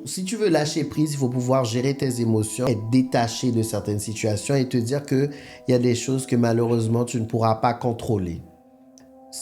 si tu veux lâcher prise, il faut pouvoir gérer tes émotions, être détaché de certaines situations et te dire qu'il y a des choses que malheureusement tu ne pourras pas contrôler.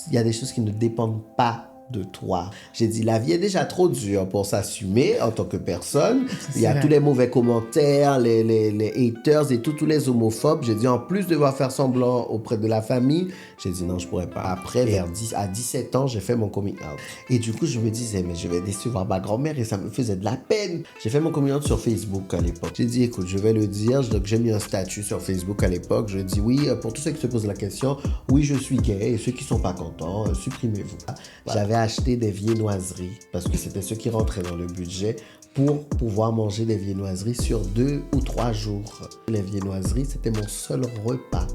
Il y a des choses qui ne dépendent pas de toi. J'ai dit, la vie est déjà trop dure pour s'assumer en tant que personne. Il y a tous les mauvais commentaires, les haters et tous les homophobes. J'ai dit, en plus de devoir faire semblant auprès de la famille, j'ai dit non, je pourrais pas. Après, à 17 ans, j'ai fait mon coming out. Et du coup, je me disais, mais je vais décevoir ma grand-mère et ça me faisait de la peine. J'ai fait mon coming out sur Facebook à l'époque. J'ai dit, écoute, je vais le dire. Donc, j'ai mis un statut sur Facebook à l'époque. Je dis, oui, pour tous ceux qui se posent la question, oui, je suis gay et ceux qui sont pas contents, supprimez-vous. Voilà. J'avais acheté des viennoiseries parce que c'était ce qui rentrait dans le budget pour pouvoir manger des viennoiseries sur 2 ou 3 jours. Les viennoiseries, c'était mon seul repas.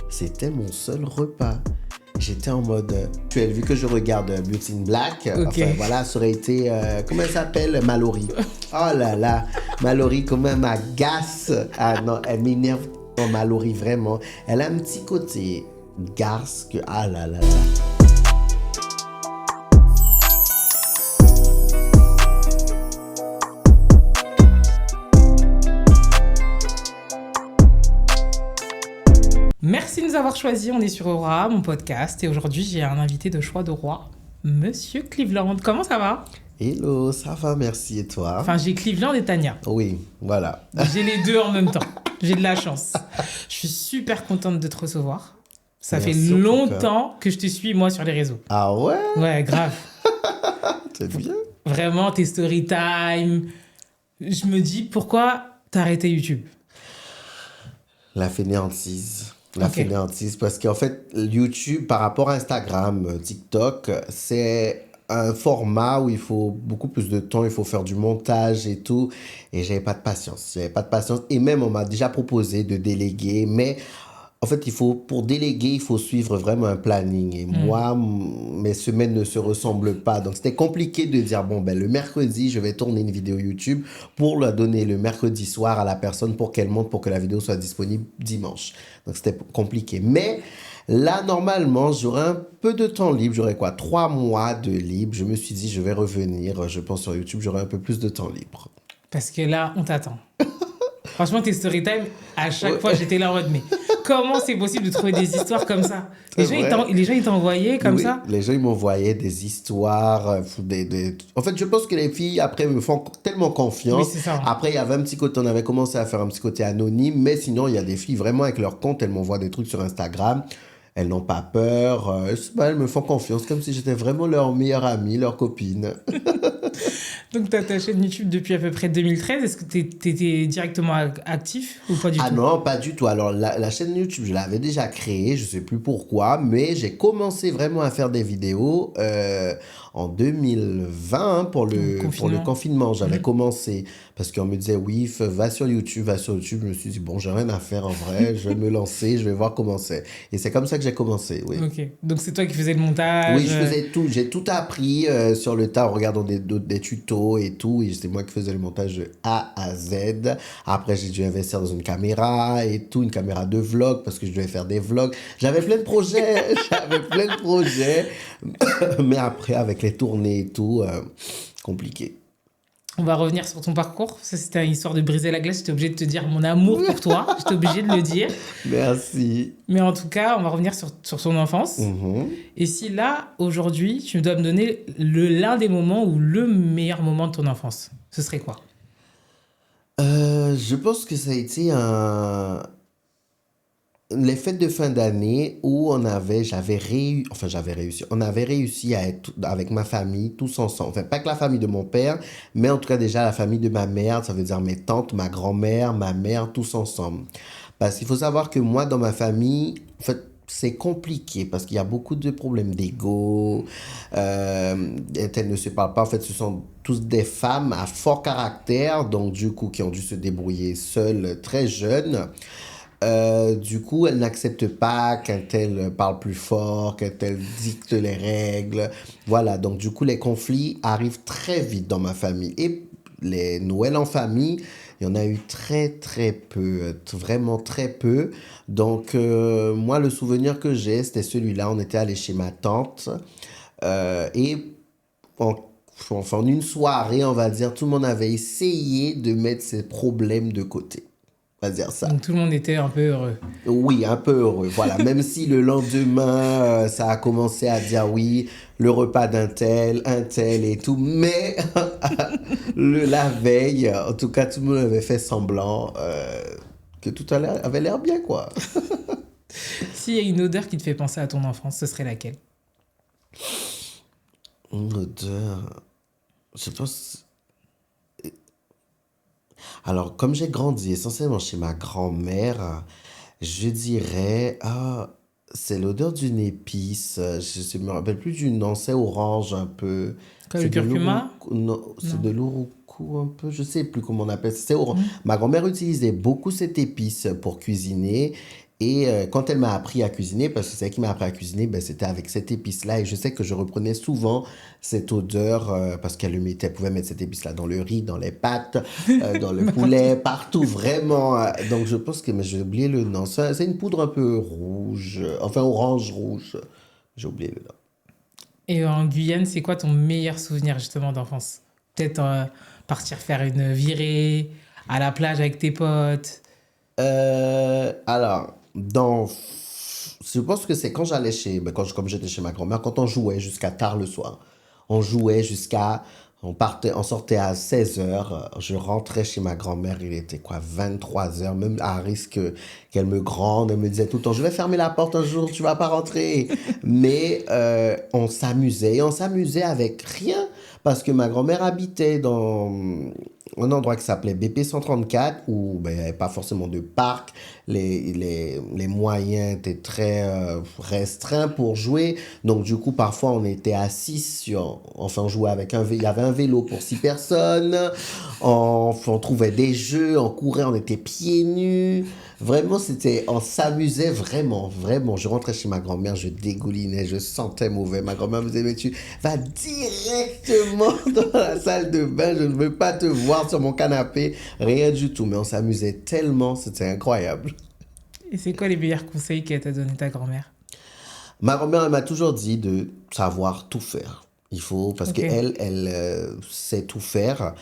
C'était mon seul repas. J'étais en mode... Tu as vu que je regarde Beauty in Black. Okay. Enfin, voilà, ça aurait été... comment elle s'appelle? Mallory. Oh là là. Mallory, comment elle m'agace. Ah non, elle m'énerve. Non, Mallory, vraiment. Elle a un petit côté garce que... Ah là là là. Merci de nous avoir choisis, on est sur Aura, mon podcast, et aujourd'hui j'ai un invité de choix de roi, Monsieur Cleveland. Comment ça va? Hello, ça va, merci, et toi? Enfin, j'ai Cleveland et Tania. Oui, voilà. J'ai les deux en même temps, j'ai de la chance. Je suis super contente de te recevoir. Ça fait longtemps que je te suis, moi, sur les réseaux. Ah ouais? Ouais, grave. C'est bien. Vraiment, tes story time. Je me dis, pourquoi t'as arrêté YouTube? La fainéantise. Fainéantise, parce qu'en fait, YouTube, par rapport à Instagram, TikTok, c'est un format où il faut beaucoup plus de temps, il faut faire du montage et tout. Et j'avais pas de patience. Et même, on m'a déjà proposé de déléguer, mais... En fait, pour déléguer, il faut suivre vraiment un planning. Et moi, mes semaines ne se ressemblent pas. Donc, c'était compliqué de dire, bon, le mercredi, je vais tourner une vidéo YouTube pour la donner le mercredi soir à la personne pour qu'elle monte, pour que la vidéo soit disponible dimanche. Donc, c'était compliqué. Mais là, normalement, j'aurais un peu de temps libre. J'aurais 3 mois de libre. Je me suis dit, je vais revenir. Je pense sur YouTube, j'aurai un peu plus de temps libre. Parce que là, on t'attend. Franchement, tes story time, à chaque fois, j'étais là en mode, mais comment c'est possible de trouver des histoires comme ça? Les gens, ils t'envoyaient comme ça? Les gens, ils m'envoyaient des histoires. En fait, je pense que les filles, après, me font tellement confiance. Oui, c'est ça. Après, il y avait un petit côté, on avait commencé à faire un petit côté anonyme. Mais sinon, il y a des filles, vraiment, avec leur compte, elles m'envoient des trucs sur Instagram. Elles n'ont pas peur. Elles me font confiance, comme si j'étais vraiment leur meilleure amie, leur copine. Donc, tu as ta chaîne YouTube depuis à peu près 2013. Est-ce que tu étais directement actif ou pas du tout? Ah non, pas du tout. Alors, la chaîne YouTube, je l'avais déjà créée, je ne sais plus pourquoi, mais j'ai commencé vraiment à faire des vidéos en 2020 pour le confinement. J'avais commencé parce qu'on me disait, oui, va sur YouTube. Je me suis dit, bon, j'ai rien à faire en vrai, je vais me lancer, je vais voir comment c'est. Et c'est comme ça que j'ai commencé, oui. Ok, donc c'est toi qui faisais le montage? Oui, je faisais tout. J'ai tout appris sur le tas en regardant des tutos et tout. Et c'est moi qui faisais le montage de A à Z. Après, j'ai dû investir dans une caméra et tout, une caméra de vlog parce que je devais faire des vlogs. J'avais plein de projets. Mais après, avec les tournées et tout, compliqué. On va revenir sur ton parcours. Ça, c'était une histoire de briser la glace. J'étais obligée de te dire mon amour pour toi. J'étais obligée de le dire. Merci. Mais en tout cas, on va revenir sur son enfance. Et si là, aujourd'hui, tu dois me donner l'un des moments ou le meilleur moment de ton enfance, ce serait quoi? Je pense que ça a été les fêtes de fin d'année où on avait réussi à être avec ma famille tous ensemble. Enfin, pas que la famille de mon père, mais en tout cas déjà la famille de ma mère, ça veut dire mes tantes, ma grand-mère, ma mère, tous ensemble. Parce qu'il faut savoir que moi, dans ma famille, en fait, c'est compliqué parce qu'il y a beaucoup de problèmes d'ego. Elles ne se parlent pas. En fait, ce sont tous des femmes à fort caractère, donc du coup, qui ont dû se débrouiller seules très jeunes. Du coup, elle n'accepte pas qu'un tel parle plus fort, qu'un tel dicte les règles. Voilà, donc du coup, les conflits arrivent très vite dans ma famille. Et les Noëls en famille, il y en a eu très, très peu, vraiment très peu. Donc, moi, le souvenir que j'ai, c'était celui-là. On était allé chez ma tante et enfin, en une soirée, on va dire, tout le monde avait essayé de mettre ses problèmes de côté. On va dire ça. Donc tout le monde était un peu heureux. Oui, un peu heureux. Voilà, même si le lendemain, ça a commencé à dire oui, le repas un tel et tout, mais la veille, en tout cas, tout le monde avait fait semblant que tout avait l'air bien, quoi. S'il y a une odeur qui te fait penser à ton enfance, ce serait laquelle? Une odeur. Je pense. Alors, comme j'ai grandi essentiellement chez ma grand-mère, je dirais. Ah, c'est l'odeur d'une épice. Je me rappelle plus du nom. C'est orange un peu. Comme le C'est de curcuma? l'urucou. Non, c'est Non. de l'urucou un peu. Je sais plus comment on appelle ça. C'est orange. Hmm. Ma grand-mère utilisait beaucoup cette épice pour cuisiner. Et quand elle m'a appris à cuisiner, parce que c'est elle qui m'a appris à cuisiner, ben, c'était avec cette épice-là. Et je sais que je reprenais souvent cette odeur parce qu'elle le mettait, elle pouvait mettre cette épice-là dans le riz, dans les pâtes, dans le poulet, partout, vraiment. Donc je pense que, mais j'ai oublié le nom. C'est une poudre un peu rouge, enfin orange-rouge. J'ai oublié le nom. Et en Guyane, c'est quoi ton meilleur souvenir justement d'enfance? Peut-être partir faire une virée à la plage avec tes potes. Alors, je pense que c'est quand j'allais comme j'étais chez ma grand-mère, quand on jouait jusqu'à tard le soir. On jouait on sortait à 16 heures. Je rentrais chez ma grand-mère, il était quoi, 23 heures, même à risque qu'elle me gronde, elle me disait tout le temps, je vais fermer la porte un jour, tu vas pas rentrer. Mais on s'amusait avec rien, parce que ma grand-mère habitait dans un endroit qui s'appelait BP 134 où ben, il n'y avait pas forcément de parc, les moyens étaient très restreints pour jouer, donc du coup parfois on était assis enfin on jouait avec il y avait un vélo pour 6 personnes, on trouvait des jeux, on courait, on était pieds nus, vraiment on s'amusait vraiment, vraiment. Je rentrais chez ma grand-mère, je dégoulinais, je sentais mauvais, ma grand-mère me disait mais tu vas directement dans la salle de bain, je ne veux pas te voir sur mon canapé, rien du tout. Mais on s'amusait tellement, c'était incroyable. Et c'est quoi les meilleurs conseils qu'elle t'a donné ta grand-mère? Ma grand-mère, elle m'a toujours dit de savoir tout faire. Il faut, parce Ok. qu'elle sait tout faire.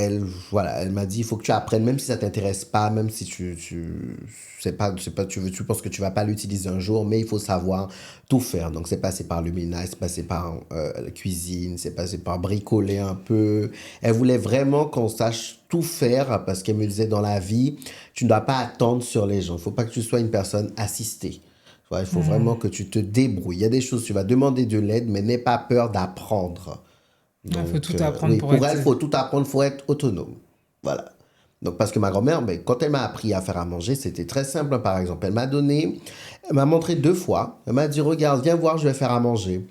Elle, voilà, elle m'a dit, il faut que tu apprennes, même si ça t'intéresse pas, même si tu penses que tu vas pas l'utiliser un jour, mais il faut savoir tout faire. Donc, c'est passé par le ménage, c'est passé par la cuisine, c'est passé par bricoler un peu. Elle voulait vraiment qu'on sache tout faire parce qu'elle me disait dans la vie, tu ne dois pas attendre sur les gens. Il faut pas que tu sois une personne assistée. Ouais, il faut vraiment que tu te débrouilles. Il y a des choses, tu vas demander de l'aide, mais n'aie pas peur d'apprendre. Il faut Donc, tout apprendre oui, pour pour être... elle, il faut tout apprendre, il faut être autonome. Voilà. Donc, parce que ma grand-mère, ben, quand elle m'a appris à faire à manger, c'était très simple, hein, par exemple. Elle m'a montré 2 fois. Elle m'a dit, regarde, viens voir, je vais faire à manger.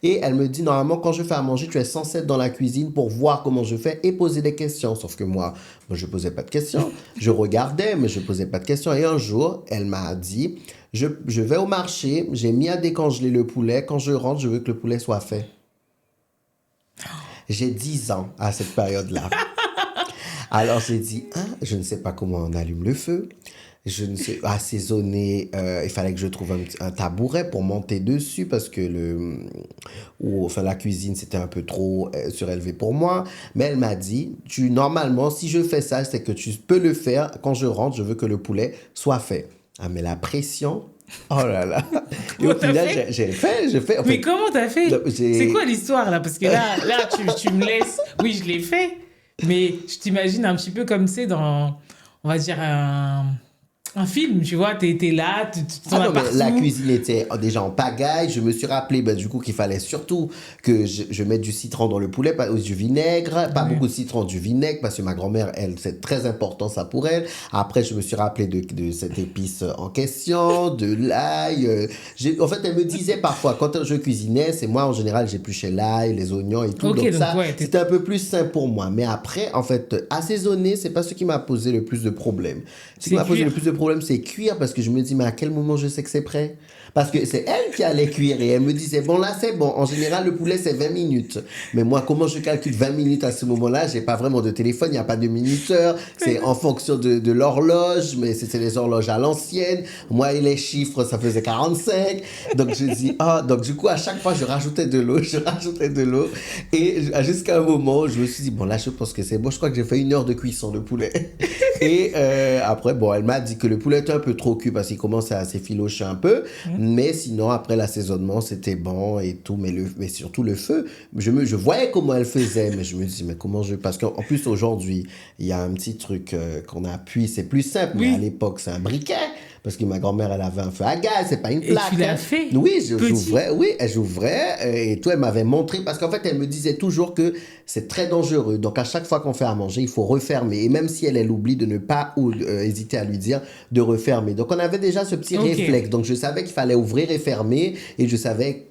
Et elle me dit, normalement, quand je fais à manger, tu es censé être dans la cuisine pour voir comment je fais et poser des questions. Sauf que moi, je posais pas de questions. Je regardais, mais je posais pas de questions. Et un jour, elle m'a dit, je vais au marché, j'ai mis à décongeler le poulet. Quand je rentre, je veux que le poulet soit fait. J'ai 10 ans à cette période-là. Alors j'ai dit, hein, je ne sais pas comment on allume le feu. Je ne sais assaisonner. Il fallait que je trouve un tabouret pour monter dessus parce que enfin la cuisine c'était un peu trop surélevé pour moi. Mais elle m'a dit, normalement si je fais ça, c'est que tu peux le faire. Quand je rentre, je veux que le poulet soit fait. Ah mais la pression. Oh là là. Et au Comment t'as final, fait? j'ai fait. En Mais fait, comment t'as fait? C'est j'ai quoi l'histoire là? Parce que là tu me laisses... Oui, je l'ai fait, mais je t'imagine un petit peu comme c'est dans, on va dire, un film, tu vois, t'es là, tu t'en Ah vas non, mais la partout. cuisine était déjà en pagaille. Je me suis rappelé, ben, du coup, qu'il fallait surtout que je mette du citron dans le poulet, pas, ou du vinaigre. Pas Ouais. beaucoup de citron, du vinaigre, parce que ma grand-mère, elle, c'est très important, ça, pour elle. Après, je me suis rappelé de cette épice en question, de l'ail. En fait, elle me disait parfois, quand je cuisinais, c'est moi, en général, j'épluchais l'ail, les oignons et tout. Ok, Donc donc ça, ouais, c'était un peu plus simple pour moi. Mais après, en fait, assaisonner, c'est pas ce qui m'a posé le plus de problèmes. Ce qui c'est m'a posé le cuire. plus de problèmes, problème, c'est cuire parce que je me dis, mais à quel moment je sais que c'est prêt? Parce que c'est elle qui allait cuire et elle me disait, bon, là, c'est bon. En général, le poulet, c'est 20 minutes. Mais moi, comment je calcule 20 minutes à ce moment-là? J'ai pas vraiment de téléphone, il n'y a pas de minuteur. C'est en fonction de l'horloge, mais c'était les horloges à l'ancienne. Moi, et les chiffres, ça faisait 45. Donc, je dis, donc du coup, à chaque fois, je rajoutais de l'eau. Et jusqu'à un moment, où je me suis dit, bon, là, je pense que c'est bon. Je crois que j'ai fait 1 heure de cuisson de poulet. Et après, bon, elle m'a dit que le poulet était un peu trop cuit parce qu'il commençait à s'effilocher un peu. Mais sinon, après l'assaisonnement, c'était bon et tout. Mais surtout le feu, je voyais comment elle faisait. Mais je me dis, mais comment je... Parce qu'en plus, aujourd'hui, il y a un petit truc qu'on appuie. C'est plus simple. Oui. Mais à l'époque, c'est un briquet. Parce que ma grand-mère, elle avait un feu à gaz, c'est pas une plaque. Et tu l'as fait? Oui, j'ouvrais, oui, j'ouvrais. Et tout, elle m'avait montré, parce qu'en fait, elle me disait toujours que c'est très dangereux. Donc, à chaque fois qu'on fait à manger, il faut refermer. Et même si elle oublie de ne pas hésiter à lui dire de refermer. Donc, on avait déjà ce petit réflexe. Donc, je savais qu'il fallait ouvrir et fermer. Et je savais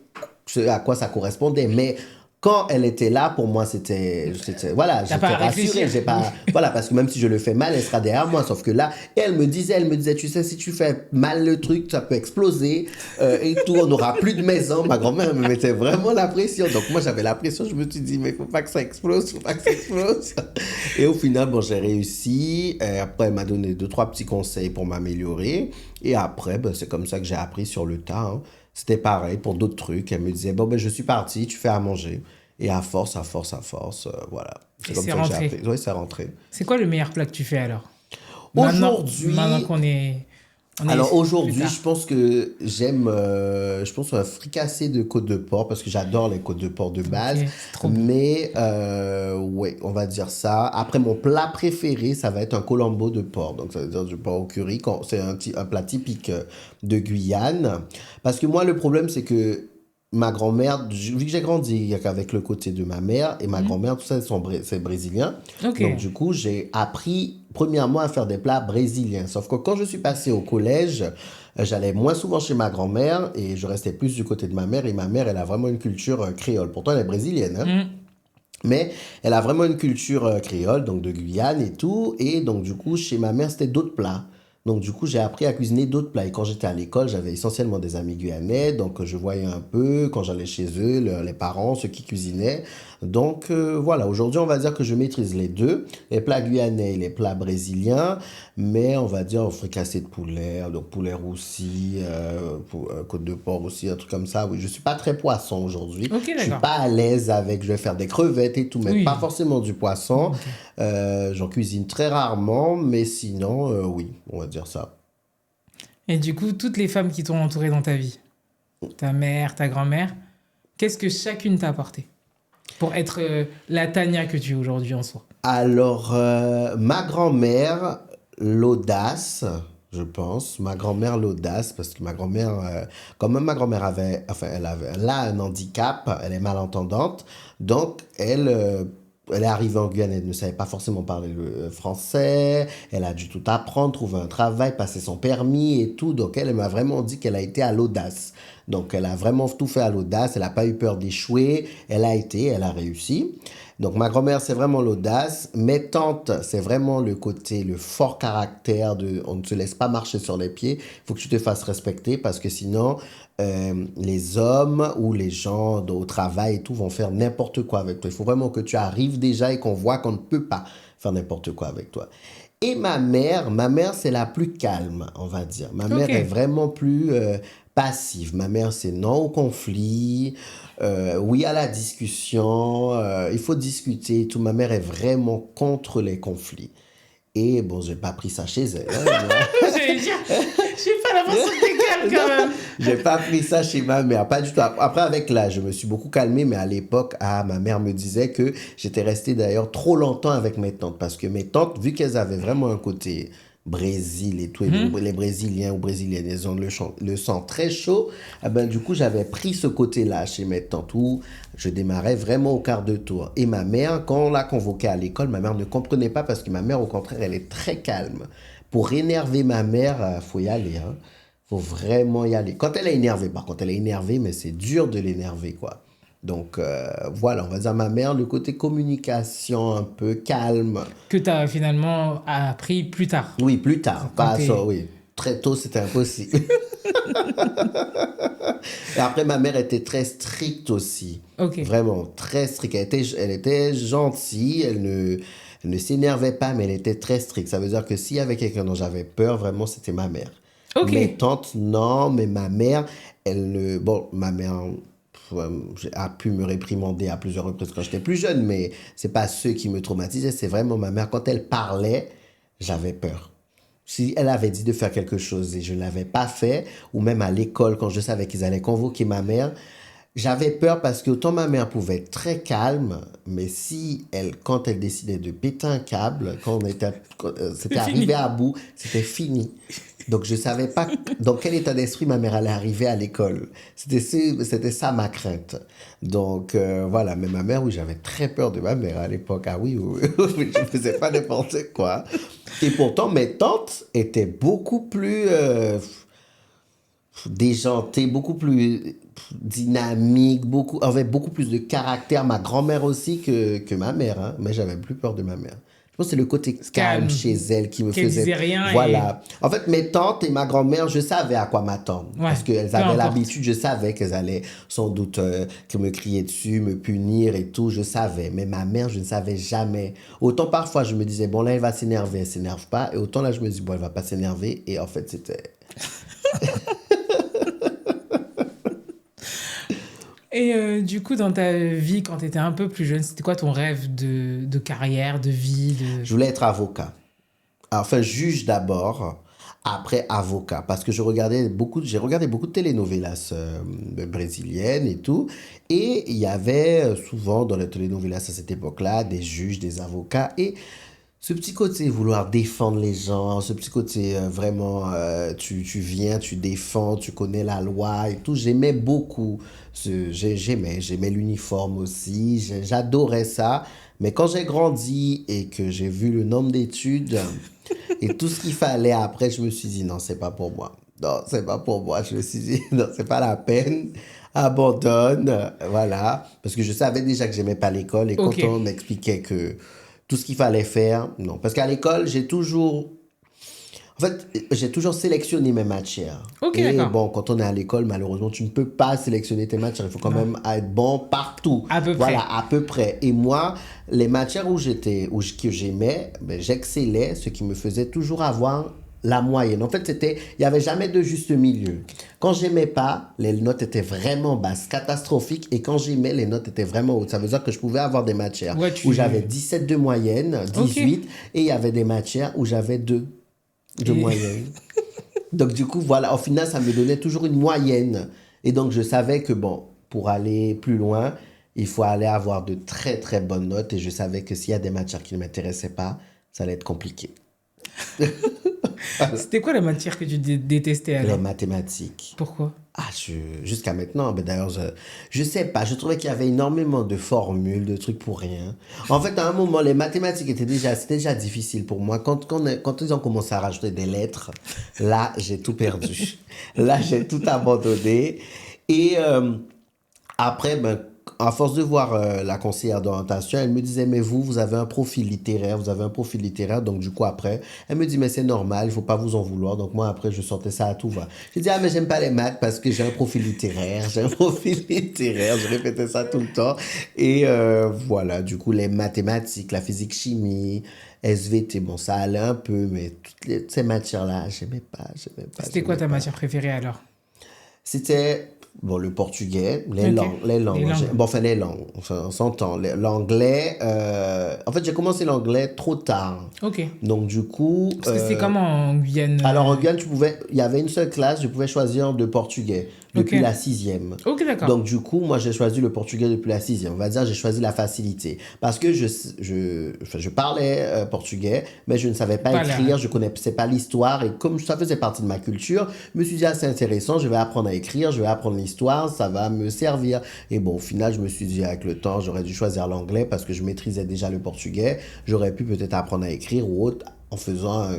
à quoi ça correspondait. Mais quand elle était là, pour moi, c'était voilà, j'étais rassuré. Voilà, parce que même si je le fais mal, elle sera derrière moi. Sauf que là, elle me disait, tu sais, si tu fais mal le truc, ça peut exploser et tout, on n'aura plus de maison. Ma grand-mère me mettait vraiment la pression. Donc moi, j'avais la pression. Je me suis dit, mais faut pas que ça explose. Et au final, bon, j'ai réussi. Après, elle m'a donné 2-3 petits conseils pour m'améliorer. Et après, c'est comme ça que j'ai appris sur le tas. Hein. C'était pareil pour d'autres trucs. Elle me disait, bon, je suis partie, tu fais à manger. Et à force, voilà. C'est comme ça que j'ai appris. Oui, c'est rentré. C'est quoi le meilleur plat que tu fais alors? Aujourd'hui... Maintenant qu'on est... Alors aujourd'hui, je pense que j'aime un fricassé de côte de porc parce que j'adore les côtes de porc de base. Okay, trop bon. Mais ouais, on va dire ça. Après, mon plat préféré, ça va être un colombo de porc. Donc ça veut dire du porc au curry. C'est un plat typique de Guyane. Parce que moi, le problème, c'est que ma grand-mère, vu que j'ai grandi avec le côté de ma mère et ma grand-mère, tout ça, c'est brésilien. Okay. Donc, du coup, j'ai appris, premièrement, à faire des plats brésiliens. Sauf que quand je suis passé au collège, j'allais moins souvent chez ma grand-mère et je restais plus du côté de ma mère. Et ma mère, elle a vraiment une culture créole. Pourtant, elle est brésilienne, hein. Mais elle a vraiment une culture créole, donc de Guyane et tout. Et donc, du coup, chez ma mère, c'était d'autres plats. Donc, du coup, j'ai appris à cuisiner d'autres plats. Et quand j'étais à l'école, j'avais essentiellement des amis guyanais. Donc, je voyais un peu, quand j'allais chez eux, les parents, ceux qui cuisinaient. Donc, voilà. Aujourd'hui, on va dire que je maîtrise les deux. Les plats guyanais et les plats brésiliens. Mais on va dire fricassé de poulet, donc poulet roussi, côte de porc aussi, un truc comme ça. Oui, je suis pas très poisson aujourd'hui. Okay, je suis pas à l'aise avec, je vais faire des crevettes et tout, mais pas forcément du poisson. Okay. J'en cuisine très rarement, mais sinon, oui, on va dire ça. Et du coup, toutes les femmes qui t'ont entouré dans ta vie, ta mère, ta grand-mère, qu'est-ce que chacune t'a apporté pour être la Tania que tu es aujourd'hui en soi? Alors, ma grand-mère, l'audace, je pense. Ma grand-mère, l'audace, parce que ma grand-mère, quand même ma grand-mère elle a un handicap, elle est malentendante, donc elle est arrivée en Guyane, elle ne savait pas forcément parler le français, elle a dû tout apprendre, trouver un travail, passer son permis et tout, donc elle m'a vraiment dit qu'elle a été à l'audace. Donc elle a vraiment tout fait à l'audace, elle n'a pas eu peur d'échouer, elle a réussi. Donc ma grand-mère, c'est vraiment l'audace. Mes tantes, c'est vraiment le fort caractère on ne te laisse pas marcher sur les pieds. Il faut que tu te fasses respecter parce que sinon, les hommes ou les gens au travail et tout vont faire n'importe quoi avec toi. Il faut vraiment que tu arrives déjà et qu'on voit qu'on ne peut pas faire n'importe quoi avec toi. Et ma mère, c'est la plus calme, on va dire. Ma mère est vraiment plus passive. Ma mère, c'est non au conflit, oui à la discussion, il faut discuter et tout. Ma mère est vraiment contre les conflits. Et bon, j'ai pas pris ça chez elle. Hein, J'allais dire, j'ai pas l'impression que t'es calme quand même. J'ai pas pris ça chez ma mère, pas du tout. Après, avec l'âge, je me suis beaucoup calmé, mais à l'époque, ma mère me disait que j'étais resté d'ailleurs trop longtemps avec mes tantes. Parce que mes tantes, vu qu'elles avaient vraiment un côté Brésil et tout, et les Brésiliens ou Brésiliennes, ils ont le sang très chaud, du coup, j'avais pris ce côté-là chez mes tantes où je démarrais vraiment au quart de tour. Et ma mère, quand on l'a convoquée à l'école, ma mère ne comprenait pas parce que ma mère, au contraire, elle est très calme. Pour énerver ma mère, faut y aller, hein. Faut vraiment y aller. Quand elle est énervée, par contre, elle est énervée, mais c'est dur de l'énerver, quoi. Donc, voilà, on va dire ma mère, le côté communication un peu calme. Que tu as finalement appris plus tard. Oui, plus tard. Pas ça, oui. très tôt, c'était impossible. Et après, ma mère était très stricte aussi. Ok. Vraiment, très stricte. Elle était gentille, elle ne s'énervait pas, mais elle était très stricte. Ça veut dire que s'il y avait quelqu'un dont j'avais peur, vraiment, c'était ma mère. Ok. Mes tantes, non, mais ma mère, elle ne... Bon, ma mère a pu me réprimander à plusieurs reprises quand j'étais plus jeune, mais c'est pas ceux qui me traumatisaient, c'est vraiment ma mère. Quand elle parlait, j'avais peur. Si elle avait dit de faire quelque chose et je ne l'avais pas fait, ou même à l'école, quand je savais qu'ils allaient convoquer ma mère, j'avais peur parce que autant ma mère pouvait être très calme, mais si elle, quand elle décidait de péter un câble, c'était C'est fini. arrivé à bout, c'était fini. Donc je savais pas dans quel état d'esprit ma mère allait arriver à l'école. C'était ça ma crainte. Donc voilà, mais ma mère, oui, j'avais très peur de ma mère à l'époque. Ah oui, oui, oui, je faisais pas n'importe quoi. Et pourtant, mes tantes étaient beaucoup plus déjantées, beaucoup plus dynamiques, avaient beaucoup plus de caractère. Ma grand-mère aussi que ma mère, hein. Mais j'avais plus peur de ma mère. Je pense que c'est le côté calme Calme. chez elle qui me Qu'elle faisait... disait rien. Voilà. En fait, mes tantes et ma grand-mère, je savais à quoi m'attendre. Ouais, Parce qu'elles peu avaient importe. l'habitude, je savais qu'elles allaient sans doute que me crier dessus, me punir et tout, je savais. Mais ma mère, je ne savais jamais. Autant parfois, je me disais, bon là, elle va s'énerver, elle s'énerve pas. Et autant là, je me dis, bon, elle va pas s'énerver. Et en fait, c'était... Et du coup, dans ta vie, quand tu étais un peu plus jeune, c'était quoi ton rêve de carrière, de vie Je voulais être avocat. Enfin, juge d'abord, après avocat. Parce que j'ai regardé beaucoup de telenovelas brésiliennes et tout. Et il y avait souvent dans les telenovelas à cette époque-là des juges, des avocats. Et ce petit côté vouloir défendre les gens, ce petit côté vraiment, tu viens, tu défends, tu connais la loi et tout, j'aimais beaucoup. J'aimais l'uniforme aussi, j'adorais ça. Mais quand j'ai grandi et que j'ai vu le nombre d'études et tout ce qu'il fallait après, je me suis dit non, c'est pas pour moi. Non, c'est pas pour moi. Je me suis dit non, c'est pas la peine. Abandonne, voilà. Parce que je savais déjà que j'aimais pas l'école et Ok. quand on m'expliquait que tout ce qu'il fallait faire, non. Parce qu'à l'école, j'ai toujours sélectionné mes matières. Ok, Et d'accord. bon, quand on est à l'école, malheureusement, tu ne peux pas sélectionner tes matières. Il faut quand Non. même être bon partout. À peu Voilà, près. à peu près. Et moi, les matières que j'aimais, ben, j'excellais, ce qui me faisait toujours avoir la moyenne. En fait, il n'y avait jamais de juste milieu. Quand j'aimais pas, les notes étaient vraiment basses, catastrophiques. Et quand j'aimais, les notes étaient vraiment hautes. Ça veut dire que je pouvais avoir des matières Ouais, où j'avais 17 de moyenne, 18, et il y avait des matières où j'avais 2 de Et- moyenne. Donc, du coup, voilà, au final, ça me donnait toujours une moyenne. Et donc, je savais que, bon, pour aller plus loin, il faut aller avoir de très, très bonnes notes. Et je savais que s'il y a des matières qui ne m'intéressaient pas, ça allait être compliqué. C'était quoi la matière que tu détestais Les alors? mathématiques. Pourquoi? Jusqu'à maintenant, ben d'ailleurs, je sais pas, je trouvais qu'il y avait énormément de formules, de trucs pour rien. En fait, à un moment, les mathématiques c'était déjà difficile pour moi. Quand ils ont commencé à rajouter des lettres, là, j'ai tout perdu. Là, j'ai tout abandonné. Et après, ben, à force de voir la conseillère d'orientation, elle me disait, mais vous avez un profil littéraire, vous avez un profil littéraire. Donc, du coup, après, elle me dit, mais c'est normal, il faut pas vous en vouloir. Donc, moi, après, je sortais ça à tout va. Je dis, ah, mais j'aime pas les maths parce que j'ai un profil littéraire, j'ai un profil littéraire. Je répétais ça tout le temps. Et voilà, du coup, les mathématiques, la physique, chimie, SVT, bon, ça allait un peu, mais ces matières-là, j'aimais pas. C'était quoi j'aimais ta pas. matière préférée alors? C'était bon, le portugais, Ok. les langues. Les langues. Bon, enfin, les langues, enfin, on s'entend. L'anglais, en fait, j'ai commencé l'anglais trop tard. Ok. Donc, du coup, Parce que c'était comment en Guyane? alors en Guyane, il y avait une seule classe, je pouvais choisir de portugais depuis Ok. la sixième. Ok, d'accord. Donc, du coup, moi, j'ai choisi le portugais depuis la sixième. On va dire, j'ai choisi la facilité. Parce que je parlais portugais, mais je ne savais pas Pas écrire, là. je connaissais pas l'histoire. Et comme ça faisait partie de ma culture, je me suis dit, ah, c'est intéressant, je vais apprendre à écrire, je vais apprendre l'histoire, ça va me servir. Et bon, au final, je me suis dit, avec le temps, j'aurais dû choisir l'anglais parce que je maîtrisais déjà le portugais. J'aurais pu peut-être apprendre à écrire ou autre en faisant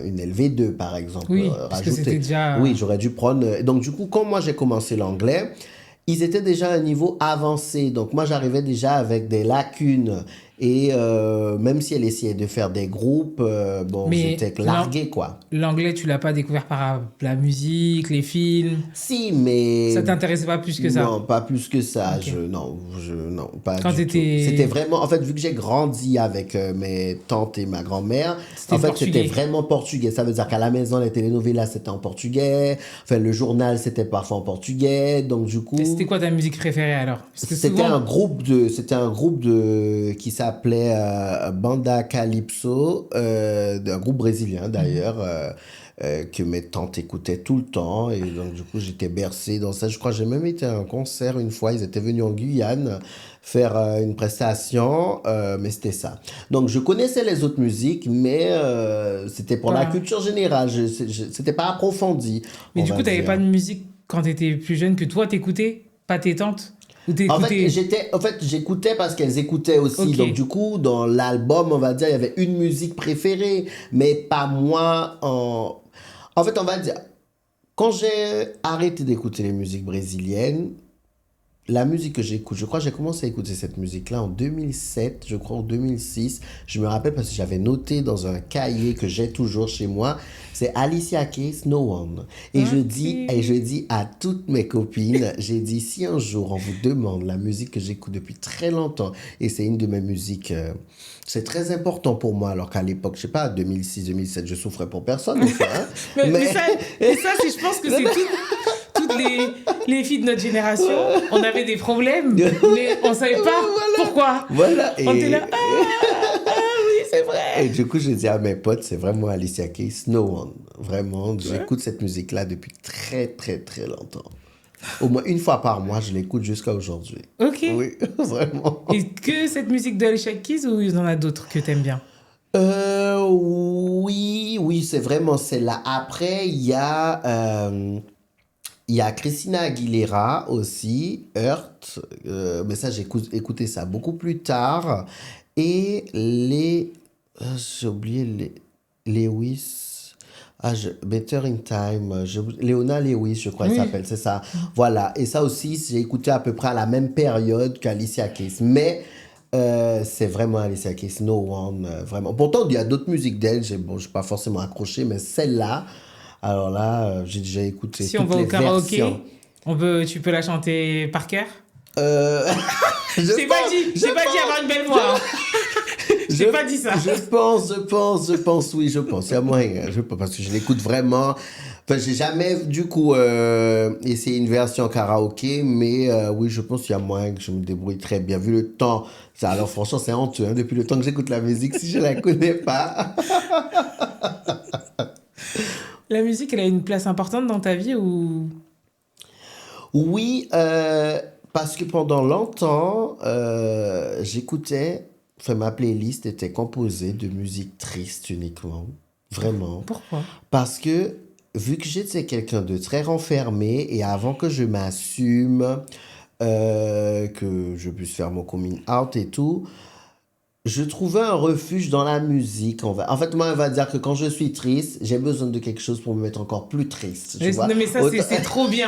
une LV2, par exemple. Oui, parce que c'était déjà... Oui, j'aurais dû prendre... Donc, du coup, quand moi, j'ai commencé l'anglais, ils étaient déjà à un niveau avancé. Donc, moi, j'arrivais déjà avec des lacunes. Et même si elle essayait de faire des groupes, bon, Mais j'étais largué, quoi. l'anglais, tu l'as pas découvert par la musique, les films. Si, mais Ça t'intéressait pas plus que ça. non, pas plus que ça. Ok. Non, pas Quand du tout. t'étais... C'était vraiment, en fait, vu que j'ai grandi avec mes tantes et ma grand-mère, C'était en fait, portugais. c'était vraiment portugais. Ça veut dire qu'à la maison, les telenovelas, c'était en portugais. Enfin, le journal, c'était parfois en portugais. Donc, du coup, Et c'était quoi ta musique préférée alors? Parce que c'était souvent... c'était un groupe qui s'appelait Banda Calypso, un groupe brésilien d'ailleurs, que mes tantes écoutaient tout le temps. Et donc, du coup, j'étais bercé dans ça. Je crois que j'ai même été à un concert une fois. Ils étaient venus en Guyane faire une prestation, mais c'était ça. Donc, je connaissais les autres musiques, mais c'était pour la Pas- culture générale. C'était pas approfondi, Mais on du va coup, t'avais dire. pas de musique quand t'étais plus jeune que toi t'écoutais? Pas tes tantes? Ou En fait, t'écoutais... j'écoutais parce qu'elles écoutaient aussi. Ok. Donc, du coup, dans l'album, on va dire, il y avait une musique préférée, mais pas moi En fait, on va dire, quand j'ai arrêté d'écouter les musiques brésiliennes, la musique que j'écoute, je crois que j'ai commencé à écouter cette musique-là en 2007, je crois en 2006. Je me rappelle parce que j'avais noté dans un cahier que j'ai toujours chez moi, c'est Alicia Keys, No One. Et Ok. je dis à toutes mes copines, j'ai dit si un jour on vous demande la musique que j'écoute depuis très longtemps, et c'est une de mes musiques, c'est très important pour moi, alors qu'à l'époque, je sais pas, 2006-2007, je souffrais pour personne, enfin, hein. Mais ça, je pense que c'est toutes les filles de notre génération. On avait des problèmes, mais on savait pas pourquoi. Voilà. On était là, oui, c'est vrai. Et du coup, je dis à mes potes, c'est vraiment Alicia Keys, No One. Vraiment, j'écoute cette musique-là depuis très, très, très longtemps. Au moins une fois par mois, je l'écoute jusqu'à aujourd'hui. Ok. Oui, vraiment. Et que cette musique de Alicia Keys ou il y en a d'autres que t'aimes bien? Oui, c'est vraiment celle-là. Après, il y a Christina Aguilera aussi, Hurt, mais ça, écouté ça beaucoup plus tard. Et j'ai oublié Lewis. Better in Time. Léona Lewis, je crois qu'elle Oui. s'appelle, c'est ça. Voilà. Et ça aussi, j'ai écouté à peu près à la même période qu'Alicia Keys. Mais c'est vraiment Alicia Keys, No One, vraiment. Pourtant, il y a d'autres musiques d'elle, je suis pas forcément accroché, mais celle-là, alors là, j'ai déjà écouté Si on toutes va les au karaoké, versions. tu peux la chanter par cœur? Euh, Je t'ai pas dit avoir une belle voix. Hein. Je t'ai pas dit ça. Je pense, oui, je pense. Il y a moyen, parce que je l'écoute vraiment. Enfin, j'ai jamais, du coup, essayé une version karaoké, mais oui, je pense qu'il y a moyen que je me débrouille très bien. Vu le temps, alors franchement, c'est honteux, hein, depuis le temps que j'écoute la musique, si je la connais pas. La musique, elle a une place importante dans ta vie ou... Oui, parce que pendant longtemps, enfin, ma playlist était composée de musique triste uniquement. Vraiment. Pourquoi? Parce que, vu que j'étais quelqu'un de très renfermé, et avant que je m'assume, que je puisse faire mon coming out et tout, je trouvais un refuge dans la musique. En fait, moi, on va dire que quand je suis triste, j'ai besoin de quelque chose pour me mettre encore plus triste, tu vois. Non, mais ça, c'est trop bien.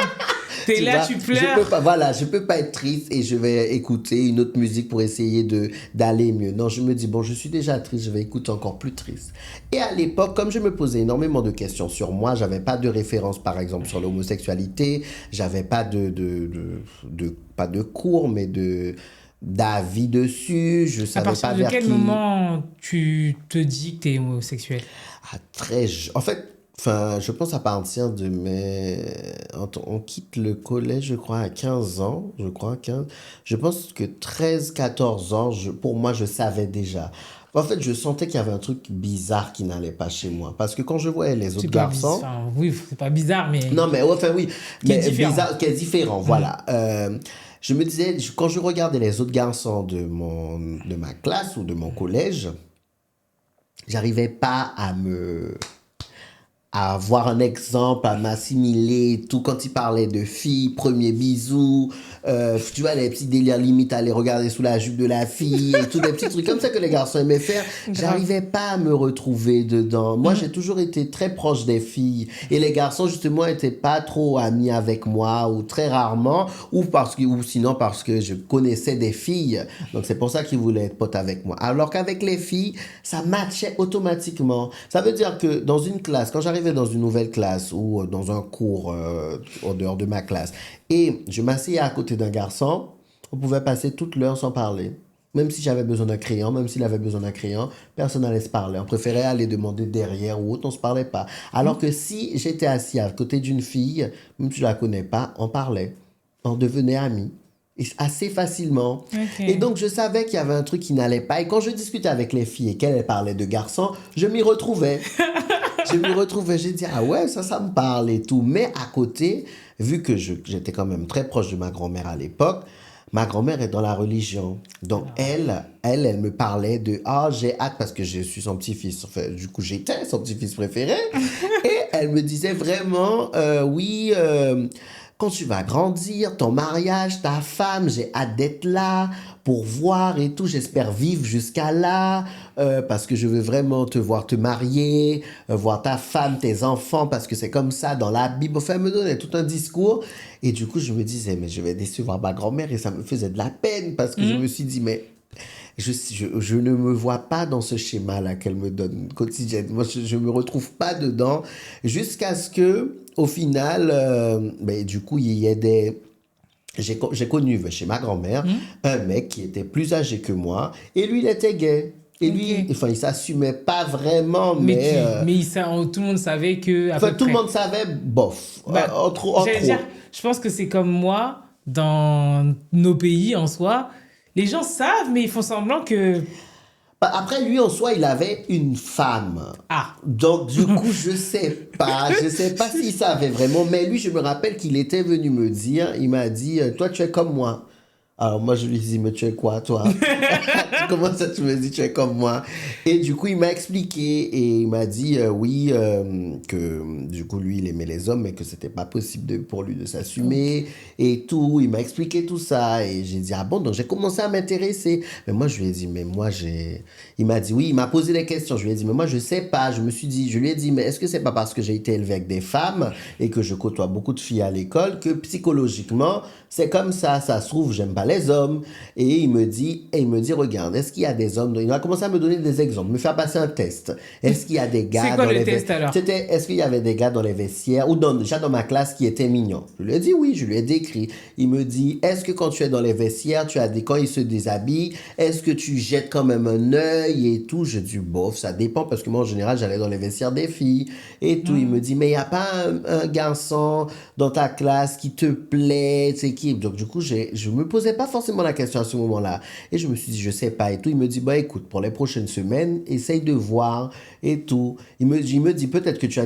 T'es Tu là, vois, tu je pleures. peux pas, voilà, je peux pas être triste et je vais écouter une autre musique pour essayer d'aller mieux. Non, je me dis, bon, je suis déjà triste, je vais écouter encore plus triste. Et à l'époque, comme je me posais énormément de questions sur moi, j'avais pas de référence, par exemple, sur l'homosexualité, j'avais pas pas de cours, mais d'avis dessus, je À savais partir pas de vers quel qui. moment tu te dis que t'es homosexuel? En fait, enfin, je pense à partir de On quitte le collège, je crois, à 15 ans, je crois, 15. Je pense que 13 14 ans, pour moi, je savais déjà. En fait, je sentais qu'il y avait un truc bizarre qui n'allait pas chez moi. Parce que quand je voyais les C'est autres pas garçons... bizarre. Enfin, oui, c'est pas bizarre, mais Non, mais ouais, enfin oui, qui est mais différent. bizarre, qui est différent, voilà. Je me disais, quand je regardais les autres garçons de ma classe ou de mon collège, j'arrivais pas à avoir un exemple, à m'assimiler, tout. Quand il parlait de filles, premier bisou, tu vois, les petits délires limite à aller regarder sous la jupe de la fille et tout, des petits trucs comme ça que les garçons aimaient faire. J'arrivais pas à me retrouver dedans. Moi, j'ai toujours été très proche des filles et les garçons, justement, étaient pas trop amis avec moi ou très rarement ou sinon parce que je connaissais des filles. Donc, c'est pour ça qu'ils voulaient être potes avec moi. Alors qu'avec les filles, ça matchait automatiquement. Ça veut dire que dans une classe, quand j'arrivais dans une nouvelle classe ou dans un cours en dehors de ma classe et je m'asseyais à côté d'un garçon, on pouvait passer toute l'heure sans parler. Même si j'avais besoin d'un crayon, même s'il avait besoin d'un crayon, personne n'allait se parler. On préférait aller demander derrière ou autre, on ne se parlait pas. Alors que si j'étais assis à côté d'une fille, même si je ne la connais pas, on parlait. On devenait amis. Et assez facilement. Okay. Et donc, je savais qu'il y avait un truc qui n'allait pas. Et quand je discutais avec les filles et qu'elles parlaient de garçons, je m'y retrouvais. J'ai dit, ah ouais, ça me parle et tout. Mais à côté, vu que j'étais quand même très proche de ma grand-mère à l'époque, ma grand-mère est dans la religion. Donc, elle me parlait de, j'ai hâte parce que je suis son petit-fils. Enfin, du coup, j'étais son petit-fils préféré. Et elle me disait vraiment, oui, quand tu vas grandir, ton mariage, ta femme, j'ai hâte d'être là pour voir et tout. J'espère vivre jusqu'à là parce que je veux vraiment te voir te marier, voir ta femme, tes enfants parce que c'est comme ça dans la Bible. Enfin, elle me donnait tout un discours. Et du coup, je me disais, mais je vais décevoir ma grand-mère et ça me faisait de la peine parce que je me suis dit, mais je ne me vois pas dans ce schéma-là qu'elle me donne quotidiennement. Moi, je ne me retrouve pas dedans jusqu'à ce que, au final, du coup, il y ait des... J'ai connu chez ma grand-mère un mec qui était plus âgé que moi et lui, il était gay. Et lui, enfin, il s'assumait pas vraiment, mais tout le monde savait que... Enfin, tout le monde savait, bof. J'allais dire, je pense que c'est comme moi, dans nos pays en soi, les gens savent, mais ils font semblant que... Après, lui, en soi, il avait une femme. Ah. Donc, du coup, je sais pas s'il savait vraiment. Mais lui, je me rappelle qu'il était venu me dire, il m'a dit, toi, tu es comme moi. Alors, moi, je lui dis, mais tu es quoi, toi? Comment ça, tu me dis, tu es comme moi? Et du coup, il m'a expliqué et il m'a dit, oui, que du coup, lui, il aimait les hommes, mais que c'était pas possible pour lui de s'assumer et tout. Il m'a expliqué tout ça et j'ai dit, ah bon, donc j'ai commencé à m'intéresser. Mais moi, je lui ai dit, mais moi, il m'a dit, oui, il m'a posé des questions. Je lui ai dit, mais moi, je sais pas. Je lui ai dit, mais est-ce que c'est pas parce que j'ai été élevé avec des femmes et que je côtoie beaucoup de filles à l'école que psychologiquement, c'est comme ça se trouve, j'aime pas les hommes. Et il me dit, regarde, est-ce qu'il y a des hommes... Il a commencé à me donner des exemples, me faire passer un test. Est-ce qu'il y a des gars... C'est quoi le test alors? Est-ce qu'il y avait des gars dans les vestiaires ou déjà dans ma classe qui étaient mignons? Je lui ai dit oui, je lui ai décrit. Il me dit, est-ce que quand tu es dans les vestiaires, quand ils se déshabillent, est-ce que tu jettes quand même un œil et tout? Je dis, bof, ça dépend parce que moi en général, j'allais dans les vestiaires des filles et tout. Il me dit, mais il n'y a pas un garçon dans ta classe qui te plaît, tu sais, donc du coup, je me posais pas forcément la question à ce moment-là. Et je me suis dit, je sais pas et tout. Il me dit, bah écoute, pour les prochaines semaines, essaye de voir et tout. Il me dit, peut-être que tu as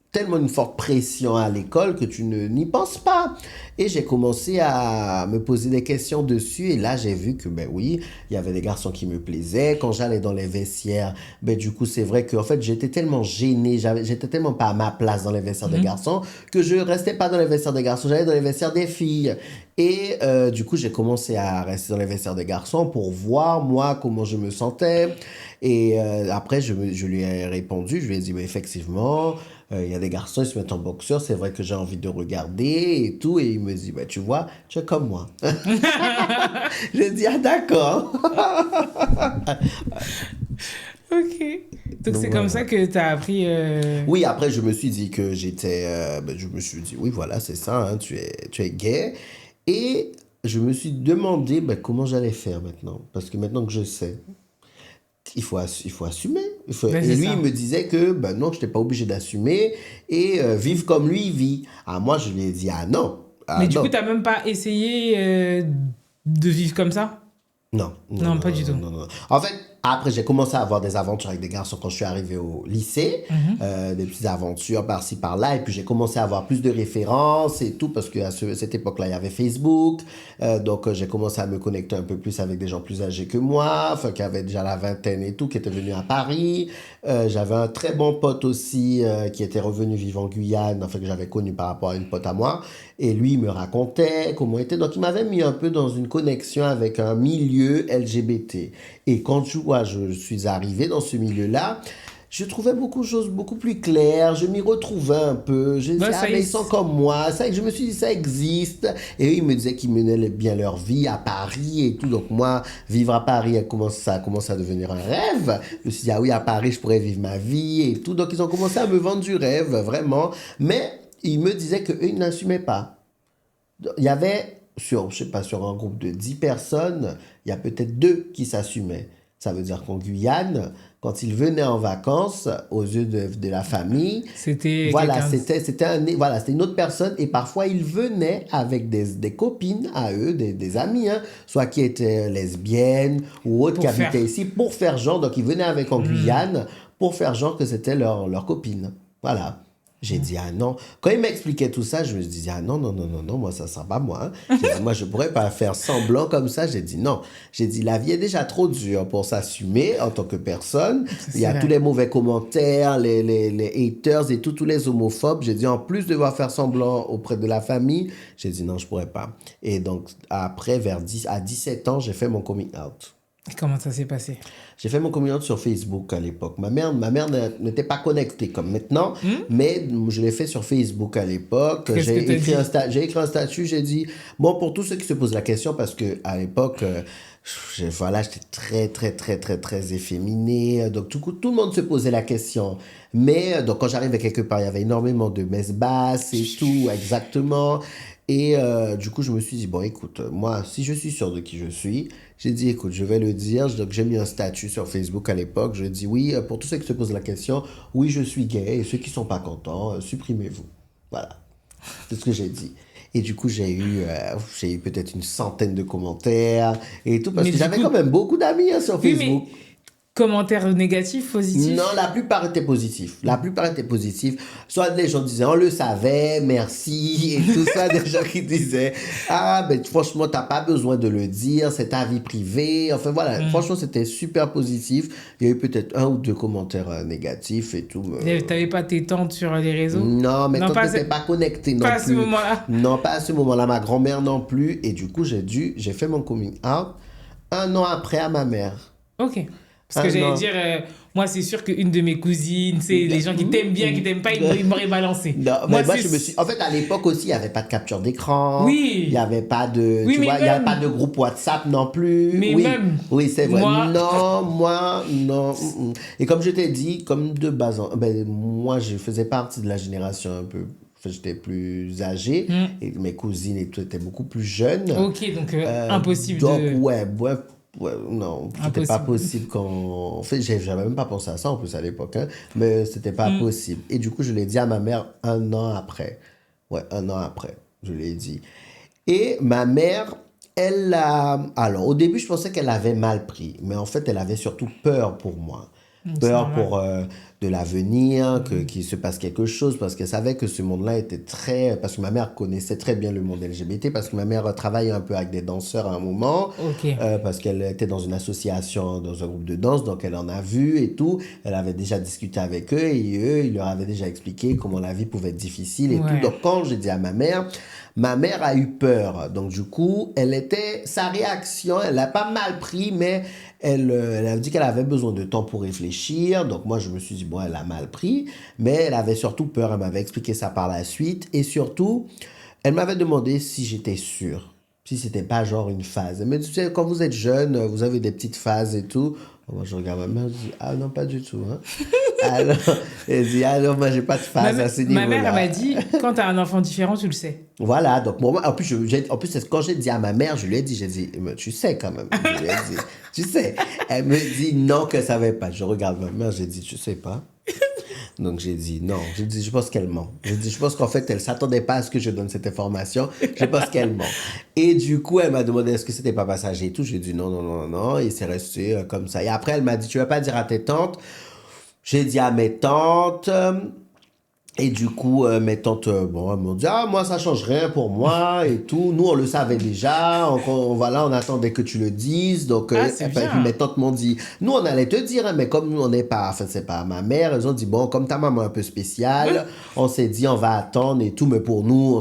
tellement une forte pression à l'école que tu n'y penses pas. Et j'ai commencé à me poser des questions dessus. Et là, j'ai vu que, ben oui, il y avait des garçons qui me plaisaient. Quand j'allais dans les vestiaires, ben du coup, c'est vrai qu'en fait, j'étais tellement gêné, j'étais tellement pas à ma place dans les vestiaires des garçons que je restais pas dans les vestiaires des garçons, j'allais dans les vestiaires des filles. Et du coup, j'ai commencé à rester dans les vestiaires des garçons pour voir, moi, comment je me sentais. Et après, je lui ai répondu, je lui ai dit, mais effectivement... il y a des garçons, ils se mettent en boxeur, c'est vrai que j'ai envie de regarder et tout. Et il me dit, bah, tu vois, tu es comme moi. J'ai dit, ah d'accord. Ok. Donc c'est comme ça que tu as appris... Oui, après, je me suis dit que je me suis dit, oui, voilà, c'est ça, hein, tu es gay. Et je me suis demandé comment j'allais faire maintenant. Parce que maintenant que je sais... Il faut assumer. Et lui, il me disait que non, je n'étais pas obligé d'assumer et vivre comme lui, il vit. Ah, moi, je lui ai dit, ah non. Mais du coup, tu n'as même pas essayé de vivre comme ça? Non. Non, pas du tout. Non. En fait, après, j'ai commencé à avoir des aventures avec des garçons quand je suis arrivé au lycée, des petites aventures par-ci, par-là, et puis j'ai commencé à avoir plus de références et tout, parce qu'à cette époque-là, il y avait Facebook, donc j'ai commencé à me connecter un peu plus avec des gens plus âgés que moi, enfin, qui avaient déjà la vingtaine et tout, qui étaient venus à Paris. J'avais un très bon pote aussi, qui était revenu vivre en Guyane, enfin, que j'avais connu par rapport à une pote à moi, et lui, il me racontait comment il était, donc il m'avait mis un peu dans une connexion avec un milieu LGBT. Et quand je suis arrivé dans ce milieu-là, je trouvais beaucoup de choses beaucoup plus claires, je m'y retrouvais un peu, je disais, mais ils sont comme moi, ça, je me suis dit, ça existe, et eux, ils me disaient qu'ils menaient bien leur vie à Paris et tout, donc moi, vivre à Paris, ça a commencé à devenir un rêve, je me suis dit, ah oui, à Paris, je pourrais vivre ma vie et tout, donc ils ont commencé à me vendre du rêve, vraiment, mais ils me disaient qu'eux, ils n'assumaient pas. Il y avait, je sais pas, sur un groupe de 10 personnes, il y a peut-être 2 qui s'assumaient. Ça veut dire qu'en Guyane, quand ils venaient en vacances, aux yeux de la famille, C'était c'était une autre personne. Et parfois, ils venaient avec des copines à eux, des amis, hein, soit qui étaient lesbiennes ou autres qui habitaient ici, pour faire genre. Donc, ils venaient avec en Guyane pour faire genre que c'était leur copine. Voilà. J'ai dit, ah non. Quand il m'expliquait tout ça, je me disais, ah non, moi, ça ne sera pas moi. Hein. J'ai dit, moi, je ne pourrais pas faire semblant comme ça. J'ai dit, non. J'ai dit, la vie est déjà trop dure pour s'assumer en tant que personne. Il y a tous les mauvais commentaires, les haters et tous les homophobes. J'ai dit, en plus de devoir faire semblant auprès de la famille, j'ai dit, non, je ne pourrais pas. Et donc, après, à 17 ans, j'ai fait mon coming out. Et comment ça s'est passé? J'ai fait mon coming out sur Facebook à l'époque. Ma mère n'était pas connectée comme maintenant, mais je l'ai fait sur Facebook à l'époque. J'ai écrit un statut, j'ai dit, bon, pour tous ceux qui se posent la question, parce que à l'époque, j'étais très, très, très, très, très efféminé. Donc, tout le monde se posait la question. Mais, donc, quand j'arrivais quelque part, il y avait énormément de messes basses et tout, exactement. Et du coup, je me suis dit, bon, écoute, moi, si je suis sûr de qui je suis, j'ai dit, écoute, je vais le dire. Donc, j'ai mis un statut sur Facebook à l'époque. Je dis, oui, pour tous ceux qui se posent la question, oui, je suis gay. Et ceux qui ne sont pas contents, supprimez-vous. Voilà. C'est ce que j'ai dit. Et du coup, j'ai eu peut-être une centaine de commentaires et tout, parce que j'avais quand même beaucoup d'amis sur Facebook. Mais... Commentaires négatifs, positifs? Non, la plupart étaient positifs. Soit les gens disaient, on le savait, merci, et tout ça, des gens qui disaient, ah, ben franchement, t'as pas besoin de le dire, c'est ta vie privée. Enfin voilà, franchement, c'était super positif. Il y a eu peut-être 1 ou 2 commentaires négatifs et tout. T'avais pas tes tantes sur les réseaux? Non, mes tantes n'étaient pas connectées non plus. Pas à ce moment-là? Non, pas à ce moment-là. Ma grand-mère non plus. Et du coup, j'ai fait mon coming out 1 an après à ma mère. Ok. Parce que j'allais dire, moi, c'est sûr qu'une de mes cousines, c'est les gens qui t'aiment bien, qui t'aiment pas, ils m'auraient balancé. Non, moi, je me suis... En fait, à l'époque aussi, il n'y avait pas de capture d'écran. Oui. Il n'y avait pas de... Oui, tu vois, il n'y avait pas de groupe WhatsApp non plus. Mais même... Oui, c'est vrai. Moi... Non. Et comme je t'ai dit, comme de base, moi, je faisais partie de la génération un peu... J'étais plus âgé. Et mes cousines et tout étaient beaucoup plus jeunes. Ok, donc impossible donc, non, c'était pas possible En fait, j'avais même pas pensé à ça en plus à l'époque, hein, mais c'était pas possible. Et du coup, je l'ai dit à ma mère 1 an après. Ouais, 1 an après, je l'ai dit. Et ma mère, elle a... Alors, au début, je pensais qu'elle avait mal pris, mais en fait, elle avait surtout peur pour moi. Peur pour de l'avenir, qu'il se passe quelque chose, parce qu'elle savait que ce monde-là était très... Parce que ma mère connaissait très bien le monde LGBT, parce que ma mère travaillait un peu avec des danseurs à un moment, parce qu'elle était dans une association, dans un groupe de danse, donc elle en a vu et tout. Elle avait déjà discuté avec eux, et eux, ils leur avaient déjà expliqué comment la vie pouvait être difficile et tout. Donc quand j'ai dit à ma mère a eu peur. Donc du coup, sa réaction, elle l'a pas mal pris, mais elle a dit qu'elle avait besoin de temps pour réfléchir. Donc moi, je me suis dit, bon, elle a mal pris. Mais elle avait surtout peur. Elle m'avait expliqué ça par la suite. Et surtout, elle m'avait demandé si j'étais sûr. Si c'était pas genre une phase. Mais tu sais, quand vous êtes jeune, vous avez des petites phases et tout. Moi, je regarde ma mère, je dis, ah non, pas du tout. Hein. Alors, elle dit, ah non, moi, j'ai pas de phase à ce niveau-là. Ma mère, elle m'a dit, quand t'as un enfant différent, tu le sais. Voilà, donc moi, en plus, quand j'ai dit à ma mère, je lui ai dit, tu sais quand même. Je lui ai dit, tu sais. Elle me dit non, qu'elle savait pas. Je regarde ma mère, j'ai dit, tu sais pas. Donc j'ai dit non. J'ai dit, je pense qu'elle ment. J'ai dit, je pense qu'en fait, elle s'attendait pas à ce que je donne cette information. Je pense qu'elle ment. Et du coup, elle m'a demandé est-ce que c'était pas passager et tout. J'ai dit non, non, non, non. Et c'est resté comme ça. Et après, elle m'a dit, tu vas pas dire à tes tantes. J'ai dit à mes tantes. Et du coup, mes tantes, bon, elles m'ont dit, ah, moi, ça change rien pour moi et tout. Nous, on le savait déjà. Voilà, on attendait que tu le dises. Donc, C'est et puis bien. mes tantes m'ont dit, nous, on allait te dire, hein, mais comme nous, on n'est pas, enfin, c'est pas ma mère, elles ont dit, bon, comme ta maman est un peu spéciale, on s'est dit, on va attendre et tout. Mais pour nous,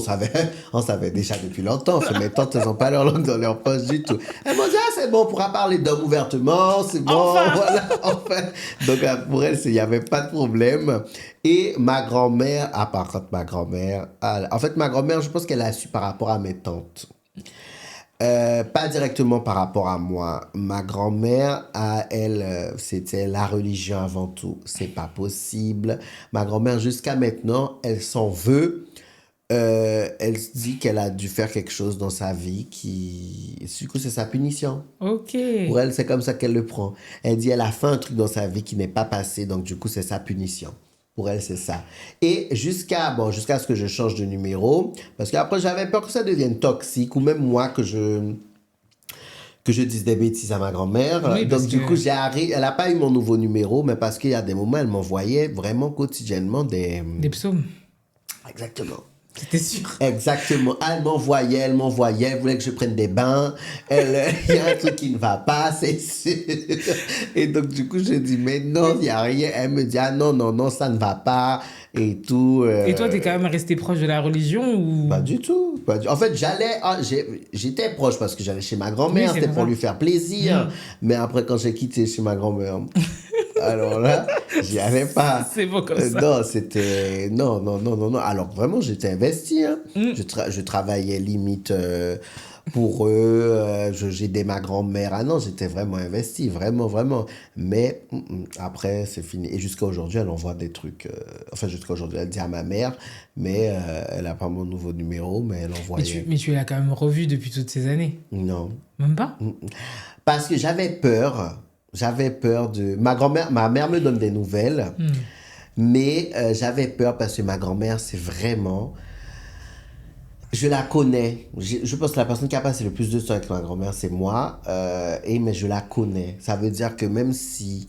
on savait déjà depuis longtemps. Enfin, mes tantes, elles n'ont pas leur langue dans leur poche du tout. Elles m'ont dit, ah, c'est bon, on pourra parler d'hommes ouvertement, c'est bon, Enfin. voilà, enfin. Donc, pour elles, il n'y avait pas de problème. Et ma grand-mère, par contre, ma grand-mère, en fait, ma grand-mère, je pense qu'elle a su par rapport à mes tantes. Pas directement par rapport à moi. Ma grand-mère, elle, c'était la religion avant tout. C'est pas possible. Ma grand-mère, jusqu'à maintenant, elle s'en veut. Elle se dit qu'elle a dû faire quelque chose dans sa vie qui... Du coup, c'est sa punition. Ok. Pour elle, c'est comme ça qu'elle le prend. Elle dit elle a fait un truc dans sa vie qui n'est pas passé, donc du coup, c'est sa punition. Pour elle, c'est ça. Et jusqu'à ce que je change de numéro, parce qu'après, j'avais peur que ça devienne toxique, ou même moi, que je dise des bêtises à ma grand-mère. Oui, Donc, parce du que- coup, elle n'a pas eu mon nouveau numéro, mais parce qu'il y a des moments, elle m'envoyait vraiment quotidiennement des... Des psaumes. Exactement. C'était sûr. Exactement. Elle m'envoyait, elle voulait que je prenne des bains. Il y a un truc qui ne va pas, c'est sûr. Et donc, du coup, je dis, mais non, il n'y a rien. Elle me dit, ah non, non, non, ça ne va pas et tout. Et toi, t'es quand même resté proche de la religion ou... Pas du tout. En fait, j'étais proche parce que j'allais chez ma grand-mère, Oui, c'est c'était pour vrai. lui faire plaisir. Mais après, quand j'ai quitté chez ma grand-mère, alors là, j'y allais pas. C'est bon comme ça. Non, c'était... Non, non, non, non, non. Alors vraiment, j'étais investi. Hein. Je travaillais limite pour eux. J'aidais ma grand-mère. Ah non, j'étais vraiment investi. Vraiment, vraiment. Mais après, c'est fini. Et jusqu'à aujourd'hui, elle envoie des trucs. Enfin, jusqu'à aujourd'hui, elle dit à ma mère. Mais elle n'a pas mon nouveau numéro. Mais elle envoyait. Mais tu l'as quand même revu depuis toutes ces années. Non. Même pas? Parce que j'avais peur. J'avais peur de... Ma mère me donne des nouvelles. Mais j'avais peur parce que ma grand-mère, c'est vraiment... Je la connais. Je pense que la personne qui a passé le plus de temps avec ma grand-mère, c'est moi. Mais je la connais. Ça veut dire que même si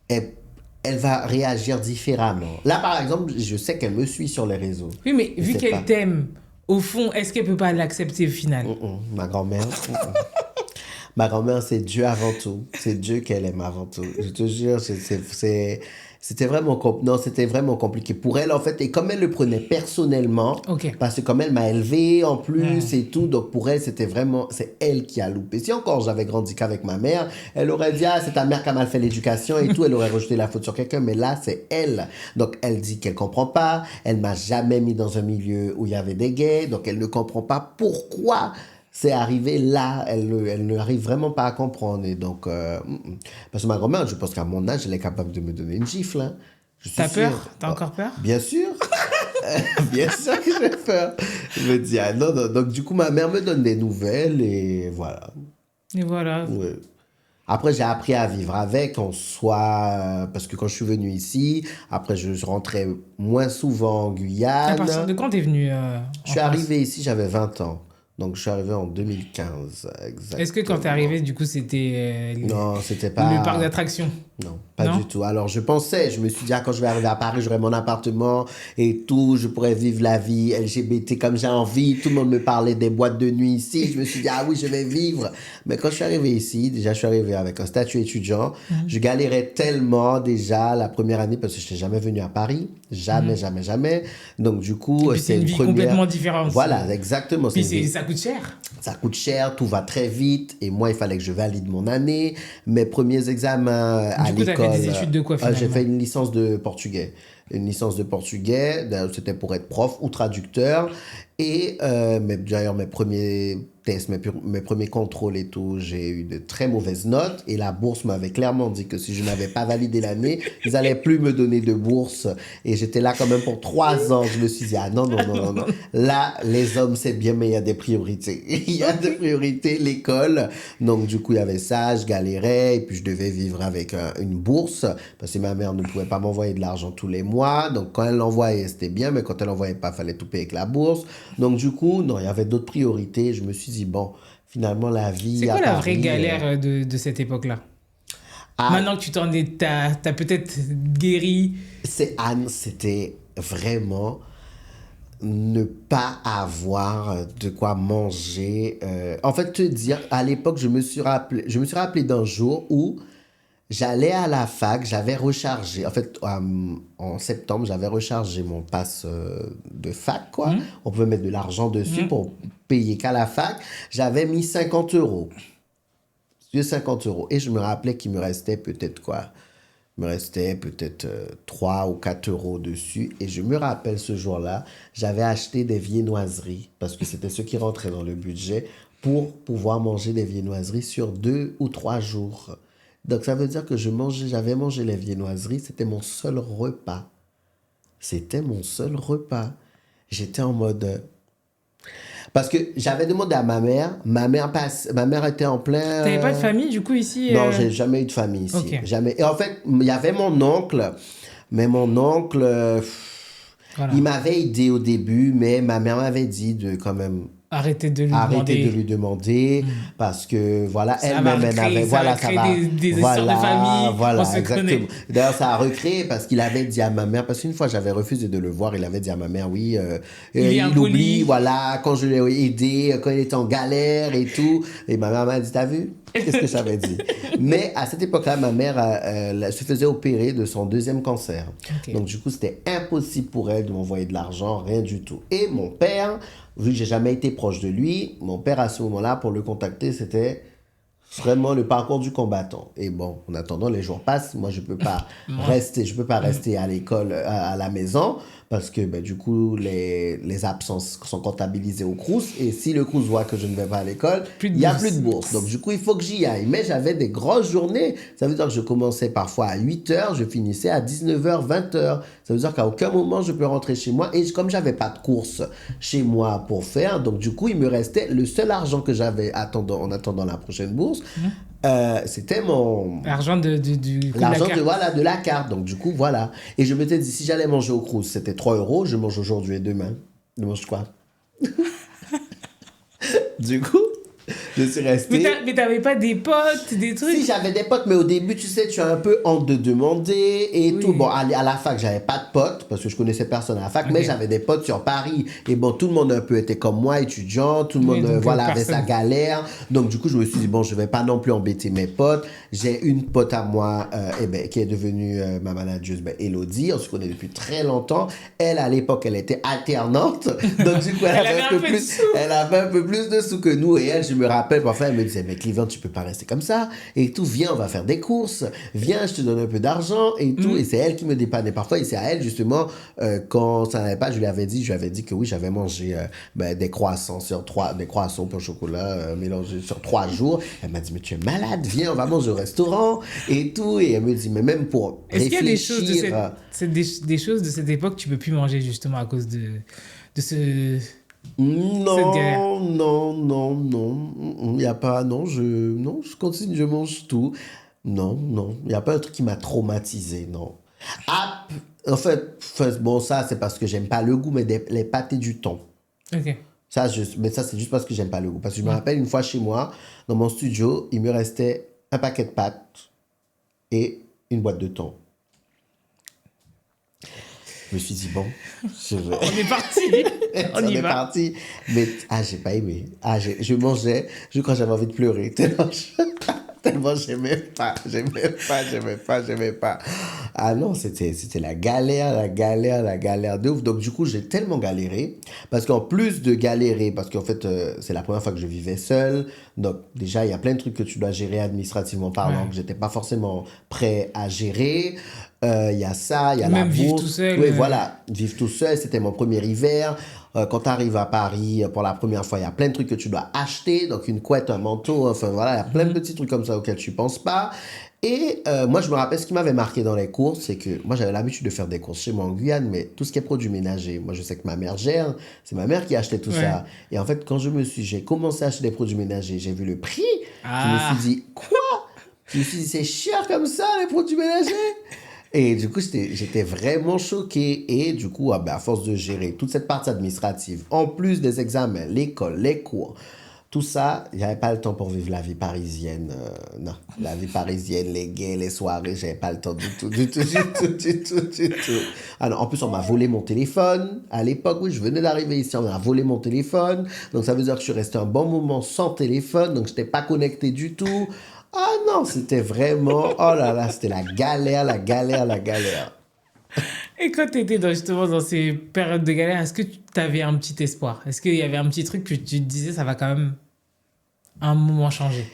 elle va réagir différemment. Là, par exemple, je sais qu'elle me suit sur les réseaux. Oui, mais Je vu sais qu'elle pas. t'aime, au fond, est-ce qu'elle peut pas l'accepter au final? Ma grand-mère. Ma grand-mère, c'est Dieu avant tout. C'est Dieu qu'elle aime avant tout. Je te jure, c'était vraiment, non, c'était vraiment compliqué pour elle, en fait. Et comme elle le prenait personnellement, Ok. parce que comme elle m'a élevé en plus et tout, donc pour elle, c'était vraiment, c'est elle qui a loupé. Si encore j'avais grandi qu'avec ma mère, elle aurait dit, ah, c'est ta mère qui a mal fait l'éducation et tout, elle aurait rejeté la faute sur quelqu'un, mais là, c'est elle. Donc elle dit qu'elle comprend pas, elle m'a jamais mis dans un milieu où il y avait des gays, donc elle ne comprend pas pourquoi c'est arrivé là, elle ne arrive vraiment pas à comprendre. Et donc, parce que ma grand-mère, je pense qu'à mon âge, elle est capable de me donner une gifle. Hein. Je suis T'as sûr. peur? T'as encore peur? Bien sûr. Bien sûr que j'ai peur. Je me dis, ah non, non. Donc, du coup, ma mère me donne des nouvelles et voilà. Et voilà. Ouais. Après, j'ai appris à vivre avec, en soi, parce que quand je suis venu ici, après, je rentrais moins souvent en À Guyane. partir de quand t'es venu Je suis arrivé ici, j'avais 20 ans. Donc, je suis arrivé en 2015, exactement. Est-ce que quand t'es arrivé, du coup, c'était Non, c'était pas... le parc d'attractions? Non, pas Non? du tout. Alors, je me suis dit, ah, quand je vais arriver à Paris, j'aurai mon appartement et tout, je pourrais vivre la vie LGBT comme j'ai envie. Tout le monde me parlait des boîtes de nuit ici. Je me suis dit, ah oui, je vais vivre. Mais quand je suis arrivé ici, déjà, je suis arrivé avec un statut étudiant. Je galérais tellement déjà la première année parce que je n'étais jamais venu à Paris. Jamais, jamais, jamais. Donc, du coup, Et puis, c'est une vie complètement différente. Voilà, exactement. Puis C'est une vie- ça coûte cher. Ça coûte cher, tout va très vite. Et moi, il fallait que je valide mon année. Mes premiers examens à Du coup, t'as l'école. fait des études de quoi, J'ai finalement? fait une licence de portugais. Une licence de portugais. D'ailleurs, c'était pour être prof ou traducteur. Et d'ailleurs, mes premiers tests, mes premiers contrôles et tout, j'ai eu de très mauvaises notes. Et la bourse m'avait clairement dit que si je n'avais pas validé l'année, ils n'allaient plus me donner de bourse. Et j'étais là quand même pour 3 ans. Je me suis dit, ah non, non, non, non, non. Là, les hommes, c'est bien, mais il y a des priorités. Il y a des priorités, l'école. Donc, du coup, il y avait ça, je galérais. Et puis, je devais vivre avec une bourse parce que ma mère ne pouvait pas m'envoyer de l'argent tous les mois. mois. Donc, quand elle l'envoyait, c'était bien, mais quand elle l'envoyait pas, il fallait tout payer avec la bourse. Donc, du coup, non, il y avait d'autres priorités. Je me suis dit, bon, finalement, la vie C'est à quoi la Paris... vraie galère de cette époque-là? Ah, Maintenant que tu t'as peut-être guéri. Anne, c'était vraiment ne pas avoir de quoi manger. En fait, te dire, à l'époque, je me suis rappelé d'un jour où j'allais à la fac, j'avais rechargé. En fait, en septembre, j'avais rechargé mon pass de fac, quoi. On pouvait mettre de l'argent dessus pour payer qu'à la fac. J'avais mis 50 euros. 50 euros. Et je me rappelais qu'il me restait peut-être quoi? Il me restait peut-être 3 ou 4 euros dessus. Et je me rappelle ce jour-là, j'avais acheté des viennoiseries parce que c'était ce qui rentrait dans le budget pour pouvoir manger des viennoiseries sur 2 ou 3 jours. Donc ça veut dire que j'avais mangé les viennoiseries, c'était mon seul repas. C'était mon seul repas. J'étais en mode... Parce que j'avais demandé à ma mère était en plein... T'avais pas de famille, du coup, ici? Non, j'ai jamais eu de famille ici. Ok. Jamais. Et en fait, il y avait mon oncle, mais mon oncle, Voilà. il m'avait aidé au début, mais ma mère m'avait dit de quand même Arrêtez de lui arrêter demander. de lui demander parce que voilà, Ça elle-même, va elle recréer- avait, ça voilà, va ça créer va, des histoires de famille, on voilà, se exactement. connaît. D'ailleurs, ça a recréé parce qu'il avait dit à ma mère, parce qu'une fois j'avais refusé de le voir, il avait dit à ma mère, oui, Il est il impoli. oublie, voilà, quand je l'ai aidé, quand il était en galère et tout, et ma mère m'a dit, t'as vu? Qu'est-ce que ça veut dire? Mais à cette époque-là, ma mère se faisait opérer de son deuxième cancer. Ok. Donc, du coup, c'était impossible pour elle de m'envoyer de l'argent, rien du tout. Et mon père, vu que j'ai jamais été proche de lui, mon père, à ce moment-là, pour le contacter, c'était vraiment le parcours du combattant. Et bon, en attendant, les jours passent. Moi, je peux pas rester à l'école, à la maison, parce que ben, du coup, les absences sont comptabilisées au Crous. Et si le Crous voit que je ne vais pas à l'école, Plus de il n'y a bourse. plus de bourse. Donc, du coup, il faut que j'y aille. Mais j'avais des grosses journées. Ça veut dire que je commençais parfois à 8h, je finissais à 19h, 20h. Ça veut dire qu'à aucun moment, je peux rentrer chez moi. Et comme j'avais pas de courses chez moi pour faire, donc du coup, il me restait le seul argent que j'avais en attendant la prochaine bourse. C'était L'argent du coup l'argent de la carte. de la carte. Donc, du coup, voilà. Et je m'étais dit, si j'allais manger au Crous, c'était 3 euros. Je mange aujourd'hui et demain. Je mange quoi? Du coup, je suis resté... Mais t'avais pas des potes, des trucs? Si, j'avais des potes, mais au début, tu sais, tu as un peu honte de demander et Oui. tout. Bon, à la fac, j'avais pas de potes parce que je connaissais personne à la fac, mais Ok. j'avais des potes sur Paris. Et bon, tout le monde un peu était comme moi, étudiant, tout le Oui, monde, donc, voilà, avait personne. sa galère. Donc, du coup, je me suis dit, bon, je vais pas non plus embêter mes potes. J'ai une pote à moi, qui est devenue ma manageuse, Elodie. On se connaît depuis très longtemps. Elle, à l'époque, elle était alternante. Donc, du coup, Elle avait un peu de sous. elle avait un peu plus de sous que nous. Et elle, je me rappelle, parfois, elle me disait, mais Cleveland, tu peux pas rester comme ça. Et tout, viens, on va faire des courses. Viens, je te donne un peu d'argent et tout. Et c'est elle qui me dépannait parfois. Et c'est à elle, justement, quand ça n'allait pas, je lui avais dit que oui, j'avais mangé des croissants des croissants au chocolat mélangés sur 3 jours. Elle m'a dit, mais tu es malade, viens, on va manger au restaurant et tout. Et elle me dit, mais même pour Est-ce qu'il y a des choses réfléchir... des choses de cette époque que tu peux plus manger justement à cause de ce... Cette galère. Non. Il n'y a pas... Non, je continue, je mange tout. Non. Il n'y a pas un truc qui m'a traumatisé, non. Ah, en fait, bon, ça, c'est parce que j'aime pas le goût, mais les pâtés du thon. Ok. Mais ça, c'est juste parce que j'aime pas le goût. Parce que je me rappelle une fois chez moi, dans mon studio, il me restait un paquet de pâtes et une boîte de thon. Je me suis dit, bon, je vais... On est parti. On y est va. parti. Mais, j'ai pas aimé. Je mangeais, je crois que j'avais envie de pleurer. Tellement j'aimais pas. Ah non, c'était la galère de ouf. Donc, du coup, j'ai tellement galéré. Parce qu'en plus de galérer, parce qu'en fait, c'est la première fois que je vivais seul. Donc, déjà, il y a plein de trucs que tu dois gérer administrativement parlant, Ouais. que j'étais pas forcément prêt à gérer. Il y a ça, il y a Même la vivre bourse. tout seul, Oui, voilà. Vivre tout seul, c'était mon premier hiver. Quand tu arrives à Paris pour la première fois, il y a plein de trucs que tu dois acheter. Donc, une couette, un manteau, enfin voilà, il y a plein de petits trucs comme ça auxquels tu penses pas. Et moi, je me rappelle ce qui m'avait marqué dans les courses, c'est que moi, j'avais l'habitude de faire des courses chez moi en Guyane, mais tout ce qui est produits ménagers, moi, je sais que ma mère gère, c'est ma mère qui achetait tout ça. Et en fait, quand j'ai commencé à acheter des produits ménagers, j'ai vu le prix, je me suis dit, quoi? Je me suis dit, c'est cher comme ça, les produits ménagers? Et du coup, j'étais vraiment choqué. Et du coup, à force de gérer toute cette partie administrative, en plus des examens, l'école, les cours, tout ça, j'avais pas le temps pour vivre la vie parisienne. Non, la vie parisienne, les gays, les soirées, j'avais pas le temps du tout, du tout, du tout, du tout, du tout. Alors, en plus, on m'a volé mon téléphone. À l'époque, oui, je venais d'arriver ici, on m'a volé mon téléphone. Donc, ça veut dire que je suis resté un bon moment sans téléphone. Donc, je n'étais pas connecté du tout. Ah non, c'était vraiment... Oh là là, c'était la galère, la galère, la galère. Et quand tu étais justement dans ces périodes de galère, est-ce que tu avais un petit espoir? Est-ce qu'il y avait un petit truc que tu te disais, ça va quand même un moment changer?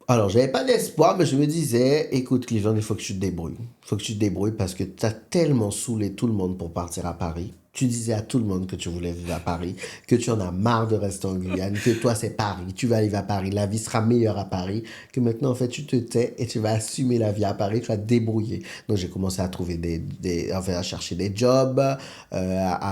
Alors, j'avais pas d'espoir, mais je me disais, écoute, Cleveland, il faut que tu te débrouilles. Il faut que tu te débrouilles parce que tu as tellement saoulé tout le monde pour partir à Paris. Tu disais à tout le monde que tu voulais vivre à Paris, que tu en as marre de rester en Guyane, que toi c'est Paris, tu vas vivre à Paris, la vie sera meilleure à Paris, que maintenant en fait tu te tais et tu vas assumer la vie à Paris, tu vas te débrouiller. Donc j'ai commencé à trouver enfin à chercher des jobs,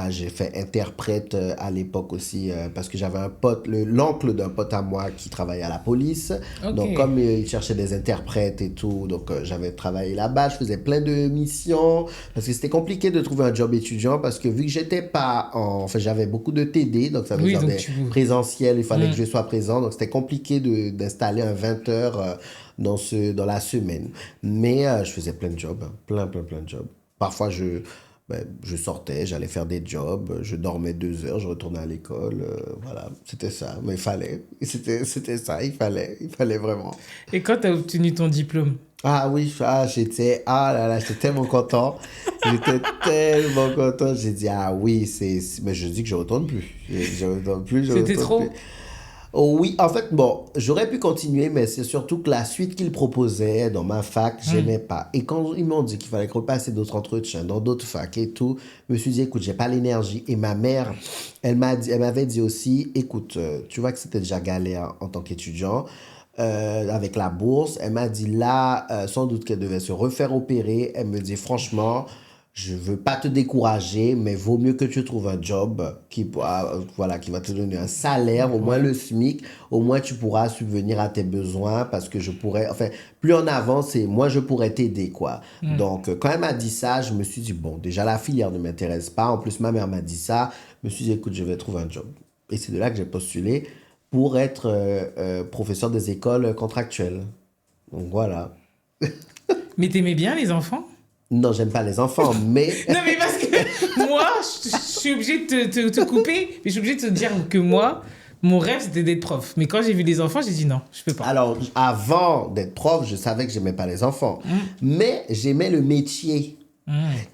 j'ai fait interprète à l'époque aussi parce que j'avais un pote, l'oncle d'un pote à moi qui travaillait à la police. Ok. Donc comme il cherchait des interprètes et tout, donc j'avais travaillé là-bas, je faisais plein de missions parce que c'était compliqué de trouver un job étudiant parce que vu que j'étais pas en... Enfin, j'avais beaucoup de TD, donc ça veut Oui, dire donc des tu... présentiels, il fallait que je sois présent. Donc, c'était compliqué d'installer un 20 heures dans la semaine. Mais je faisais plein de jobs, hein. Plein de jobs. Parfois, je sortais, j'allais faire des jobs, je dormais 2 heures, je retournais à l'école. Voilà, c'était ça. Mais il fallait. C'était ça, il fallait vraiment. Et quand tu as obtenu ton diplôme? Ah oui, ah là là, j'étais tellement content. J'étais tellement content. J'ai dit, ah oui, mais je dis que je retourne plus. Je retourne plus, je C'était retourne trop? plus. Oh oui, en fait, bon, j'aurais pu continuer, mais c'est surtout que la suite qu'ils proposaient dans ma fac, j'aimais pas. Et quand ils m'ont dit qu'il fallait que repasser d'autres entretiens dans d'autres facs et tout, je me suis dit, écoute, j'ai pas l'énergie. Et ma mère, elle m'avait dit aussi, écoute, tu vois que c'était déjà galère en tant qu'étudiant. Avec la bourse, elle m'a dit là, sans doute qu'elle devait se refaire opérer. Elle me dit franchement, je veux pas te décourager, mais vaut mieux que tu trouves un job voilà, qui va te donner un salaire, au moins Ouais. le SMIC, au moins tu pourras subvenir à tes besoins parce que je pourrais, enfin, plus en avant, c'est moi je pourrais t'aider, quoi. Donc, quand elle m'a dit ça, je me suis dit, bon, déjà la filière ne m'intéresse pas. En plus, ma mère m'a dit ça. Je me suis dit, écoute, je vais trouver un job. Et c'est de là que j'ai postulé pour être professeur des écoles contractuelles. Donc voilà. Mais t'aimais bien les enfants? Non, j'aime pas les enfants, mais... Non, mais parce que moi, je suis obligée de te couper, mais je suis obligée de te dire que moi, mon rêve, c'était d'être prof. Mais quand j'ai vu les enfants, j'ai dit non, je peux pas. Alors, avant d'être prof, je savais que j'aimais pas les enfants. Mais j'aimais le métier.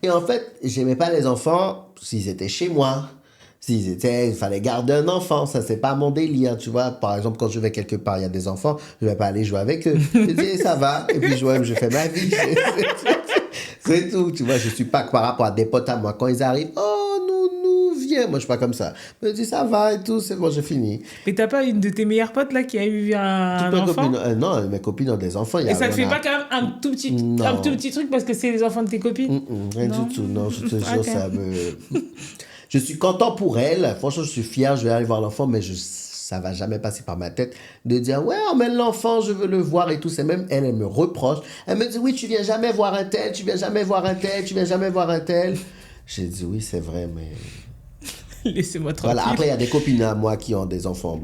Et en fait, j'aimais pas les enfants s'ils étaient chez moi. Il fallait garder un enfant, ça c'est pas mon délire, tu vois. Par exemple, quand je vais quelque part, il y a des enfants, je vais pas aller jouer avec eux. Je dis, ça va, et puis je fais ma vie. C'est tout, tu vois. Je suis pas par rapport à des potes à moi, quand ils arrivent, oh, nous, viens. Moi, je suis pas comme ça. Je dis, ça va et tout, c'est bon, j'ai fini. Mais t'as pas une de tes meilleures potes là qui a eu un Toutes mes enfant? copines, non, mes copines ont des enfants. Et ça te il y fait en pas a- quand même Non. un tout petit truc parce que c'est les enfants de tes copines? Rien Non. du tout, non, je te jure, Ok. ça me... Je suis content pour elle. Franchement, je suis fier. Je vais aller voir l'enfant, mais ça va jamais passer par ma tête de dire ouais, emmène l'enfant, je veux le voir et tout. C'est même elle me reproche. Elle me dit oui, tu viens jamais voir un tel, tu viens jamais voir un tel, tu viens jamais voir un tel. J'ai dit oui, c'est vrai, mais Laissez-moi tranquille. voilà. Après, il y a des copines à moi qui ont des enfants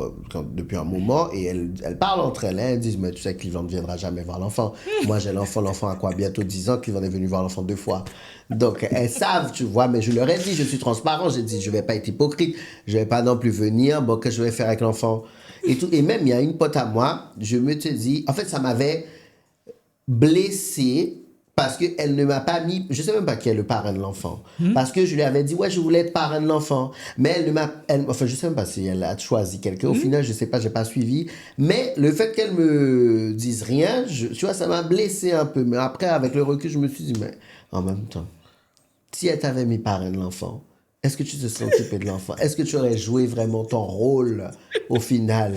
depuis un moment et elles parlent entre elles. Hein. Elles disent mais tu sais, Cleveland ne viendra jamais voir l'enfant. Moi, j'ai l'enfant a quoi, bientôt 10 ans. Cleveland est venu voir l'enfant 2 fois. Donc, elles savent, tu vois, mais je leur ai dit, je suis transparent, j'ai dit, je vais pas être hypocrite, je vais pas non plus venir, bon, qu'est-ce que je vais faire avec l'enfant et tout. Et même, il y a une pote à moi, je me te dis, en fait, ça m'avait blessé parce qu'elle ne m'a pas mis, je sais même pas qui est le parrain de l'enfant, parce que je lui avais dit, ouais, je voulais être parrain de l'enfant, mais enfin, je sais même pas si elle a choisi quelqu'un, au final, je sais pas, j'ai pas suivi, mais le fait qu'elle me dise rien, tu vois, ça m'a blessé un peu, mais après, avec le recul, je me suis dit, mais en même temps, si elle t'avait mis parrain de l'enfant, est-ce que tu te serais occupé de l'enfant? Est-ce que tu aurais joué vraiment ton rôle au final?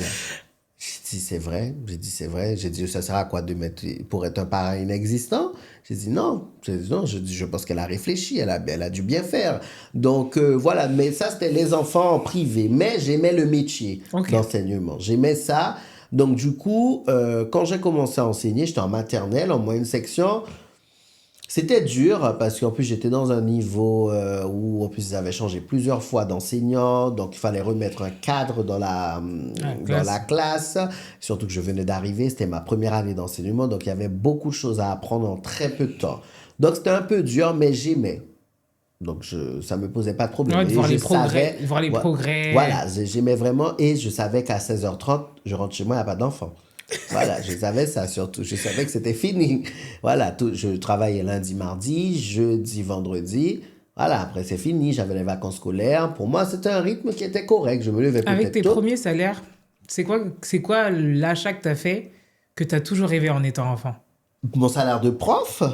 J'ai dit, c'est vrai. J'ai dit, c'est vrai. J'ai dit, ça sert à quoi de mettre pour être un parent inexistant? J'ai dit, non. J'ai dit, non. Je pense qu'elle a réfléchi. Elle a dû bien faire. Donc, voilà. Mais ça, c'était les enfants en privé. Mais j'aimais le métier d'enseignement. J'aimais ça. Donc, du coup, quand j'ai commencé à enseigner, j'étais en maternelle, en moyenne section. C'était dur parce qu'en plus j'étais dans un niveau où en plus ils avaient changé plusieurs fois d'enseignant, donc il fallait remettre un cadre dans la classe, surtout que je venais d'arriver, c'était ma première année d'enseignement, donc il y avait beaucoup de choses à apprendre en très peu de temps. Donc c'était un peu dur, mais j'aimais. Donc ça me posait pas de problème. Ouais, de Et voir je les progrès, savais, de voir les ouais, progrès. voilà, j'aimais vraiment et je savais qu'à 16h30, je rentre chez moi, il n'y a pas d'enfant. Voilà, je savais ça surtout. Je savais que c'était fini. Voilà, je travaillais lundi, mardi, jeudi, vendredi. Voilà, après c'est fini, j'avais les vacances scolaires. Pour moi, c'était un rythme qui était correct. Je me levais Avec peut-être tes tôt. premiers salaires, c'est quoi l'achat que tu as fait que tu as toujours rêvé en étant enfant? Mon salaire de prof,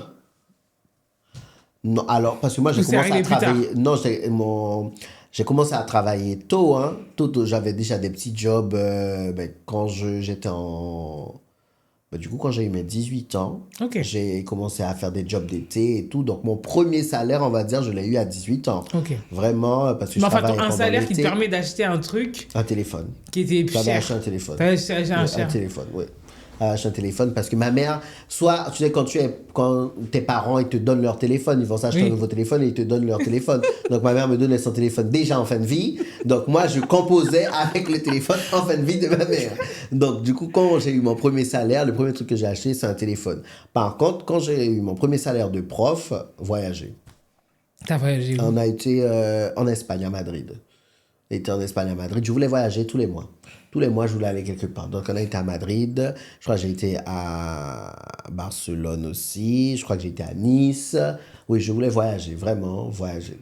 non, alors, parce que moi, Ou j'ai c'est commencé à arrivé plus tard? travailler. Non, j'ai commencé à travailler tôt, hein. Tôt, j'avais déjà des petits jobs quand j'étais en. Du coup, quand j'ai eu mes 18 ans, Ok, j'ai commencé à faire des jobs d'été et tout. Donc, mon premier salaire, on va dire, je l'ai eu à 18 ans. ok. Vraiment, parce que Mais je enfin, travaillais un pendant salaire qui te l'été. permet d'acheter un truc Un téléphone. qui était plus J'avais acheté cher. un téléphone. T'as acheté un Ouais, un cher. téléphone, oui. Acheté un téléphone parce que ma mère, soit, tu sais, quand tes parents, ils te donnent leur téléphone, ils vont s'acheter un Oui. nouveau téléphone et ils te donnent leur téléphone. Donc, ma mère me donnait son téléphone déjà en fin de vie. Donc, moi, je composais avec le téléphone en fin de vie de ma mère. Donc, du coup, quand j'ai eu mon premier salaire, le premier truc que j'ai acheté, c'est un téléphone. Par contre, quand j'ai eu mon premier salaire de prof, voyager. T'as voyagé où? On a été en Espagne, à Madrid. J'étais en Espagne à Madrid. Je voulais voyager tous les mois. Tous les mois, je voulais aller quelque part. Donc, on a été à Madrid. Je crois que j'ai été à Barcelone aussi. Je crois que j'ai été à Nice. Oui, je voulais voyager, vraiment voyager.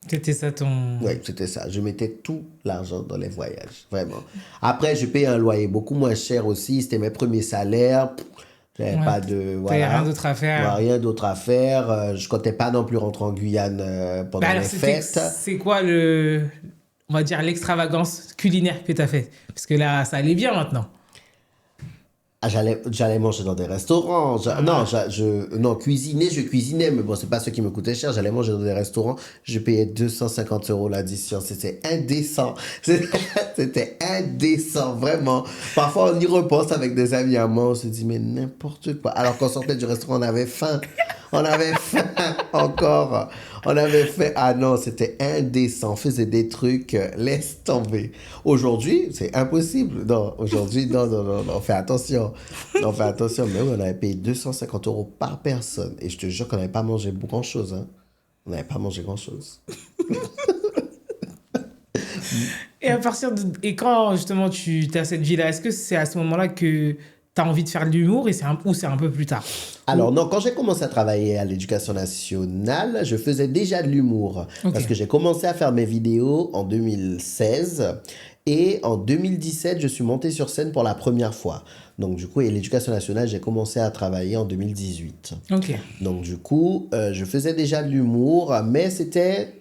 C'était ça ton... Oui, c'était ça. Je mettais tout l'argent dans les voyages, vraiment. Après, je payais un loyer beaucoup moins cher aussi. C'était mes premiers salaires. J'avais Ouais, pas de... t'avais Voilà. rien d'autre à Ouais, faire. rien d'autre à faire. Je comptais pas non plus rentrer en Guyane Bah pendant alors, les fêtes. c'est quoi le... On va dire l'extravagance culinaire que t'as faite? Parce que là, ça allait bien maintenant. Ah, j'allais manger dans des restaurants. Non, non, cuisiner, je cuisinais, mais bon, c'est pas ce qui me coûtait cher. J'allais manger dans des restaurants. Je payais 250 € l'addition. C'était indécent. C'était indécent, vraiment. Parfois, on y repense avec des amis à moi. On se dit, mais n'importe quoi. Alors qu'on sortait du restaurant, on avait faim. On avait faim encore. On avait fait. Ah non, c'était indécent. On faisait des trucs. Laisse tomber. Aujourd'hui, c'est impossible. Non, aujourd'hui, non, non, non, non, on fait attention. On fait attention. Mais oui, on avait payé 250 € par personne. Et je te jure qu'on n'avait pas mangé grand-chose. Hein. On n'avait pas mangé grand-chose. Et à partir de... Et quand justement tu as cette vie-là, est-ce que c'est à ce moment-là que tu as envie de faire de l'humour ou c'est un peu plus tard? Alors non, quand j'ai commencé à travailler à l'Éducation nationale, je faisais déjà de l'humour. Ok. Parce que j'ai commencé à faire mes vidéos en 2016. Et en 2017, je suis monté sur scène pour la première fois. Donc du coup, et l'Éducation nationale, j'ai commencé à travailler en 2018. Ok. Donc du coup, je faisais déjà de l'humour, mais c'était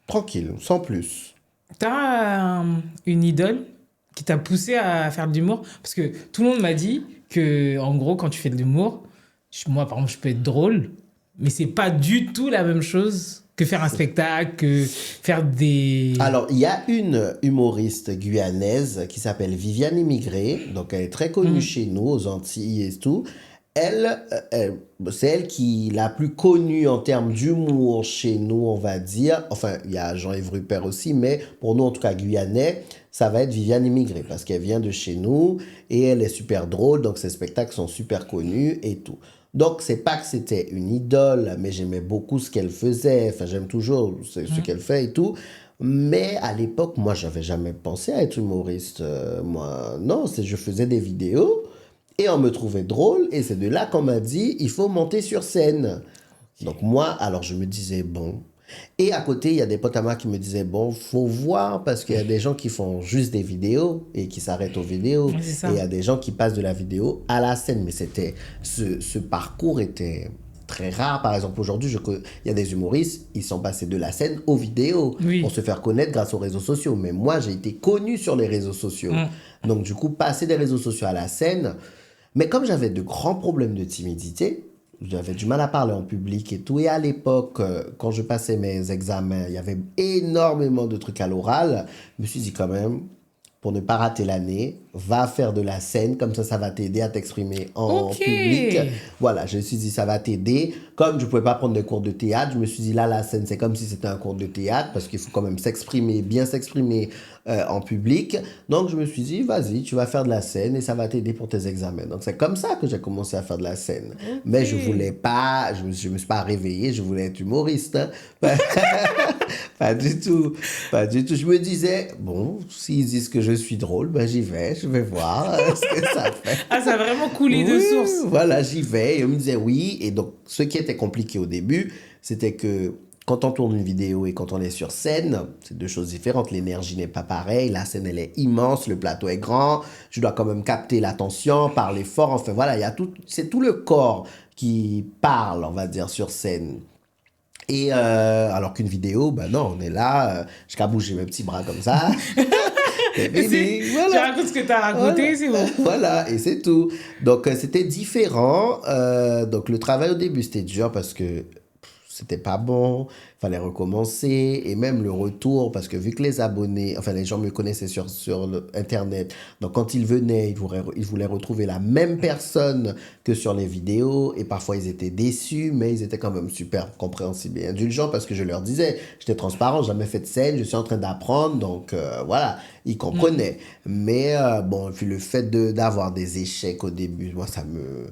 tranquille, sans plus. T'as une idole qui t'a poussé à faire de l'humour? Parce que tout le monde m'a dit que, en gros, quand tu fais de l'humour, moi, par exemple, je peux être drôle, mais c'est pas du tout la même chose que faire un spectacle, que faire des... Alors, il y a une humoriste guyanaise qui s'appelle Viviane Immigré. Donc, elle est très connue chez nous, aux Antilles et tout. C'est elle qui est la plus connue en termes d'humour chez nous, on va dire. Enfin, il y a Jean-Yves Rupert aussi, mais pour nous, en tout cas, guyanais, ça va être Viviane Immigré parce qu'elle vient de chez nous et elle est super drôle. Donc, ses spectacles sont super connus et tout. Donc, c'est pas que c'était une idole, mais j'aimais beaucoup ce qu'elle faisait. Enfin, j'aime toujours ce qu'elle fait et tout. Mais à l'époque, moi, j'avais jamais pensé à être humoriste. Moi, non, je faisais des vidéos et on me trouvait drôle. Et c'est de là qu'on m'a dit, il faut monter sur scène. Donc moi, alors je me disais, bon. Et à côté, il y a des potes à moi qui me disaient, bon, faut voir parce qu'il y a des gens qui font juste des vidéos et qui s'arrêtent aux vidéos. Ouais, c'est ça. Et il y a des gens qui passent de la vidéo à la scène. Mais ce parcours était très rare. Par exemple, aujourd'hui, il y a des humoristes, ils sont passés de la scène aux vidéos Oui. pour se faire connaître grâce aux réseaux sociaux. Mais moi, j'ai été connu sur les réseaux sociaux. Donc du coup, passer des réseaux sociaux à la scène. Mais comme j'avais de grands problèmes de timidité, j'avais du mal à parler en public et tout. Et à l'époque, quand je passais mes examens, il y avait énormément de trucs à l'oral. Je me suis dit quand même, pour ne pas rater l'année, va faire de la scène, comme ça va t'aider à t'exprimer en public. Voilà, je me suis dit, ça va t'aider. Comme je ne pouvais pas prendre de cours de théâtre, je me suis dit, là, la scène, c'est comme si c'était un cours de théâtre, parce qu'il faut quand même s'exprimer, bien s'exprimer en public. Donc, je me suis dit, vas-y, tu vas faire de la scène et ça va t'aider pour tes examens. Donc, c'est comme ça que j'ai commencé à faire de la scène. Mais je voulais pas, je me suis pas réveillé, je voulais être humoriste. Hein. Pas du tout. Pas du tout. Je me disais, bon, s'ils disent que je suis drôle, ben j'y vais, je vais voir ce que ça fait. Ah, ça a vraiment coulé de source. Voilà, j'y vais. Et on me disait oui. Et donc, ce qui était compliqué au début, c'était que quand on tourne une vidéo et quand on est sur scène, c'est deux choses différentes. L'énergie n'est pas pareille. La scène, elle est immense. Le plateau est grand. Je dois quand même capter l'attention, parler fort. Enfin, voilà, il y a tout, c'est tout le corps qui parle, on va dire, sur scène. Et alors qu'une vidéo, ben non, on est là, je qu'à bouger mes petits bras comme ça. Voilà. Tu racontes ce que tu as raconté, c'est bon. Voilà, et c'est tout. Donc, c'était différent. Donc, le travail au début, c'était dur parce que c'était pas bon, il fallait recommencer, et même le retour, parce que vu que les abonnés, enfin les gens me connaissaient sur Internet, donc quand ils venaient, ils voulaient retrouver la même personne que sur les vidéos, et parfois ils étaient déçus, mais ils étaient quand même super compréhensibles et indulgents, parce que je leur disais, j'étais transparent, jamais fait de scène, je suis en train d'apprendre, donc voilà, ils comprenaient. Mais bon, puis le fait d'avoir des échecs au début, moi ça me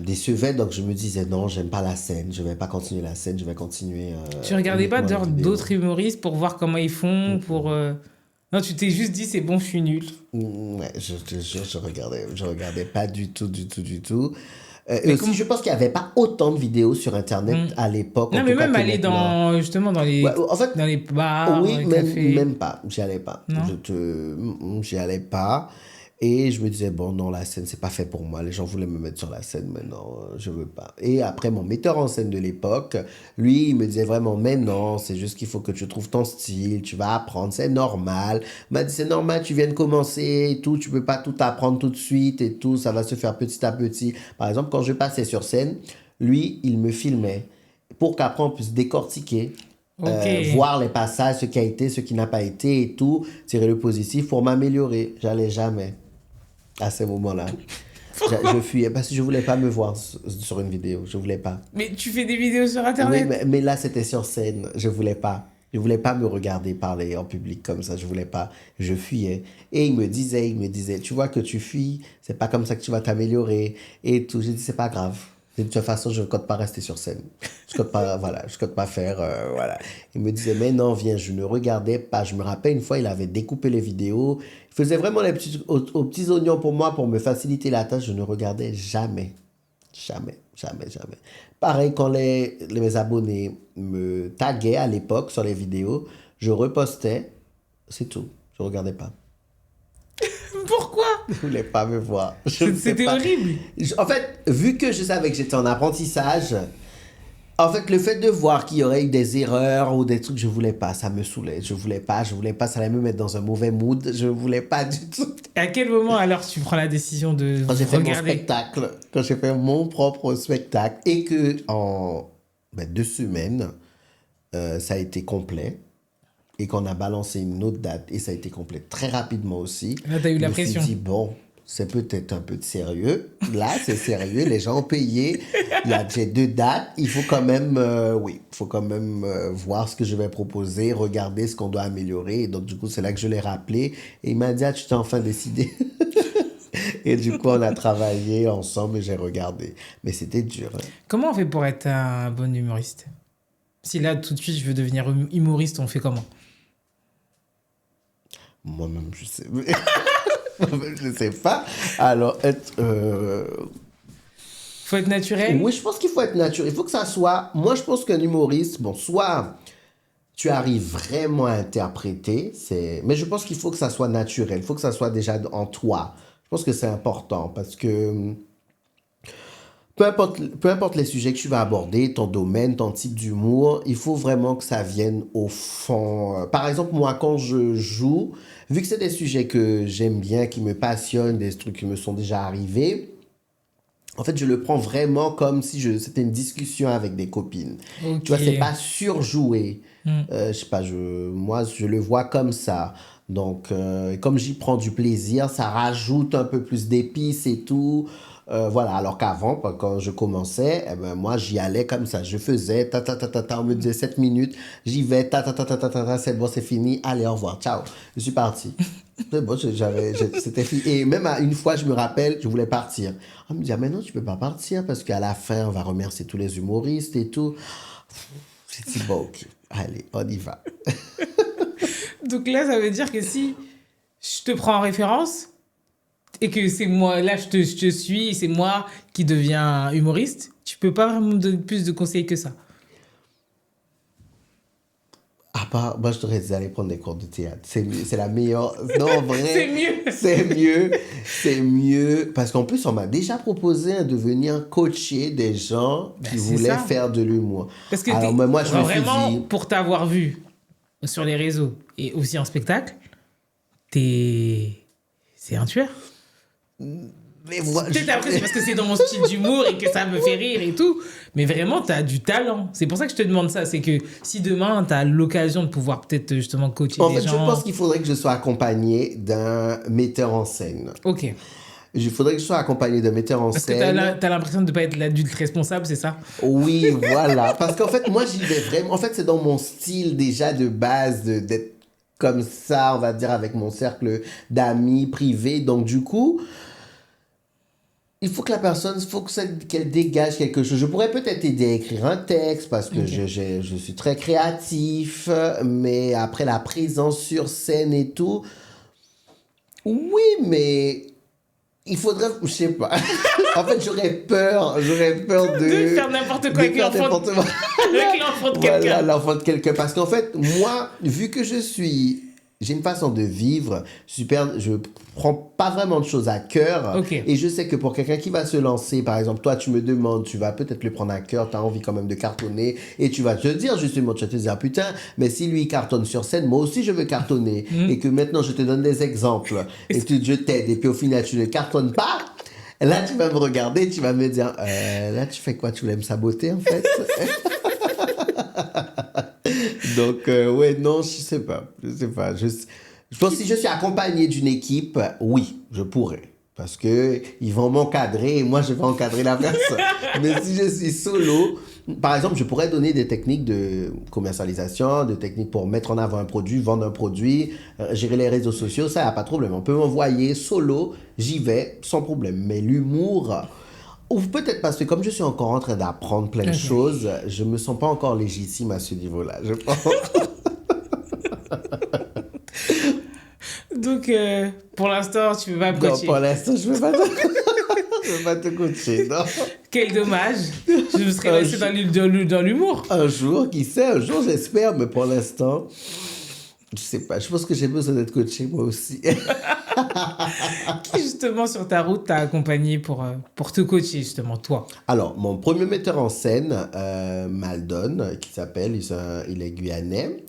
décevait, donc je me disais non, j'aime pas la scène, je vais pas continuer la scène, je vais continuer. Tu regardais pas d'autres humoristes pour voir comment ils font, pour. Non, tu t'es juste dit c'est bon, je suis nul. Ouais, je te jure, je regardais pas du tout. Et aussi, je pense qu'il y avait pas autant de vidéos sur Internet à l'époque. Non, mais même aller justement dans les, ouais, en fait, dans les bars, oui, dans les même, cafés. pas, j'y allais pas. Non. J'y allais pas. Et je me disais, bon, non, la scène, c'est pas fait pour moi. Les gens voulaient me mettre sur la scène, mais non, je veux pas. Et après, mon metteur en scène de l'époque, lui, il me disait vraiment, mais non, c'est juste qu'il faut que tu trouves ton style, tu vas apprendre, c'est normal. Il m'a dit, c'est normal, tu viens de commencer et tout, tu peux pas tout apprendre tout de suite et tout, ça va se faire petit à petit. Par exemple, quand je passais sur scène, lui, il me filmait pour qu'après on puisse décortiquer. Voir les passages, ce qui a été, ce qui n'a pas été et tout, tirer le positif pour m'améliorer. J'allais jamais à ces moments-là. Je fuyais parce que je voulais pas me voir sur une vidéo. Je voulais pas. Mais tu fais des vidéos sur Internet? Oui, mais là, c'était sur scène. Je voulais pas. Je voulais pas me regarder parler en public comme ça. Je voulais pas. Je fuyais. Et il me disait, tu vois que tu fuis, c'est pas comme ça que tu vas t'améliorer. Et tout. J'ai dit, c'est pas grave. De toute façon, je ne compte pas rester sur scène. Je compte pas, voilà, je compte pas faire, voilà. Il me disait, mais non, viens, je ne regardais pas. Je me rappelle, une fois, il avait découpé les vidéos. Il faisait vraiment les petits, aux petits oignons pour moi, pour me faciliter la tâche. Je ne regardais jamais. Jamais. Pareil, quand mes abonnés me taguaient à l'époque sur les vidéos, je repostais. C'est tout. Je ne regardais pas. Pourquoi? Je ne voulais pas me voir. C'était horrible. En fait, vu que je savais que j'étais en apprentissage, en fait, le fait de voir qu'il y aurait eu des erreurs ou des trucs, je ne voulais pas. Ça me saoulait. Je voulais pas. Ça allait me mettre dans un mauvais mood. Je ne voulais pas du tout. Et à quel moment alors tu prends la décision de Quand j'ai fait regarder? mon spectacle, quand j'ai fait mon propre spectacle et que en 2 semaines, ça a été complet. Et qu'on a balancé une autre date et ça a été complet très rapidement aussi. Là, t'as eu la pression. Je me suis dit, bon, c'est peut-être un peu de sérieux. Là, c'est sérieux, les gens ont payé. J'ai 2 dates. Il faut quand même, voir ce que je vais proposer, regarder ce qu'on doit améliorer. Et donc, du coup, c'est là que je l'ai rappelé. Et il m'a dit, ah, tu t'es enfin décidé. Et du coup, on a travaillé ensemble et j'ai regardé. Mais c'était dur. Hein. Comment on fait pour être un bon humoriste? Si là, tout de suite, je veux devenir humoriste, on fait comment? Moi-même, je sais. Moi-même, je sais pas. Alors, faut être naturel? Oui, je pense qu'il faut être naturel. Il faut que ça soit... Moi, je pense qu'un humoriste, bon, soit tu arrives vraiment à interpréter, mais je pense qu'il faut que ça soit naturel. Il faut que ça soit déjà en toi. Je pense que c'est important parce que... Peu importe les sujets que tu vas aborder, ton domaine, ton type d'humour, il faut vraiment que ça vienne au fond. Par exemple, moi, quand je joue, vu que c'est des sujets que j'aime bien, qui me passionnent, des trucs qui me sont déjà arrivés, en fait, je le prends vraiment comme si c'était une discussion avec des copines. Okay. Tu vois, c'est pas surjoué. Je sais pas, moi, je le vois comme ça. Donc, comme j'y prends du plaisir, ça rajoute un peu plus d'épices et tout. Voilà, alors qu'avant, quand je commençais, eh ben, moi, j'y allais comme ça. Je faisais, on me disait 7 minutes, j'y vais, c'est bon, c'est fini, allez, au revoir, ciao. Je suis parti. C'est bon, c'était fini. Et même une fois, je me rappelle, je voulais partir. On me dit, ah, mais non, tu peux pas partir parce qu'à la fin, on va remercier tous les humoristes et tout. J'ai dit, bon, ok, allez, on y va. Donc là, ça veut dire que si je te prends en référence et que c'est moi, là, je te suis, c'est moi qui deviens humoriste, tu peux pas vraiment me donner plus de conseils que ça. À part, moi, je t'aurais dit d'aller prendre des cours de théâtre. C'est la meilleure. Non, en vrai. C'est mieux. C'est mieux. C'est mieux. Parce qu'en plus, on m'a déjà proposé de venir coacher des gens qui C'est voulaient ça. faire de l'humour. Parce que Alors, moi, je me suis vraiment, dit. pour t'avoir vu sur les réseaux et aussi en spectacle, c'est un tueur. Mais moi, Peut-être après, c'est parce que c'est dans mon style d'humour et que ça me fait rire et tout. Mais vraiment, tu as du talent. C'est pour ça que je te demande ça. C'est que si demain, tu as l'occasion de pouvoir peut-être justement coacher En des fait, gens... je pense qu'il faudrait que je sois accompagné d'un metteur en scène. Ok. Il faudrait que je sois accompagné d'un metteur en Parce que scène. tu as l'impression de ne pas être l'adulte responsable, c'est ça? Oui, voilà. Parce qu'en fait, moi, j'y vais vraiment. En fait, c'est dans mon style déjà de base d'être comme ça, on va dire, avec mon cercle d'amis privés. Donc, du coup, il faut que la personne, il faut qu'elle dégage quelque chose. Je pourrais peut-être aider à écrire un texte parce que Ok. je suis très créatif, mais après la présence sur scène et tout, oui, mais il faudrait, je sais pas. En fait, j'aurais peur De faire n'importe quoi de avec faire l'enfant n'importe quoi. avec l'enfant de Voilà, quelqu'un. l'enfant de quelqu'un. Parce qu'en fait, moi, vu que j'ai une façon de vivre super, je prends pas vraiment de choses à cœur. Ok. Et je sais que pour quelqu'un qui va se lancer, par exemple, toi, tu me demandes, tu vas peut-être le prendre à cœur, tu as envie quand même de cartonner. Et tu vas te dire, justement, tu vas te dire, putain, mais si lui il cartonne sur scène, moi aussi je veux cartonner. Et que maintenant, je te donne des exemples. Et je t'aide. Et puis au final, tu ne cartonnes pas. Là, tu vas me regarder, tu vas me dire, là, tu fais quoi? Tu voulais me saboter, en fait? Donc, ouais, non, je sais pas. Je sais pas. Je pense que si je suis accompagné d'une équipe, oui, je pourrais. Parce que ils vont m'encadrer et moi, je vais encadrer la personne. Mais si je suis solo, par exemple, je pourrais donner des techniques de commercialisation, des techniques pour mettre en avant un produit, vendre un produit, gérer les réseaux sociaux, ça, y a pas de problème. On peut m'envoyer solo, j'y vais sans problème. Mais l'humour, ou peut-être parce que comme je suis encore en train d'apprendre plein de Ok. choses, je me sens pas encore légitime à ce niveau-là, je pense. Donc, pour l'instant, tu veux pas me Non, coacher. pour l'instant, je veux pas te... je veux pas te coacher, non. Quel dommage. Je me serais laissé dans l'humour. Un jour, qui sait, un jour, j'espère, mais pour l'instant, je sais pas. Je pense que j'ai besoin d'être coaché, moi aussi. Qui, justement, sur ta route, t'a accompagné pour te coacher, justement, toi? Alors, mon premier metteur en scène, Maldon, qui s'appelle, il est guyanais.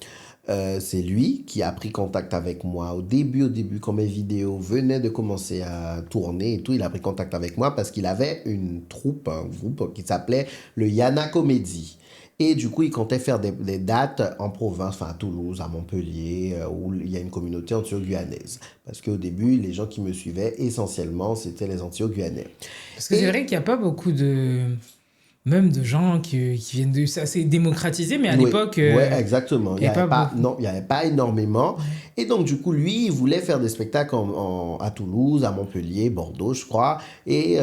C'est lui qui a pris contact avec moi au début, quand mes vidéos venaient de commencer à tourner et tout. Il a pris contact avec moi parce qu'il avait une troupe, un groupe qui s'appelait le Yana Comedy. Et du coup, il comptait faire des dates en province, enfin à Toulouse, à Montpellier, où il y a une communauté antio-guyanaise. Parce qu'au début, les gens qui me suivaient, essentiellement, c'était les antio-guyanais. Parce que c'est vrai qu'il n'y a pas beaucoup même de gens qui viennent de... Ça, c'est démocratisé, mais à Oui, l'époque... ouais, exactement. il y a pas beaucoup. Non, il n'y avait pas énormément. Et donc, du coup, lui, il voulait faire des spectacles à Toulouse, à Montpellier, Bordeaux, je crois. Et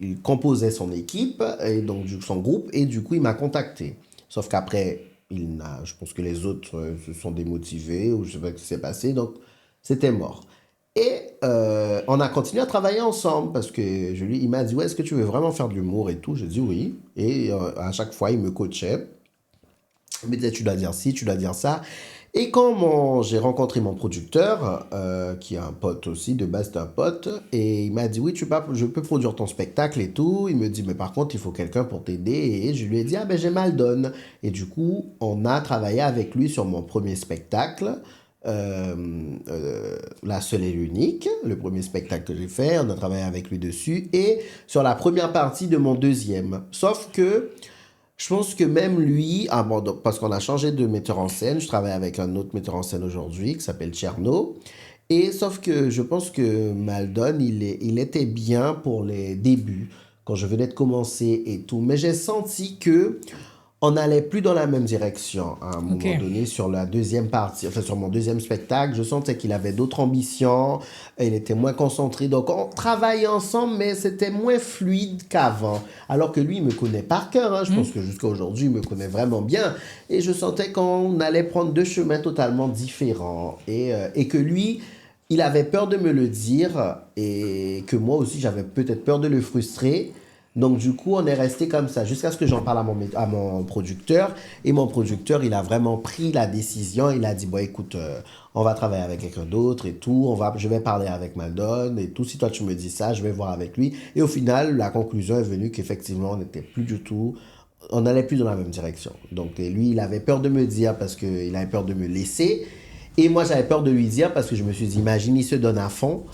il composait son équipe, et donc son groupe, et du coup, il m'a contacté. Sauf qu'après, je pense que les autres se sont démotivés, ou je sais pas ce qui s'est passé, donc c'était mort. Et on a continué à travailler ensemble parce que il m'a dit, ouais, est-ce que tu veux vraiment faire de l'humour et tout? J'ai dit oui. Et à chaque fois, il me coachait. Il me disait, tu dois dire ci, tu dois dire ça. Et quand j'ai rencontré mon producteur, qui est un pote aussi, de base c'est un pote, et il m'a dit, oui, je peux produire ton spectacle et tout. Il me dit, mais par contre, il faut quelqu'un pour t'aider. Et je lui ai dit, ah ben j'ai Maldon. Et du coup, on a travaillé avec lui sur mon premier spectacle. La seule et l'unique, le premier spectacle que j'ai fait, on a travaillé avec lui dessus, et sur la première partie de mon deuxième. Sauf que Je pense que même lui, parce qu'on a changé de metteur en scène, je travaille avec un autre metteur en scène aujourd'hui qui s'appelle Tcherno. Et sauf que je pense que Maldon, il était bien pour les débuts, quand je venais de commencer et tout. Mais j'ai senti que on n'allait plus dans la même direction à un Ok. moment donné sur la deuxième partie, enfin sur mon deuxième spectacle. Je sentais qu'il avait d'autres ambitions, il était moins concentré. Donc on travaillait ensemble, mais c'était moins fluide qu'avant. Alors que lui, il me connaît par cœur. Hein. Je pense que jusqu'à aujourd'hui, il me connaît vraiment bien. Et je sentais qu'on allait prendre deux chemins totalement différents. Et que lui, il avait peur de me le dire et que moi aussi, j'avais peut-être peur de le frustrer. Donc, du coup, on est resté comme ça jusqu'à ce que j'en parle à mon producteur. Et mon producteur, il a vraiment pris la décision. Il a dit, bon, écoute, on va travailler avec quelqu'un d'autre et tout. Je vais parler avec Maldon et tout. Si toi, tu me dis ça, je vais voir avec lui. Et au final, la conclusion est venue qu'effectivement, on n'était plus du tout, on n'allait plus dans la même direction. Donc, et lui, il avait peur de me dire parce qu'il avait peur de me laisser. Et moi, j'avais peur de lui dire parce que je me suis dit, imagine, il se donne à fond.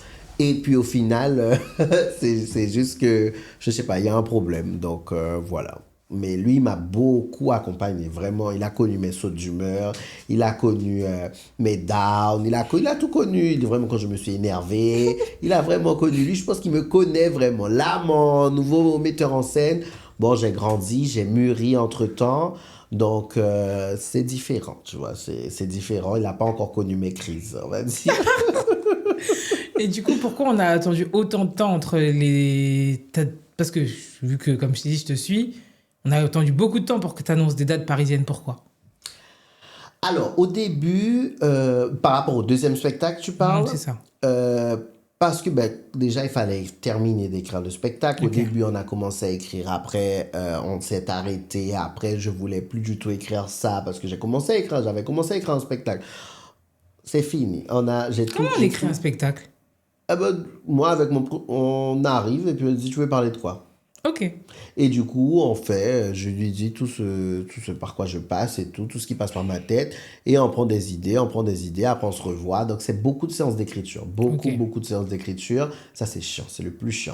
Et puis au final, c'est juste que, je sais pas, il y a un problème. Donc voilà. Mais lui, il m'a beaucoup accompagné, vraiment. Il a connu mes sautes d'humeur, il a connu mes downs, il a tout connu. Vraiment, quand je me suis énervé, il a vraiment connu. Lui, je pense qu'il me connaît vraiment. Là, mon nouveau metteur en scène, bon, j'ai grandi, j'ai mûri entre-temps. Donc, c'est différent, tu vois, c'est différent. Il n'a pas encore connu mes crises, on va dire. Et du coup, pourquoi on a attendu autant de temps entre les... Parce que, vu que, comme je t'ai dit, je te suis, on a attendu beaucoup de temps pour que tu annonces des dates parisiennes. Pourquoi? Alors, au début, par rapport au deuxième spectacle, tu parles, C'est ça. euh, parce que ben, déjà, il fallait terminer d'écrire le spectacle. Au Ok. début, on a commencé à écrire. Après, on s'est arrêté. Après, je voulais plus du tout écrire ça parce que j'avais commencé à écrire un spectacle. C'est fini. J'ai Comment tout on écrit un écrit. spectacle? Ah ben, moi, on arrive et puis on dit, tu veux parler de quoi? Ok. Et du coup, en fait, je lui dis tout ce par quoi je passe et tout ce qui passe par ma tête. Et on prend des idées, après on se revoit. Donc, c'est beaucoup de séances d'écriture. Ok. Beaucoup de séances d'écriture. Ça, c'est chiant, c'est le plus chiant.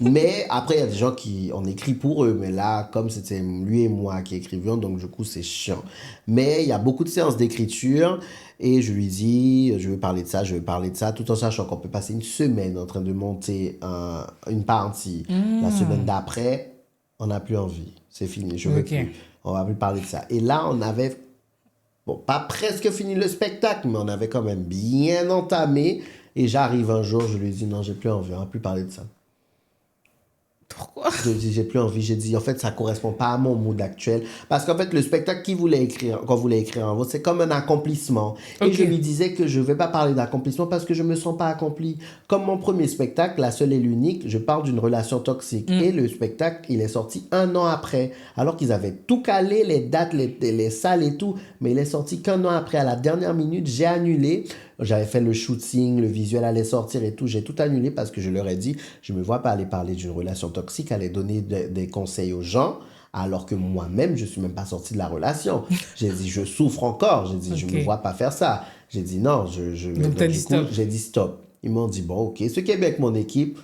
Mais après, il y a des gens qui, on écrit pour eux. Mais là, comme c'était lui et moi qui écrivions, donc du coup, c'est chiant. Mais il y a beaucoup de séances d'écriture. Et je lui dis, je veux parler de ça, je veux parler de ça, tout en sachant qu'on peut passer une semaine en train de monter une partie. La semaine d'après, on n'a plus envie. C'est fini, je veux Ok. plus. On va plus parler de ça. Et là, on avait, bon, pas presque fini le spectacle, mais on avait quand même bien entamé. Et j'arrive un jour, je lui dis, non, j'ai plus envie, on va plus parler de ça. Pourquoi? Je dis, j'ai plus envie. J'ai dit, en fait, ça correspond pas à mon mood actuel. Parce qu'en fait, le spectacle qu'on voulait écrire en vous, c'est comme un accomplissement. Et Ok. je lui disais que je vais pas parler d'accomplissement parce que je me sens pas accompli. Comme mon premier spectacle, La seule et l'unique, je parle d'une relation toxique. Et le spectacle, il est sorti un an après. Alors qu'ils avaient tout calé, les dates, les salles et tout. Mais il est sorti qu'un an après. À la dernière minute, j'ai annulé. J'avais fait le shooting, le visuel allait sortir et tout. J'ai tout annulé parce que je leur ai dit, je me vois pas aller parler d'une relation toxique, aller donner des conseils aux gens, alors que moi-même, je suis même pas sorti de la relation. J'ai dit, je souffre encore. J'ai dit, je Ok. me vois pas faire ça. J'ai dit, non, Donc, t'as dit du coup, stop. j'ai dit stop. Ils m'ont dit, bon, ok. Ce qui est bien avec mon équipe,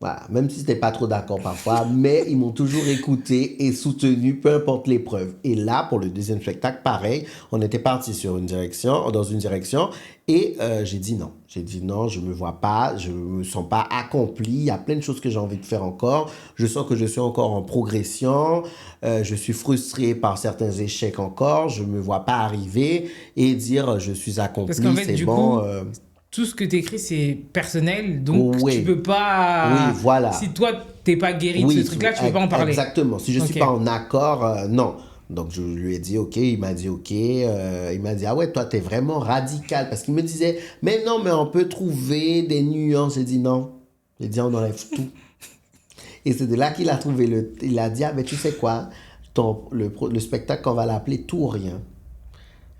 voilà, même si c'était pas trop d'accord parfois, mais ils m'ont toujours écouté et soutenu, peu importe l'épreuve. Et là, pour le deuxième spectacle, pareil, on était parti dans une direction, et j'ai dit non. J'ai dit non, je me vois pas, je me sens pas accompli. Il y a plein de choses que j'ai envie de faire encore. Je sens que je suis encore en progression. Je suis frustré par certains échecs encore. Je me vois pas arriver et dire je suis Parce qu'en accompli, fait, c'est du bon. coup, tout ce que tu écris, c'est personnel. Donc, tu Oui, peux oui, pas. Si voilà. toi, t'es pas guéri de ce Oui, truc-là, tu peux pas en parler. exactement. Si je suis Ok. pas en accord, non. Donc je lui ai dit ok, il m'a dit ok, il m'a dit ah ouais toi t'es vraiment radical parce qu'il me disait mais non mais on peut trouver des nuances. J'ai dit non, j'ai dit on enlève tout. Et c'est de là qu'il a trouvé il a dit ah mais tu sais quoi, le spectacle on va l'appeler tout ou rien.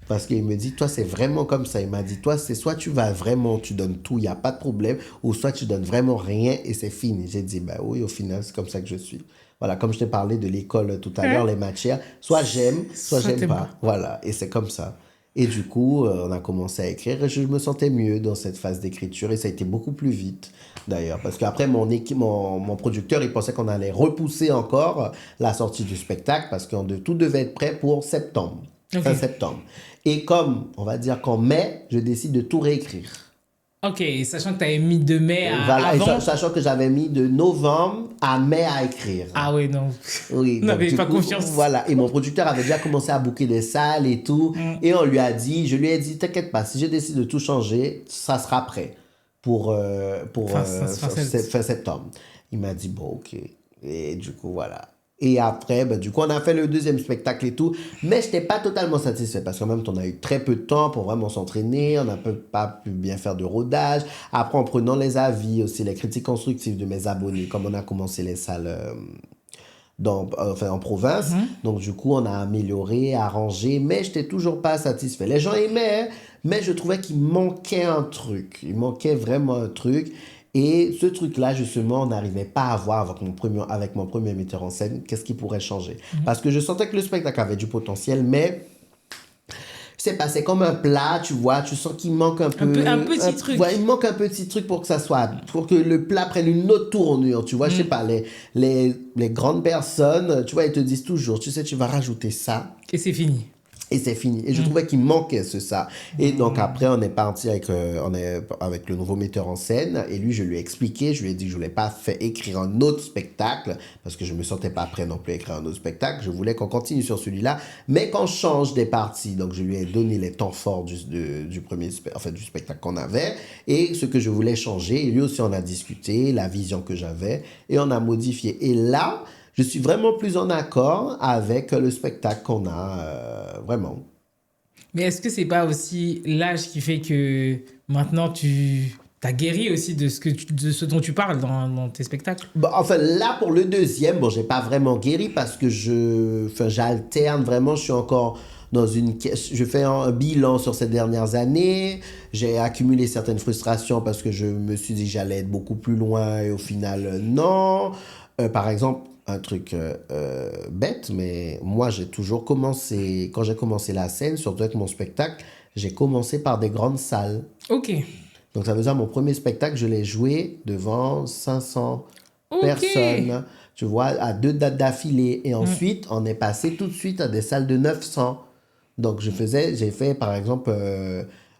Parce qu'il me dit, toi, c'est vraiment comme ça. Il m'a dit, toi, c'est soit tu vas vraiment, tu donnes tout, il n'y a pas de problème, ou soit tu donnes vraiment rien et c'est fini. J'ai dit, bah oui, au final, c'est comme ça que je suis. Voilà, comme je t'ai parlé de l'école tout à l'heure, Hein? les matières, soit Soit j'aime t'aimes pas. pas. Voilà, et c'est comme ça. Et du coup, on a commencé à écrire et je me sentais mieux dans cette phase d'écriture et ça a été beaucoup plus vite d'ailleurs. Parce qu'après, mon producteur, il pensait qu'on allait repousser encore la sortie du spectacle parce que tout devait être prêt pour septembre, fin septembre. Et comme, on va dire qu'en mai, je décide de tout réécrire. Ok, sachant que tu avais mis de mai à Voilà, avant. et sachant que j'avais mis de novembre à mai à écrire. Ah oui, non. Oui, On n'avait du pas coup, confiance. Voilà, et mon producteur avait déjà commencé à booker des salles et tout. Et je lui ai dit, t'inquiète pas, si je décide de tout changer, ça sera prêt pour fin septembre. Il m'a dit, bon, ok. Et du coup, voilà. Et après, du coup, on a fait le deuxième spectacle et tout. Mais je n'étais pas totalement satisfait parce qu'en même temps, on a eu très peu de temps pour vraiment s'entraîner. On n'a pas pu bien faire de rodage. Après, en prenant les avis, aussi les critiques constructives de mes abonnés, comme on a commencé les salles en province. Donc, du coup, on a amélioré, arrangé. Mais je n'étais toujours pas satisfait. Les gens aimaient, mais je trouvais qu'il manquait un truc. Il manquait vraiment un truc. Et ce truc-là, justement, on n'arrivait pas à voir avec mon premier metteur en scène qu'est-ce qui pourrait changer. Parce que je sentais que le spectacle avait du potentiel, mais c'est passé comme un plat, tu vois, tu sens qu'il manque un peu... Un petit truc. Ouais, il manque un petit truc pour que le plat prenne une autre tournure, tu vois, je sais pas, les grandes personnes, tu vois, ils te disent toujours, tu sais, tu vas rajouter ça. Et c'est fini. Et c'est fini. Et je trouvais qu'il manquait ça. Et donc après, on est parti avec le nouveau metteur en scène. Et lui, je lui ai expliqué, je lui ai dit que je voulais pas écrire un autre spectacle parce que je me sentais pas prêt non plus à écrire un autre spectacle. Je voulais qu'on continue sur celui-là, mais qu'on change des parties. Donc je lui ai donné les temps forts du spectacle qu'on avait et ce que je voulais changer. Et lui aussi, on a discuté, la vision que j'avais et on a modifié. Et là, je suis vraiment plus en accord avec le spectacle qu'on a, vraiment. Mais est-ce que c'est pas aussi l'âge qui fait que maintenant tu as guéri aussi de ce dont tu parles dans tes spectacles? Enfin, là, pour le deuxième, j'ai pas vraiment guéri parce que j'alterne vraiment, je suis encore je fais un bilan sur ces dernières années. J'ai accumulé certaines frustrations parce que je me suis dit que j'allais être beaucoup plus loin et au final, non. Par exemple, un truc bête, mais moi, j'ai toujours commencé, quand j'ai commencé la scène, surtout avec mon spectacle, j'ai commencé par des grandes salles. Ok. Donc, ça veut dire, mon premier spectacle, je l'ai joué devant 500 personnes, tu vois, à 2 dates d'affilée. Et ensuite, on est passé tout de suite à des salles de 900. Donc, j'ai fait, par exemple,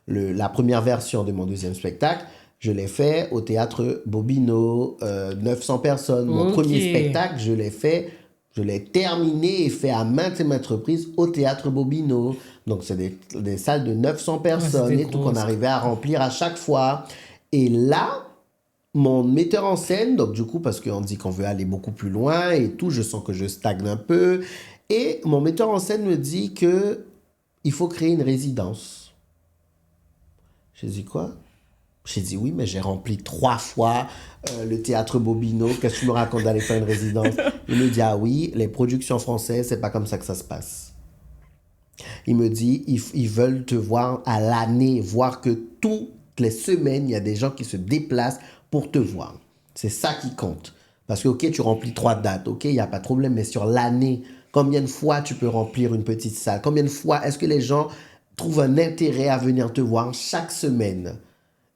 la première version de mon deuxième spectacle. Je l'ai fait au théâtre Bobino, 900 personnes. Mon premier spectacle, je l'ai terminé et fait à maintes et maintes reprises au théâtre Bobino. Donc, c'est des salles de 900 personnes et tout qu'on arrivait à remplir à chaque fois. Et là, mon metteur en scène, donc du coup, parce qu'on dit qu'on veut aller beaucoup plus loin et tout, je sens que je stagne un peu. Et mon metteur en scène me dit qu'il faut créer une résidence. J'ai dit quoi? J'ai dit oui, mais j'ai rempli 3 fois le théâtre Bobino. Qu'est-ce que tu me racontes d'aller faire une résidence? Il me dit ah oui, les productions françaises, c'est pas comme ça que ça se passe. Il me dit ils veulent te voir à l'année, voir que toutes les semaines, il y a des gens qui se déplacent pour te voir. C'est ça qui compte. Parce que ok, tu remplis 3 dates, ok, il n'y a pas de problème, mais sur l'année, combien de fois tu peux remplir une petite salle? Combien de fois est-ce que les gens trouvent un intérêt à venir te voir chaque semaine?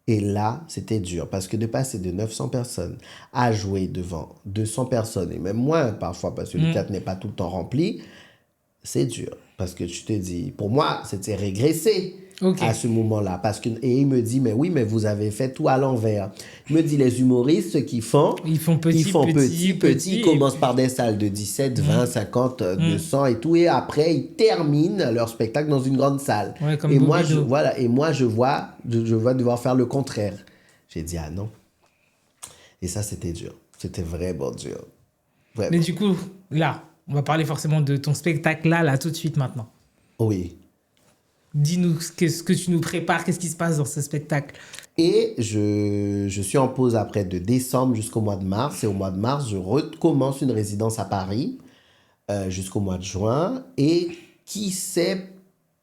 Et là, c'était dur parce que de passer de 900 personnes à jouer devant 200 personnes, et même moins parfois parce que le théâtre n'est pas tout le temps rempli, c'est dur. Parce que tu te dis, pour moi, c'était régressé à ce moment-là. Et il me dit, mais oui, mais vous avez fait tout à l'envers. Il me dit, les humoristes, ce qu'ils font, ils font petit. Ils commencent par des salles de 17, 20, 50, 200 et tout. Et après, ils terminent leur spectacle dans une grande salle. Ouais, comme et moi, je vois devoir faire le contraire. J'ai dit, ah non. Et ça, c'était dur. C'était vraiment dur. Vraiment. Mais du coup, là, on va parler forcément de ton spectacle là, tout de suite maintenant. Oui. Dis-nous ce que tu nous prépares, qu'est-ce qui se passe dans ce spectacle? Et je suis en pause après de décembre jusqu'au mois de mars. Et au mois de mars, je recommence une résidence à Paris jusqu'au mois de juin. Et qui sait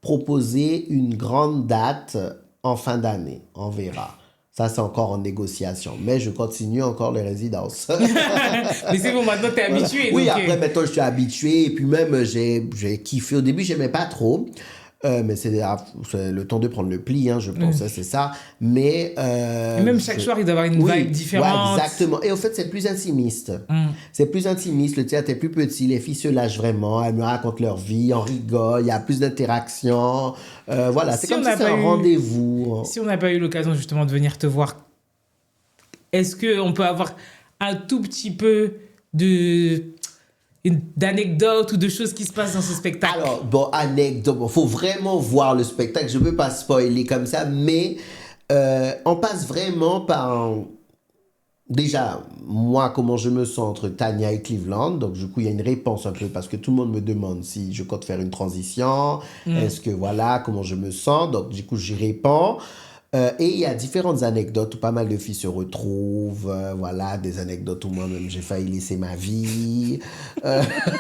proposer une grande date en fin d'année. On verra. Ça, c'est encore en négociation. Mais je continue encore les résidences. Mais c'est bon, maintenant, tu es habitué. Oui, donc... après, maintenant, je suis habitué. Et puis même, j'ai kiffé. Au début, je n'aimais pas trop. Mais c'est le temps de prendre le pli, hein, je pense, hein, c'est ça. Mais... Et même chaque soir, il doit avoir une vibe différente. Ouais, exactement. Et au fait, c'est plus intimiste. C'est plus intimiste. Le théâtre est plus petit. Les filles se lâchent vraiment. Elles me racontent leur vie. On rigole. Il y a plus d'interaction. Voilà, c'est comme si c'était un rendez-vous. Si on n'a pas eu l'occasion justement de venir te voir, est-ce qu'on peut avoir un tout petit peu d'anecdotes ou de choses qui se passent dans ce spectacle? Alors, bon, anecdote. Il faut vraiment voir le spectacle. Je ne peux pas spoiler comme ça, mais on passe vraiment par... Déjà, moi, comment je me sens entre Tania et Cleveland. Donc, du coup, il y a une réponse un peu parce que tout le monde me demande si je compte faire une transition. Est-ce que, voilà, comment je me sens. Donc, du coup, j'y réponds. Et il y a différentes anecdotes où pas mal de filles se retrouvent. Voilà, des anecdotes où moi-même, j'ai failli laisser ma vie.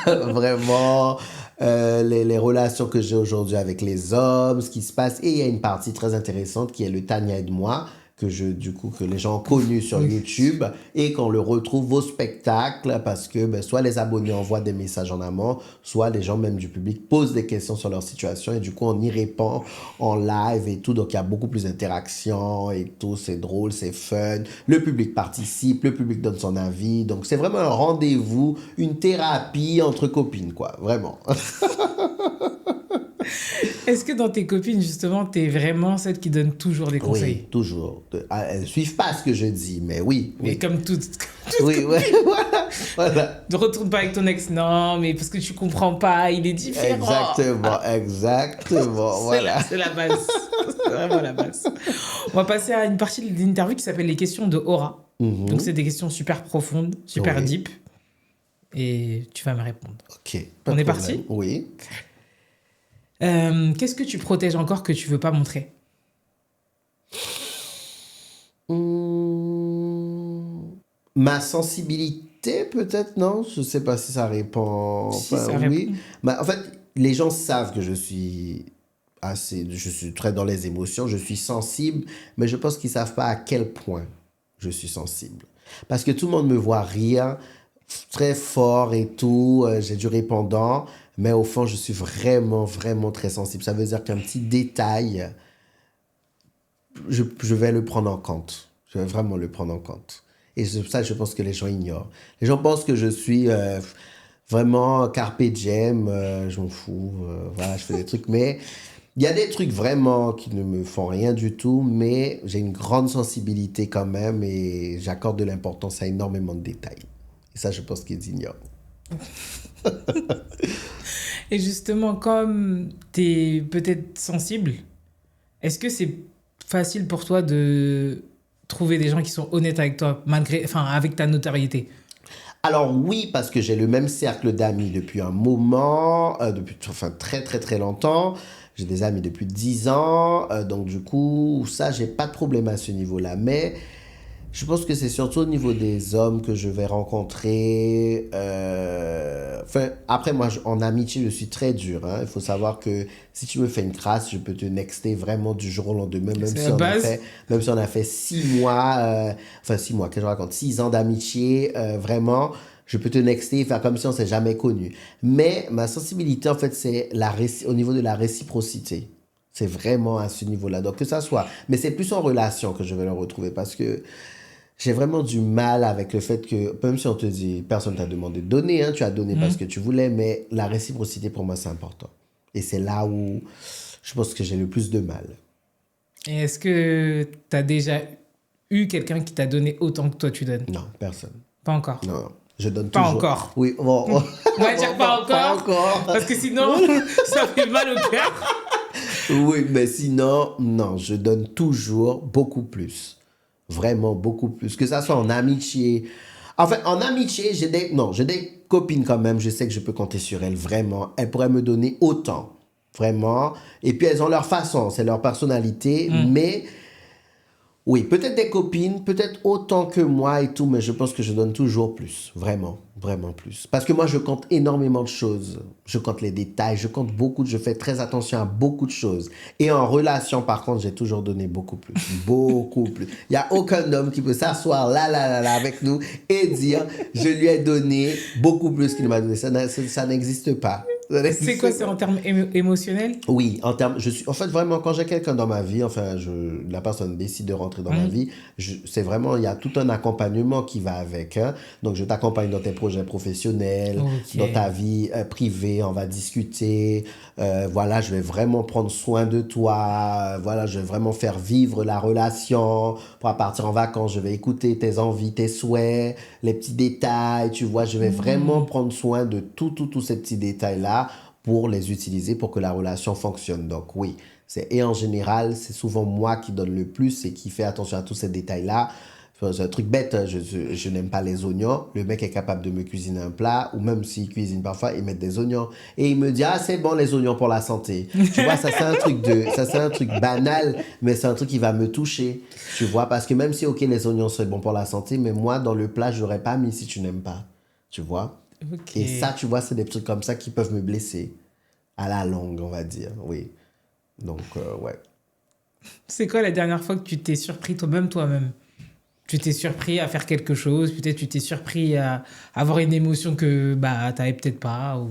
Vraiment. Les relations que j'ai aujourd'hui avec les hommes, ce qui se passe. Et il y a une partie très intéressante qui est le Tania et de moi que les gens ont connu sur YouTube et qu'on le retrouve au spectacle parce que soit les abonnés envoient des messages en amont, soit les gens même du public posent des questions sur leur situation et du coup on y répond en live et tout. Donc il y a beaucoup plus d'interaction et tout, c'est drôle, c'est fun. Le public participe, le public donne son avis. Donc c'est vraiment un rendez-vous, une thérapie entre copines, quoi, vraiment. Est-ce que dans tes copines, justement, t'es vraiment celle qui donne toujours des conseils? Oui, toujours. Elles ne suivent pas ce que je dis, mais oui. Mais comme toutes oui, ouais, voilà. Ne retourne pas avec ton ex, non, mais parce que tu comprends pas, il est différent. Exactement, voilà. C'est la base. C'est vraiment la base. On va passer à une partie de l'interview qui s'appelle les questions de Aura. Donc, c'est des questions super profondes, super deep. Et tu vas me répondre. Ok. On est parti? Oui. Qu'est-ce que tu protèges encore que tu veux pas montrer? Ma sensibilité, peut-être, non? Je sais pas si ça répond. Si, ça répond. Oui. En fait, les gens savent que je suis très dans les émotions, je suis sensible, mais je pense qu'ils savent pas à quel point je suis sensible. Parce que tout le monde me voit rire très fort et tout, j'ai du répondant, mais au fond, je suis vraiment, vraiment très sensible. Ça veut dire qu'un petit détail, je vais le prendre en compte. Je vais vraiment le prendre en compte. Et c'est pour ça que je pense que les gens ignorent. Les gens pensent que je suis vraiment carpe diem, je m'en fous, voilà, je fais des trucs. Mais il y a des trucs vraiment qui ne me font rien du tout, mais j'ai une grande sensibilité quand même et j'accorde de l'importance à énormément de détails. Et ça, je pense qu'ils ignorent. Et justement, comme tu es peut-être sensible, est-ce que c'est facile pour toi de trouver des gens qui sont honnêtes avec toi, avec ta notoriété? Alors oui, parce que j'ai le même cercle d'amis depuis un moment, depuis très très très longtemps. J'ai des amis depuis 10 ans, donc du coup, ça, j'ai pas de problème à ce niveau-là. Mais je pense que c'est surtout au niveau des hommes que je vais rencontrer. Après, moi, en amitié, je suis très dur. Hein. Il faut savoir que si tu me fais une crasse, je peux te nexter vraiment du jour au lendemain, même si on a fait 6 mois, 6 mois, que je raconte, 6 ans d'amitié, vraiment, je peux te nexter et faire comme si on s'est jamais connu. Mais ma sensibilité, en fait, c'est au niveau de la réciprocité. C'est vraiment à ce niveau-là. Donc, que ça soit... Mais c'est plus en relation que je vais le retrouver parce que j'ai vraiment du mal avec le fait que, même si on te dit, personne t'a demandé de donner, hein, tu as donné parce que tu voulais, mais la réciprocité, pour moi, c'est important. Et c'est là où je pense que j'ai le plus de mal. Et est-ce que tu as déjà eu quelqu'un qui t'a donné autant que toi tu donnes? Non, personne. Pas encore? Non, je donne pas toujours. Pas encore? Oui, bon. On va dire pas encore, parce que sinon, ça fait mal au cœur. Oui, mais sinon, non, je donne toujours beaucoup plus. Vraiment beaucoup plus. Que ça soit en amitié. Enfin, en amitié, j'ai des copines quand même. Je sais que je peux compter sur elles, vraiment. Elles pourraient me donner autant. Vraiment. Et puis, elles ont leur façon. C'est leur personnalité. Mais, oui, peut-être des copines, peut-être autant que moi et tout. Mais je pense que je donne toujours plus. Vraiment. Vraiment plus. Parce que moi, je compte énormément de choses. Je compte les détails. Je fais très attention à beaucoup de choses. Et en relation, par contre, j'ai toujours donné beaucoup plus. Beaucoup plus. Il n'y a aucun homme qui peut s'asseoir là, avec nous et dire, je lui ai donné beaucoup plus qu'il m'a donné. Ça n'existe pas. C'est quoi, c'est en termes émotionnels? Oui, en fait, vraiment, quand j'ai quelqu'un dans ma vie, enfin, la personne décide de rentrer dans ma vie, c'est vraiment, il y a tout un accompagnement qui va avec, hein. Donc, je t'accompagne dans tes projets professionnels, Ok. dans ta vie privée, on va discuter, voilà, je vais vraiment prendre soin de toi, voilà, je vais vraiment faire vivre la relation, pour partir en vacances, je vais écouter tes envies, tes souhaits, les petits détails, tu vois, je vais vraiment prendre soin de tous ces petits détails-là pour les utiliser pour que la relation fonctionne. Donc oui, et en général, c'est souvent moi qui donne le plus et qui fait attention à tous ces détails-là. Enfin, c'est un truc bête, hein, je n'aime pas les oignons. Le mec est capable de me cuisiner un plat, ou même s'il cuisine parfois, il met des oignons. Et il me dit, ah, c'est bon les oignons pour la santé. Tu vois, ça c'est un truc banal, mais c'est un truc qui va me toucher. Tu vois, parce que même si, ok, les oignons c'est bon pour la santé, mais moi, dans le plat, je l'aurais pas mis si tu n'aimes pas. Tu vois? Ok. Et ça, tu vois, c'est des trucs comme ça qui peuvent me blesser. À la longue, on va dire, oui. Donc, ouais. C'est quoi la dernière fois que tu t'es surpris toi-même? Tu t'es surpris à faire quelque chose, peut-être tu t'es surpris à avoir une émotion que bah t'avais peut-être pas, ou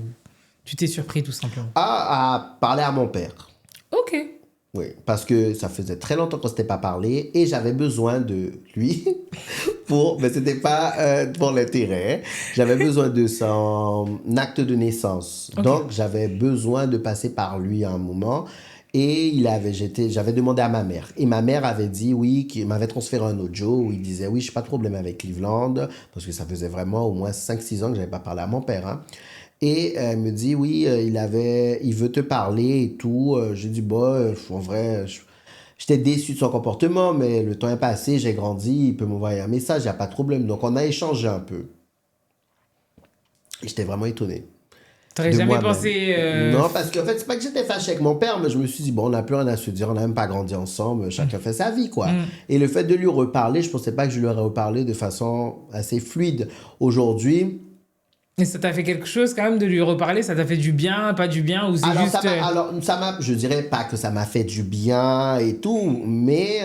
tu t'es surpris tout simplement. À parler à mon père. Ok. Oui, parce que ça faisait très longtemps qu'on ne s'était pas parlé et j'avais besoin de lui mais c'était pas pour l'intérêt. J'avais besoin de son acte de naissance. Ok. Donc, j'avais besoin de passer par lui à un moment. Et j'avais demandé à ma mère. Et ma mère avait dit oui, qu'il m'avait transféré un audio où il disait oui, je n'ai pas de problème avec Cleveland, parce que ça faisait vraiment au moins 5-6 ans que je n'avais pas parlé à mon père, hein. Et elle me dit, oui, il veut te parler et tout. J'ai dit, bah, en vrai, j'étais déçu de son comportement, mais le temps est passé, j'ai grandi, il peut m'envoyer un message, il n'y a pas de problème. Donc, on a échangé un peu. Et j'étais vraiment étonné T'aurais de jamais moi-même. pensé. Non, parce qu'en fait, c'est pas que j'étais fâché avec mon père, mais je me suis dit, bon, on n'a plus rien à se dire, on n'a même pas grandi ensemble, chacun fait sa vie, quoi. Et le fait de lui reparler, je pensais pas que je lui aurais reparlé de façon assez fluide. Aujourd'hui, Et ça t'a fait quelque chose quand même de lui reparler? Ça t'a fait du bien, pas du bien, ou c'est Alors, juste. je dirais pas que ça m'a fait du bien et tout, mais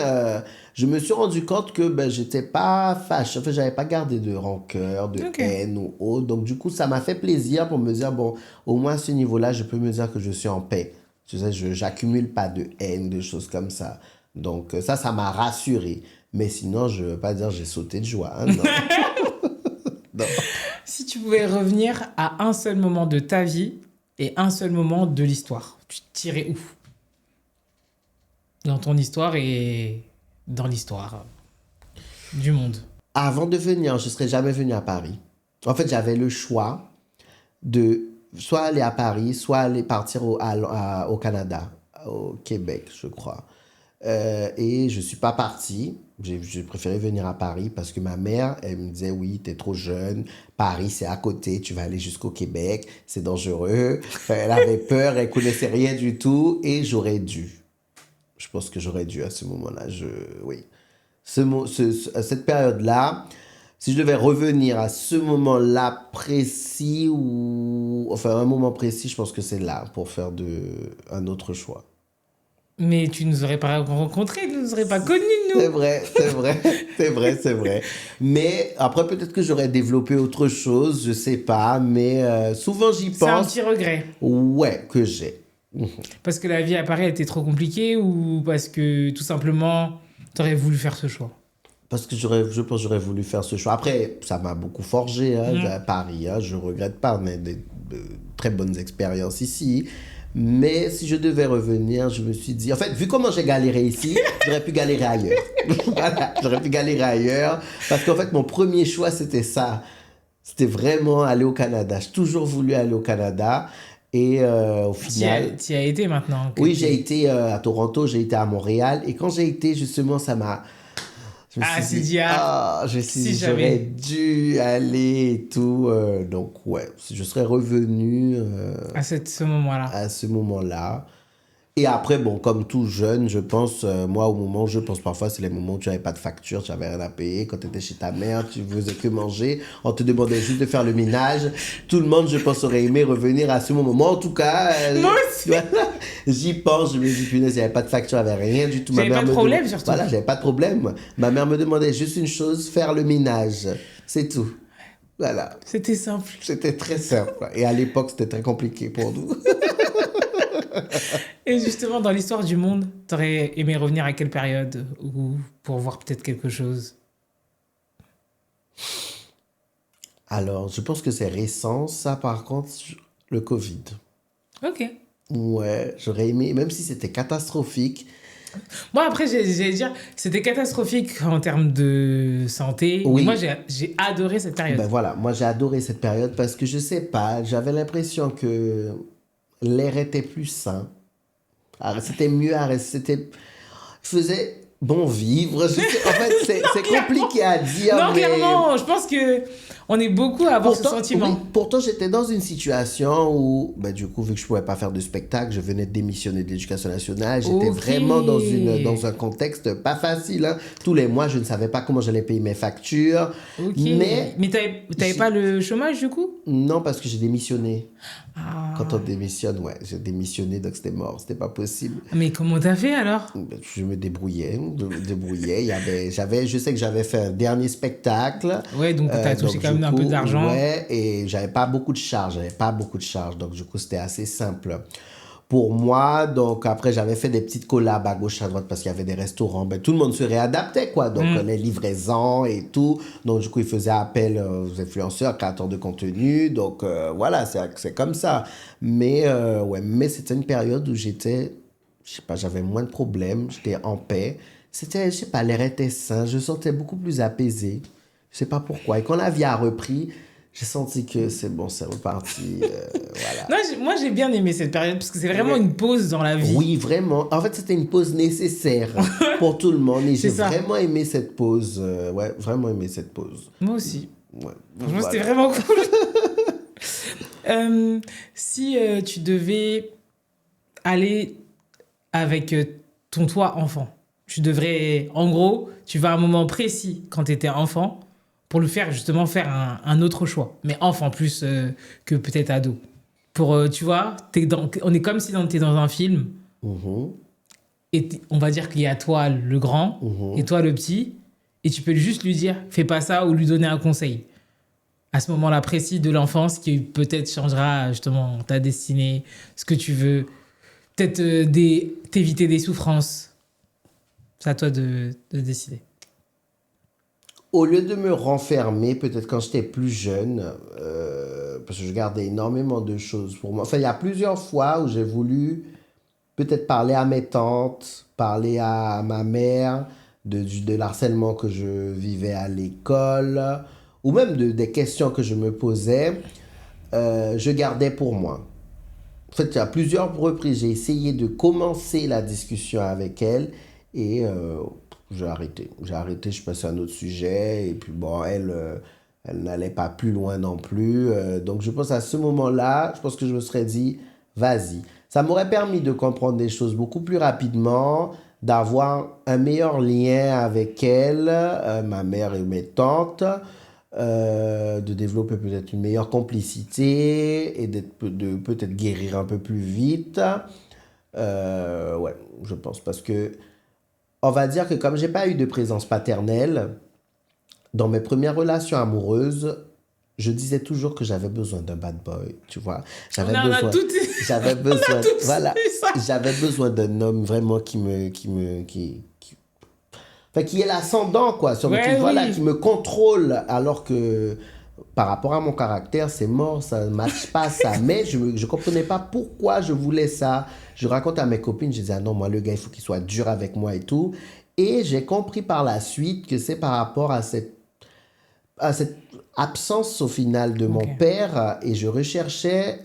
je me suis rendu compte que ben, j'étais pas fâché. En fait, j'avais pas gardé de rancœur, de Ok. haine ou autre. Donc, du coup, ça m'a fait plaisir pour me dire, bon, au moins à ce niveau-là, je peux me dire que je suis en paix. Tu sais, j'accumule pas de haine, de choses comme ça. Donc, ça m'a rassuré. Mais sinon, je veux pas dire j'ai sauté de joie, hein, non. Non. Si tu pouvais revenir à un seul moment de ta vie et un seul moment de l'histoire, tu te tirais où? Dans ton histoire et dans l'histoire du monde. Avant de venir, je serais jamais venu à Paris. En fait, j'avais le choix de soit aller à Paris, soit aller partir au Canada, au Québec, je crois. Et je suis pas parti. J'ai préféré venir à Paris parce que ma mère, elle me disait, oui, t'es trop jeune. Paris, c'est à côté. Tu vas aller jusqu'au Québec. C'est dangereux. Enfin, elle avait peur. Elle connaissait rien du tout. Et j'aurais dû. Je pense que j'aurais dû à ce moment-là. Oui. Cette période-là, si je devais revenir à ce moment-là précis ou enfin un moment précis, je pense que c'est là pour faire un autre choix. Mais tu nous aurais pas rencontrés, tu nous aurais pas connus, C'est nous. vrai, c'est vrai, c'est vrai, c'est vrai. Mais après, peut-être que j'aurais développé autre chose, je sais pas. Mais souvent, j'y C'est un pense. petit regret. Ouais, que j'ai. Parce que la vie à Paris était trop compliquée ou parce que tout simplement, t'aurais voulu faire ce choix? Parce que je pense que j'aurais voulu faire ce choix. Après, ça m'a beaucoup forgé à Paris. Hein, je regrette pas, mais de très bonnes expériences ici. Mais si je devais revenir, je me suis dit... En fait, vu comment j'ai galéré ici, j'aurais pu galérer ailleurs. Voilà, j'aurais pu galérer ailleurs. Parce qu'en fait, mon premier choix, c'était ça. C'était vraiment aller au Canada. J'ai toujours voulu aller au Canada. Et au final... Tu y as été maintenant. Oui, j'ai été à Toronto, j'ai été à Montréal. Et quand j'ai été, justement, ça m'a... Je me Ah, suis c'est dit, dit, je me suis si dit, j'aurais jamais. dû aller et tout. Donc, ouais, je serais revenu À ce moment-là. à ce moment-là. Et après, bon, comme tout jeune, je pense, moi, au moment où je pense parfois, c'est les moments où tu n'avais pas de facture, tu n'avais rien à payer. Quand tu étais chez ta mère, tu faisais que manger. On te demandait juste de faire le ménage. Tout le monde, je pense, aurait aimé revenir à ce moment. Moi, en tout cas, Moi aussi. voilà, j'y pense, je me dis, punaise, il n'y avait pas de facture, il n'y avait rien du tout. J'avais pas de problème, surtout. Voilà, j'avais pas de problème. Ma mère me demandait juste une chose, faire le ménage. C'est tout. Voilà. C'était simple. C'était très simple. Et à l'époque, c'était très compliqué pour nous. Et justement, dans l'histoire du monde, t'aurais aimé revenir à quelle période ou pour voir peut-être quelque chose? Alors, je pense que c'est récent, ça, par contre, le Covid. Ok. Ouais, j'aurais aimé, même si c'était catastrophique. Moi, après, j'allais dire, c'était catastrophique en termes de santé. Mais moi, Oui, j'ai adoré cette période. ben voilà, moi j'ai adoré cette période parce que je sais pas, j'avais l'impression que l'air était plus sain. Ah, c'était mieux, c'était, faisait bon vivre. En fait, c'est compliqué à dire, Non, mais clairement, je pense que on est beaucoup à avoir ce pourtant, oui, sentiment. pourtant j'étais dans une situation où, ben, du coup, vu que je pouvais pas faire de spectacle, je venais de démissionner de l'Éducation nationale. J'étais Ok. vraiment dans un contexte pas facile, hein. Tous les mois, je ne savais pas comment j'allais payer mes factures. Ok. Mais Mais t'avais j'ai- pas le chômage, du coup? non, parce que j'ai démissionné. Quand on Ah. démissionne, ouais, j'ai démissionné, donc c'était mort, c'était pas possible. Mais comment t'as fait alors? Ben, je me débrouillais. Je sais que j'avais fait un dernier spectacle. Ouais, donc t'as touché Donc quand du même un peu coup, d'argent. ouais, et j'avais pas beaucoup de charges. Donc du coup, c'était assez simple pour moi. Donc après, j'avais fait des petites collabs à gauche, à droite parce qu'il y avait des restaurants. Ben, tout le monde se réadaptait, quoi. Donc les livraisons et tout. Donc du coup, ils faisaient appel aux influenceurs, créateurs de contenu. Donc voilà, c'est comme ça. Mais c'était une période où je sais pas, j'avais moins de problèmes, j'étais en paix. Je sais pas, l'air était sain, je me sentais beaucoup plus apaisé. Je sais pas pourquoi. Et quand la vie a repris, j'ai senti que c'est bon, c'est reparti. Voilà. Non, moi, j'ai bien aimé cette période parce que c'est vraiment Ouais. une pause dans la vie. Oui, vraiment. En fait, c'était une pause nécessaire pour tout le monde. Et j'ai C'est ça. vraiment aimé cette pause. Ouais, vraiment aimé cette pause. Moi aussi. Ouais. Franchement, c'était Voilà. vraiment cool. Si tu devais aller avec ton toi enfant, tu devrais, en gros, tu vas à un moment précis quand tu étais enfant pour le faire, justement, faire un autre choix. Mais enfant plus que peut-être ado. Pour, tu vois, on est comme si t'es dans un film Mhm, et on va dire qu'il y a toi le grand et mhm. toi le petit et tu peux juste lui dire fais pas ça ou lui donner un conseil à ce moment-là précis de l'enfance qui peut-être changera justement ta destinée, ce que tu veux, peut-être t'éviter des souffrances. C'est à toi de décider. Au lieu de me renfermer, peut-être quand j'étais plus jeune, parce que je gardais énormément de choses pour moi. Enfin, il y a plusieurs fois où j'ai voulu peut-être parler à mes tantes, parler à ma mère de l'harcèlement que je vivais à l'école, ou même des questions que je me posais, je gardais pour moi. En fait, à plusieurs reprises, j'ai essayé de commencer la discussion avec elle et j'ai arrêté. J'ai arrêté, je passais à un autre sujet et puis bon, elle n'allait pas plus loin non plus. Donc je pense à ce moment-là, je pense que je me serais dit, vas-y. Ça m'aurait permis de comprendre des choses beaucoup plus rapidement, d'avoir un meilleur lien avec elle, ma mère et mes tantes, de développer peut-être une meilleure complicité et de peut-être guérir un peu plus vite. Ouais, je pense parce que on va dire que comme j'ai pas eu de présence paternelle dans mes premières relations amoureuses, je disais toujours que j'avais besoin d'un bad boy, tu vois. On a tout, J'avais on a besoin, tous voilà, eu ça. j'avais besoin d'un homme vraiment enfin, qui est l'ascendant, quoi, Ouais, voilà, qui oui. me contrôle, alors que par rapport à mon caractère, c'est mort, ça ne matche pas ça. Mais je ne comprenais pas pourquoi je voulais ça. Je raconte à mes copines, je disais, ah non, moi, le gars, il faut qu'il soit dur avec moi et tout. Et j'ai compris par la suite que c'est par rapport à cette absence au final de mon Ok. père et je recherchais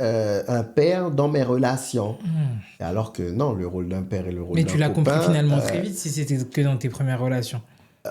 un père dans mes relations. Alors que non, le rôle d'un père et le rôle Mais d'un tu l'as compris copain, finalement très vite si c'était que dans tes premières relations.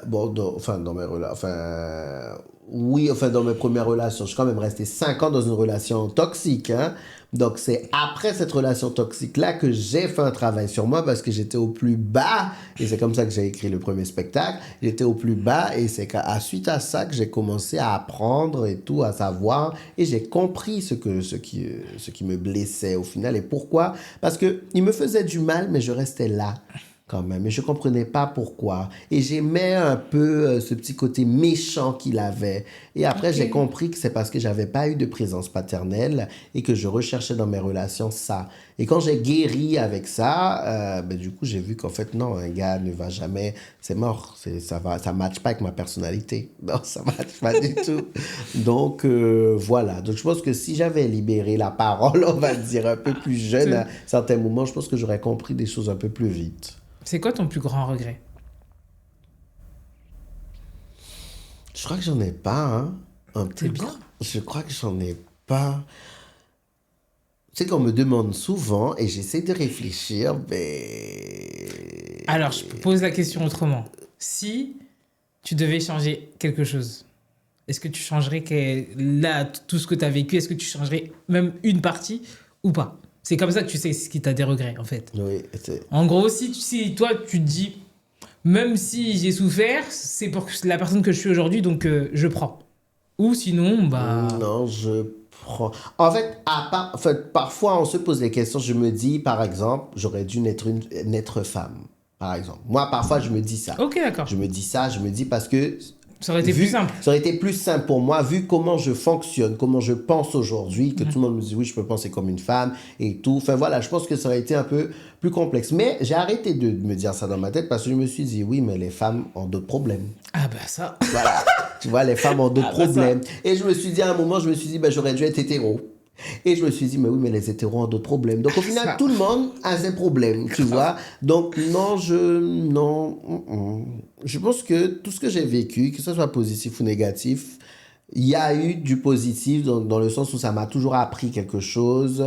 bon, enfin, dans mes relations, enfin, oui, enfin, dans mes premières relations, je suis quand même resté 5 ans dans une relation toxique, hein. Donc, c'est après cette relation toxique-là que j'ai fait un travail sur moi parce que j'étais au plus bas et c'est comme ça que j'ai écrit le premier spectacle. J'étais au plus bas et c'est suite à ça que j'ai commencé à apprendre et tout, à savoir et j'ai compris ce qui me blessait au final et pourquoi. Parce que il me faisait du mal, mais je restais là. quand même. Et je comprenais pas pourquoi. Et j'aimais un peu ce petit côté méchant qu'il avait. Et après, Ok. j'ai compris que c'est parce que j'avais pas eu de présence paternelle et que je recherchais dans mes relations ça. Et quand j'ai guéri avec ça, ben, du coup, j'ai vu qu'en fait, non, un gars ne va jamais, c'est mort. Ça matche pas avec ma personnalité. Non, ça matche pas du tout. Donc, voilà. Donc, je pense que si j'avais libéré la parole, on va dire, un peu plus jeune à certains moments, je pense que j'aurais compris des choses un peu plus vite. C'est quoi ton plus grand regret? Je crois que j'en ai pas, hein. Un C'est plus bien. grand. Je crois que j'en ai pas. Tu sais qu'on me demande souvent et j'essaie de réfléchir, mais... Alors, je pose la question autrement. Si tu devais changer quelque chose, est-ce que tu changerais là, tout ce que tu as vécu, est-ce que tu changerais même une partie ou pas? C'est comme ça que tu sais ce qui t'a des regrets, en fait. Oui, En gros, si toi, tu te dis, même si j'ai souffert, c'est pour la personne que je suis aujourd'hui, donc je prends. Ou sinon, bah... non, je prends... En fait, en fait, parfois, on se pose des questions. Je me dis, par exemple, j'aurais dû naître femme, par exemple. Moi, parfois, je me dis ça. Ok, d'accord. Je me dis ça, je me dis parce que Ça aurait été plus simple. ça aurait été plus simple pour moi, vu comment je fonctionne, comment je pense aujourd'hui, que tout le monde me dit oui, je peux penser comme une femme et tout. Enfin voilà, je pense que ça aurait été un peu plus complexe. Mais j'ai arrêté de me dire ça dans ma tête parce que je me suis dit oui, mais les femmes ont d'autres problèmes. Ah bah ça... Voilà, tu vois, les femmes ont d'autres Ah bah ça. problèmes. Et je me suis dit à un moment, je me suis dit, ben, j'aurais dû être hétéro. Et je me suis dit, mais oui, mais les hétéros ont d'autres problèmes. Donc au final, Ça. tout le monde a ses problèmes, tu vois. Donc non, je pense que tout ce que j'ai vécu, que ce soit positif ou négatif, il y a eu du positif dans le sens où ça m'a toujours appris quelque chose.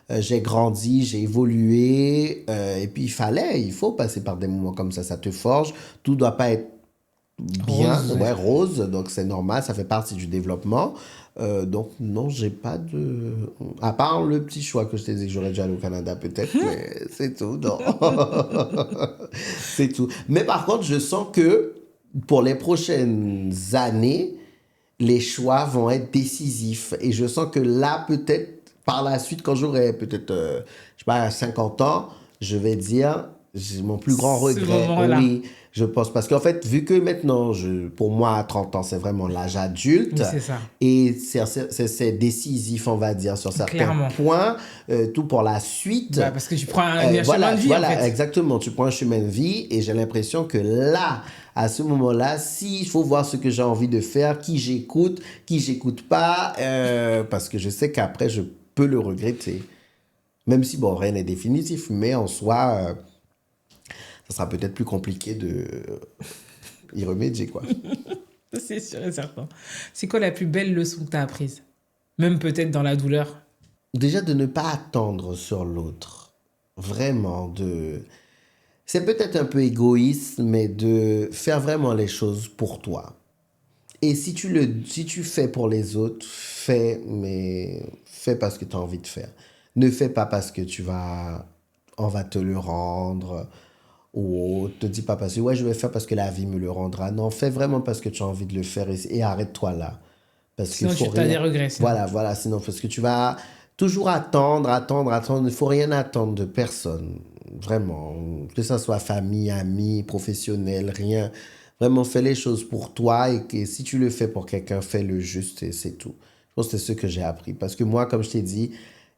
J'ai grandi, j'ai évolué. Et puis il faut passer par des moments comme ça te forge. Tout doit pas être bien, Rose. ouais, rose, donc c'est normal, ça fait partie du développement. Donc non, j'ai pas de... À part le petit choix que je t'ai dit que j'aurais dû aller au Canada peut-être, mais c'est tout, non. C'est tout. Mais par contre, je sens que pour les prochaines années, les choix vont être décisifs. Et je sens que là, peut-être, par la suite, quand j'aurai peut-être, je sais pas, 50 ans, je vais dire, j'ai mon plus grand Ce regret. moment-là. Oui, je pense. Parce qu'en fait, vu que maintenant, pour moi, à 30 ans, c'est vraiment l'âge adulte. Oui, c'est ça. Et c'est décisif, on va dire, sur certains Clairement. points. Tout pour la suite. Bah, parce que tu prends un chemin Voilà, de vie, voilà, en fait. exactement. Tu prends un chemin de vie et j'ai l'impression que là, à ce moment-là, s'il faut voir ce que j'ai envie de faire, qui j'écoute pas, parce que je sais qu'après, je peux le regretter. Même si, bon, rien n'est définitif, mais en soi, ça sera peut-être plus compliqué de y remédier, quoi. C'est sûr et certain. C'est quoi la plus belle leçon que tu as apprise? Même peut-être dans la douleur. Déjà, de ne pas attendre sur l'autre. Vraiment, c'est peut-être un peu égoïste, mais de faire vraiment les choses pour toi. Et si tu fais pour les autres, mais fais parce que tu as envie de faire. Ne fais pas parce que on va te le rendre, ou te dis pas parce que, ouais, je vais faire parce que la vie me le rendra. Non, fais vraiment parce que tu as envie de le faire et arrête-toi là. Parce qu'il Sinon, faut tu as rien. des regrets. Sinon. Voilà, sinon, parce que tu vas toujours attendre. Il ne faut rien attendre de personne. Vraiment. Que ça soit famille, amis, professionnel, rien. Vraiment, fais les choses pour toi et que si tu le fais pour quelqu'un, fais-le juste et c'est tout. Je pense que c'est ce que j'ai appris. Parce que moi, comme je t'ai dit,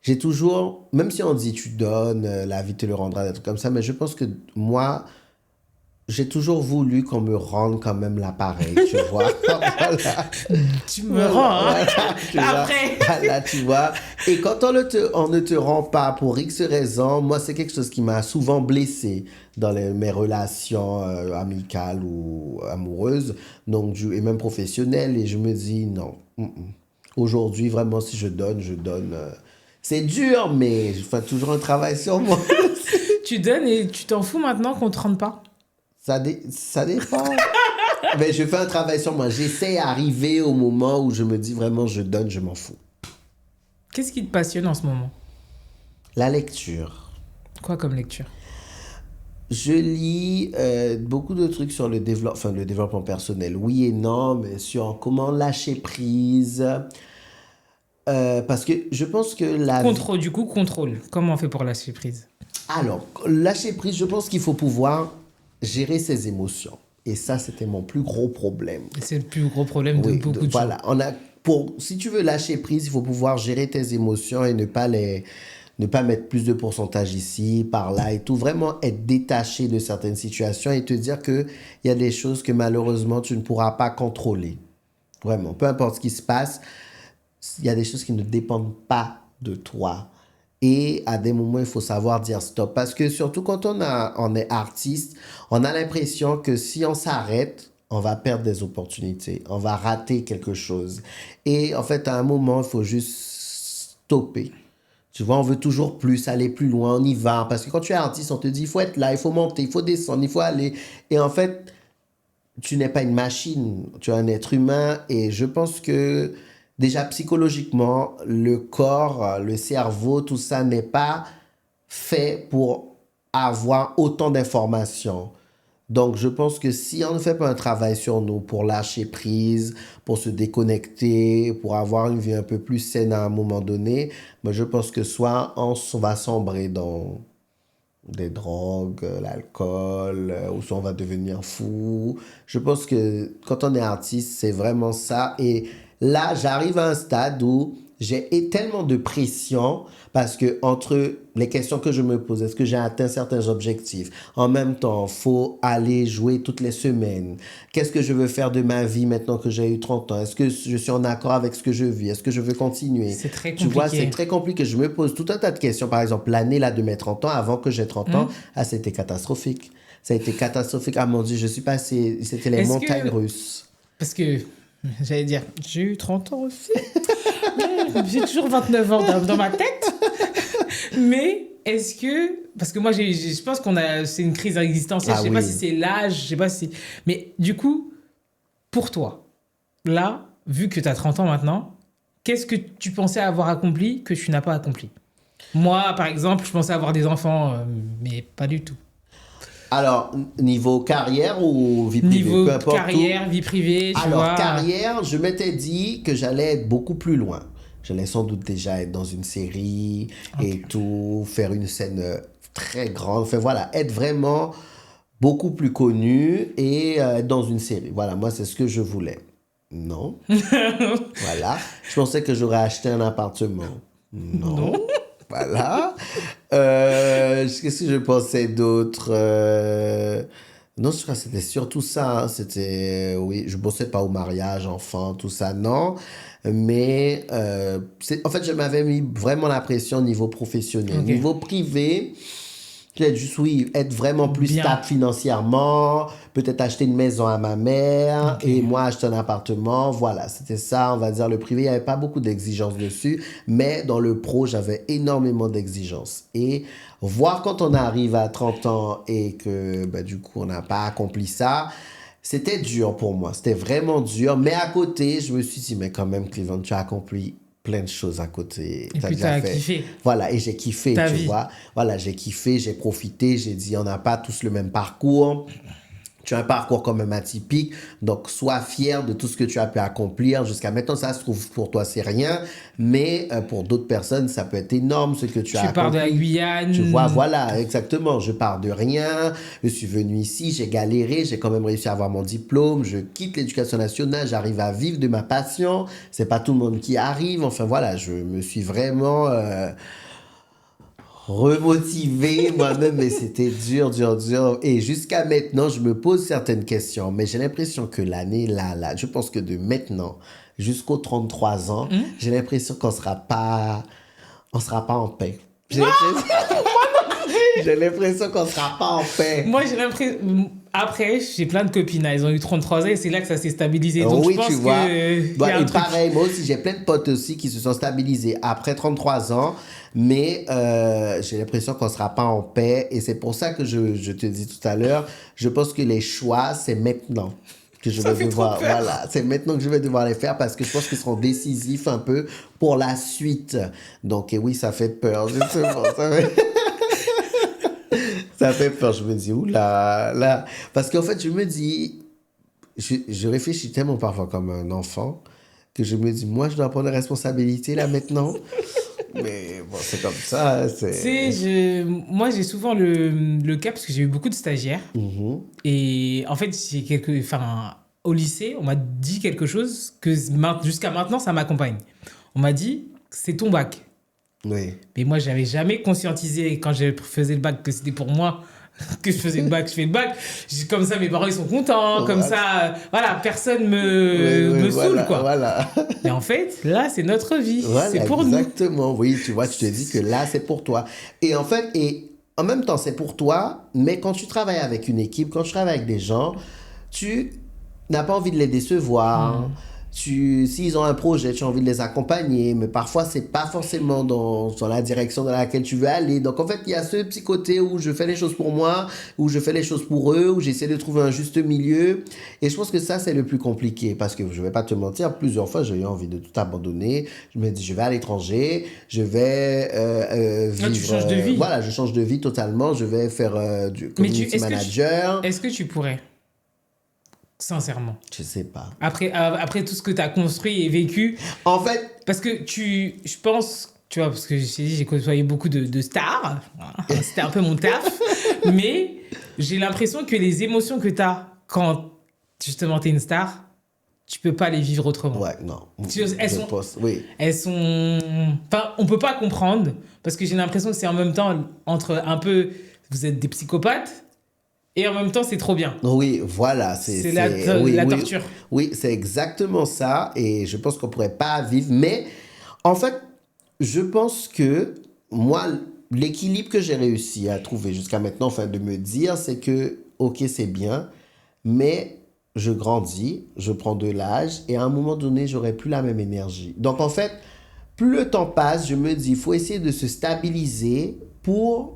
j'ai toujours, même si on dit tu donnes, la vie te le rendra, des trucs comme ça, mais je pense que moi, j'ai toujours voulu qu'on me rende quand même l'appareil, tu vois. Voilà. Tu me rends, hein. Voilà, tu vois. Après. Voilà, tu vois. Et quand on ne te rend pas pour X raison, moi, c'est quelque chose qui m'a souvent blessé dans mes relations amicales ou amoureuses, donc, et même professionnelles. Et je me dis, non. Aujourd'hui, vraiment, si je donne, je donne. C'est dur, mais je fais toujours un travail sur moi. Tu donnes et tu t'en fous maintenant qu'on te rende pas. Ça dépend. Mais je fais un travail sur moi. J'essaie d'arriver au moment où je me dis vraiment, je donne, je m'en fous. Qu'est-ce qui te passionne en ce moment? La lecture. Quoi comme lecture? Je lis beaucoup de trucs sur le développement personnel. Oui et non, mais sur comment lâcher prise. Parce que je pense que Du coup, contrôle. Comment on fait pour lâcher prise? Alors, lâcher prise, je pense qu'il faut pouvoir gérer ses émotions. Et ça, c'était mon plus gros problème. Et c'est le plus gros problème de Oui, beaucoup de gens. voilà. Si tu veux lâcher prise, il faut pouvoir gérer tes émotions et ne pas mettre plus de pourcentage ici, par là et tout. Vraiment être détaché de certaines situations et te dire qu'il y a des choses que malheureusement, tu ne pourras pas contrôler. Vraiment. Peu importe ce qui se passe, il y a des choses qui ne dépendent pas de toi. Et à des moments, il faut savoir dire stop. Parce que surtout quand on est artiste, on a l'impression que si on s'arrête, on va perdre des opportunités. On va rater quelque chose. Et en fait, à un moment, il faut juste stopper. Tu vois, on veut toujours plus, aller plus loin, on y va. Parce que quand tu es artiste, on te dit, il faut être là, il faut monter, il faut descendre, il faut aller. Et en fait, tu n'es pas une machine, tu es un être humain et je pense que déjà psychologiquement, le corps, le cerveau, tout ça n'est pas fait pour avoir autant d'informations. Donc, je pense que si on ne fait pas un travail sur nous pour lâcher prise, pour se déconnecter, pour avoir une vie un peu plus saine à un moment donné, moi, je pense que soit on va sombrer dans des drogues, l'alcool, ou soit on va devenir fou. Je pense que quand on est artiste, c'est vraiment ça. Et là, j'arrive à un stade où j'ai tellement de pression parce que entre les questions que je me pose, est-ce que j'ai atteint certains objectifs? En même temps, faut aller jouer toutes les semaines. Qu'est-ce que je veux faire de ma vie maintenant que j'ai eu 30 ans? Est-ce que je suis en accord avec ce que je vis? Est-ce que je veux continuer? C'est très Tu vois, c'est compliqué. très compliqué. Je me pose tout un tas de questions. Par exemple, l'année là de mes 30 ans, avant que j'ai 30 ans, ah, c'était catastrophique. Ça a été catastrophique. Ah mon Dieu, je suis passé, c'était les Est-ce montagnes que... russes. Parce que, j'allais dire, j'ai eu 30 ans aussi. Mais j'ai toujours 29 ans dans ma tête. Mais est-ce que... Parce que moi, je pense c'est une crise existentielle. Ah Je sais pas oui. si c'est l'âge, je sais pas si... Mais du coup, pour toi, là, vu que tu as 30 ans maintenant, qu'est-ce que tu pensais avoir accompli que tu n'as pas accompli? Moi, par exemple, je pensais avoir des enfants, mais pas du tout. Alors, niveau carrière ou vie privée, Niveau peu importe carrière, vie privée, tu Alors, vois. carrière, je m'étais dit que j'allais être beaucoup plus loin. J'allais sans doute déjà être dans une série et tout, faire une scène très grande. Enfin voilà, être vraiment beaucoup plus connu et être dans une série. Voilà, moi, c'est ce que je voulais. Non. Voilà. Je pensais que j'aurais acheté un appartement. Non. Non. Voilà. Qu'est-ce que je pensais d'autre Non, je crois que c'était surtout ça. Hein. C'était, oui, je bossais pas au mariage, enfant, tout ça, non. Mais en fait, je m'avais mis vraiment la pression au niveau professionnel. Ok. Niveau privé, peut-être juste, oui, être vraiment plus Bien. stable financièrement, peut-être acheter une maison à ma mère Ok. et moi acheter un appartement. Voilà, c'était ça, on va dire, le privé. Il n'y avait pas beaucoup d'exigences dessus, mais dans le pro, j'avais énormément d'exigences. Et voir quand on arrive à 30 ans et que, bah, du coup, on n'a pas accompli ça, c'était dur pour moi. C'était vraiment dur. Mais à côté, je me suis dit, mais quand même, Cleveland, tu as accompli plein de choses à côté. Et T'as puis, déjà t'as fait. kiffé. Voilà, et j'ai kiffé, Ta tu vie. vois. Voilà, j'ai kiffé, j'ai profité, j'ai dit, on n'a pas tous le même parcours. Tu as un parcours quand même atypique, donc sois fier de tout ce que tu as pu accomplir jusqu'à maintenant. Ça se trouve pour toi c'est rien, mais pour d'autres personnes ça peut être énorme ce que tu as Tu pars de la accompli. Guyane. Tu vois, voilà, exactement. Je pars de rien, je suis venu ici, j'ai galéré, j'ai quand même réussi à avoir mon diplôme, je quitte l'éducation nationale, j'arrive à vivre de ma passion. C'est pas tout le monde qui arrive. Enfin voilà, je me suis vraiment remotivé moi-même, mais c'était dur, dur, dur. Et jusqu'à maintenant, je me pose certaines questions, mais j'ai l'impression que l'année, là, je pense que de maintenant jusqu'aux 33 ans, j'ai l'impression on sera pas en paix. J'ai l'impression qu'on sera pas en paix. Moi, j'ai l'impression. Après, j'ai plein de copines. Elles ont eu 33 ans et c'est là que ça s'est stabilisé. Donc, Oui, je pense tu vois. que. Ouais, Y a un et truc. pareil, moi aussi, j'ai plein de potes aussi qui se sont stabilisés après 33 ans, mais j'ai l'impression qu'on ne sera pas en paix. Et c'est pour ça que je te dis tout à l'heure, je pense que les choix, c'est maintenant que je Ça vais fait trop devoir. peur. Voilà, c'est maintenant que je vais devoir les faire parce que je pense qu'ils seront décisifs un peu pour la suite. Donc, et oui, ça fait peur, justement. Ça fait peur. Je me dis, oula, là. Parce qu'en fait, je me dis. Je réfléchis tellement parfois comme un enfant que je me dis, moi, je dois prendre la responsabilité là maintenant. Mais bon, c'est comme ça. Tu sais, moi, j'ai souvent le cas, parce que j'ai eu beaucoup de stagiaires. Mhm. Et en fait, enfin, au lycée, on m'a dit quelque chose que jusqu'à maintenant, ça m'accompagne. On m'a dit, c'est ton bac. Oui. Mais moi, j'avais jamais conscientisé quand je faisais le bac que c'était pour moi que je faisais le bac. Je fais le bac, comme ça, mes parents ils sont contents, comme Voilà. ça, voilà, personne Oui, me saoule, voilà, quoi. voilà. Mais en fait, là, c'est notre vie, c'est Voilà, pour nous. exactement. Oui, tu vois, tu te dis que là, c'est pour toi. Et en fait, et en même temps, c'est pour toi, mais quand tu travailles avec une équipe, quand tu travailles avec des gens, tu n'as pas envie de les décevoir. S'ils ont un projet, tu as envie de les accompagner, mais parfois, c'est pas forcément dans la direction dans laquelle tu veux aller. Donc, en fait, il y a ce petit côté où je fais les choses pour moi, où je fais les choses pour eux, où j'essaie de trouver un juste milieu. Et je pense que ça, c'est le plus compliqué parce que je vais pas te mentir, plusieurs fois, j'ai eu envie de tout abandonner. Je me dis, je vais à l'étranger, je vais Là, vivre. tu changes de vie. Voilà, je change de vie totalement. Je vais faire du Mais community manager. est-ce que tu pourrais, sincèrement, Je sais pas. après tout ce que tu as construit et vécu, En fait, parce que je pense, tu vois, parce que j'ai côtoyé beaucoup de stars, voilà, c'était un peu mon taf, mais j'ai l'impression que les émotions que tu as quand justement tu es une star, tu peux pas les vivre autrement. ouais, non. Oui. Elles sont. Enfin, on peut pas comprendre, parce que j'ai l'impression que c'est en même temps entre un peu. Vous êtes des psychopathes, et en même temps, c'est trop bien. Oui, voilà. C'est la oui, torture. Oui, c'est exactement ça. Et je pense qu'on pourrait pas vivre. Mais en fait, je pense que moi, l'équilibre que j'ai réussi à trouver jusqu'à maintenant, enfin, de me dire, c'est que, ok, c'est bien, mais je grandis, je prends de l'âge, et à un moment donné, j'aurai plus la même énergie. Donc, en fait, plus le temps passe, je me dis, il faut essayer de se stabiliser pour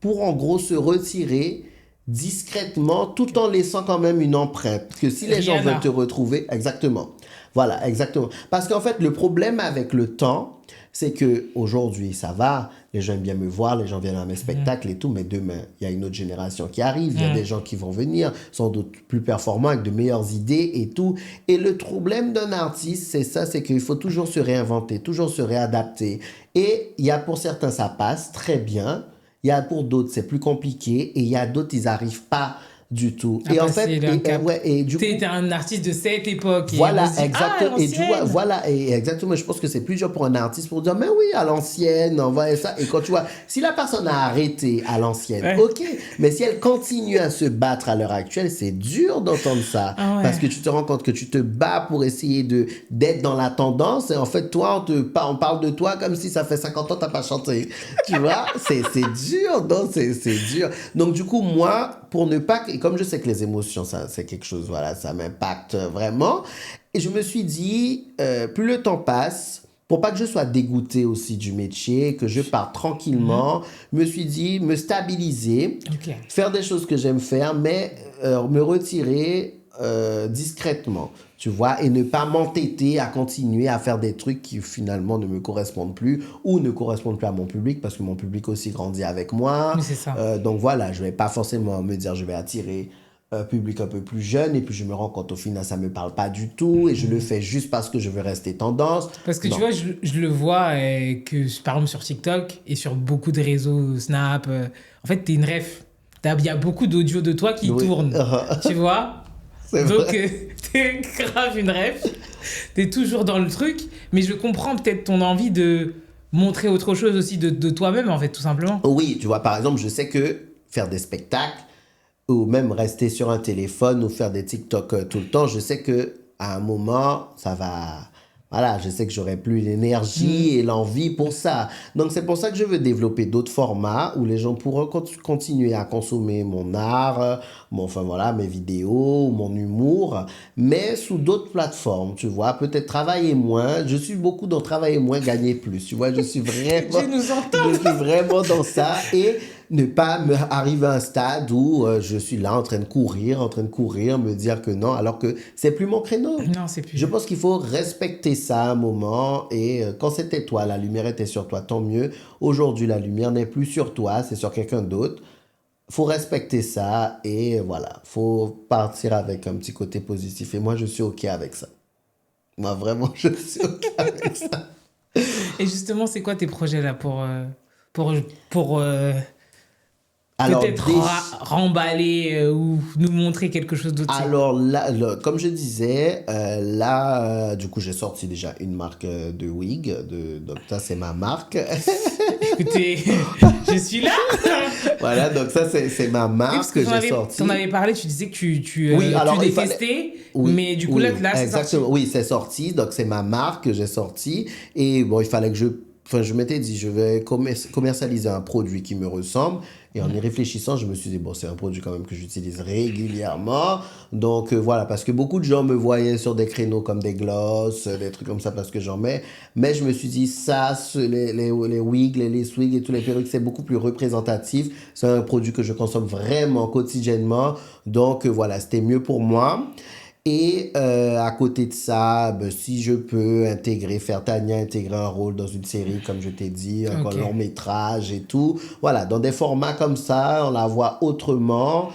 en gros se retirer discrètement tout en laissant quand même une empreinte. Parce que si les gens Rihanna. veulent te retrouver, exactement. Voilà, exactement. Parce qu'en fait, le problème avec le temps, c'est que aujourd'hui, ça va, les gens aiment bien me voir, les gens viennent à mes spectacles et tout, mais demain, il y a une autre génération qui arrive, il y a des gens qui vont venir, sans doute plus performants, avec de meilleures idées et tout. Et le problème d'un artiste, c'est ça, c'est qu'il faut toujours se réinventer, toujours se réadapter. Et il y a pour certains, ça passe très bien. Il y a pour d'autres, c'est plus compliqué. Et il y a d'autres, ils n'arrivent pas du tout. À Et en passer fait, le cap. ouais, et du coup, T'es un artiste de cette époque. voilà, Et on se dit, exactement. Et tu vois, l'ancienne. voilà, et exactement. Je pense que c'est plus dur pour un artiste pour dire, mais oui, à l'ancienne, on va et ça. Et quand tu vois, si la personne a arrêté à l'ancienne, Ouais. ok. Mais si elle continue à se battre à l'heure actuelle, c'est dur d'entendre ça. Ah ouais. Parce que tu te rends compte que tu te bats pour essayer d'être dans la tendance. Et en fait, toi, on parle de toi comme si ça fait 50 ans que t'as pas chanté. Tu vois, c'est dur, non, c'est dur. Donc, du coup, moi, pour ne pas, et comme je sais que les émotions, ça, c'est quelque chose, voilà, ça m'impacte vraiment. Et je me suis dit, plus le temps passe, pour pas que je sois dégoûté aussi du métier, que je parte tranquillement, je me suis dit, me stabiliser, Ok. faire des choses que j'aime faire, mais me retirer discrètement, tu vois, et ne pas m'entêter à continuer à faire des trucs qui finalement ne me correspondent plus ou ne correspondent plus à mon public parce que mon public aussi grandit avec moi. Oui, c'est ça. Donc voilà, je vais pas forcément me dire je vais attirer un public un peu plus jeune et puis je me rends compte au final ça me parle pas du tout et je le fais juste parce que je veux rester tendance. Parce que Non. tu vois, je le vois que par exemple sur TikTok et sur beaucoup de réseaux Snap, en fait, t'es une ref. Il y a beaucoup d'audio de toi qui Oui. tournent. Tu vois? C'est Donc, vrai. t'es grave une ref. T'es toujours dans le truc. Mais je comprends peut-être ton envie de montrer autre chose aussi de toi-même, en fait, tout simplement. Oui, tu vois, par exemple, je sais que faire des spectacles ou même rester sur un téléphone ou faire des TikTok tout le temps, je sais que à un moment, ça va. Voilà, je sais que j'aurai plus l'énergie et l'envie pour ça. Donc, c'est pour ça que je veux développer d'autres formats où les gens pourront continuer à consommer mon art, enfin voilà, mes vidéos, mon humour, mais sous d'autres plateformes, tu vois. Peut-être travailler moins. Je suis beaucoup dans travailler moins, gagner plus. Tu vois, je suis vraiment, Dieu nous entend. je suis vraiment dans ça et ne pas me arriver à un stade où je suis là en train de courir, me dire que non, alors que c'est plus mon créneau. Non, c'est plus. Je pense qu'il faut respecter ça un moment et quand c'était toi, la lumière était sur toi, tant mieux. Aujourd'hui, la lumière n'est plus sur toi, c'est sur quelqu'un d'autre. Faut respecter ça et voilà, faut partir avec un petit côté positif. Et moi, je suis OK avec ça. Moi, vraiment, je suis OK avec ça. Et justement, c'est quoi tes projets là pour, pour Alors, peut-être remballer ou nous montrer quelque chose d'autre? alors là, comme je disais, là, du coup, j'ai sorti déjà une marque de wig. Donc, ça, c'est ma marque. Écoutez, je suis là. Voilà, donc ça, c'est ma Oui, parce marque que que j'ai sortie. t'en avais parlé, tu disais que Oui, alors, tu il fallait... détestais, Oui, mais du coup, oui, là, c'est sorti. exactement. Oui, c'est sorti. Donc, c'est ma marque que j'ai sortie. Et bon, il fallait que je... Enfin, je m'étais dit, je vais commercialiser un produit qui me ressemble. Et en y réfléchissant, je me suis dit, bon, c'est un produit quand même que j'utilise régulièrement. Donc, voilà, parce que beaucoup de gens me voyaient sur des créneaux comme des glosses, des trucs comme ça, parce que j'en mets. Mais je me suis dit, ça, les wigs, les swigs et tous les perruques, c'est beaucoup plus représentatif. C'est un produit que je consomme vraiment quotidiennement. Donc, voilà, c'était mieux pour moi. Et à côté de ça, ben, si je peux faire Tania intégrer un rôle dans une série, comme je t'ai dit, un Ok. long métrage et tout. Voilà, dans des formats comme ça, on la voit autrement.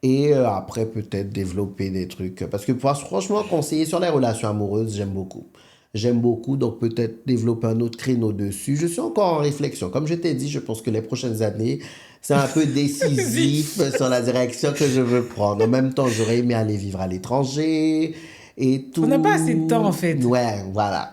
Et après, peut-être développer des trucs. Parce que franchement, conseiller sur les relations amoureuses, j'aime beaucoup. J'aime beaucoup, donc peut-être développer un autre créneau dessus. Je suis encore en réflexion. Comme je t'ai dit, je pense que les prochaines années, c'est un peu décisif sur la direction que je veux prendre. En même temps, j'aurais aimé aller vivre à l'étranger et tout. On n'a pas assez de temps, en fait. Ouais, voilà.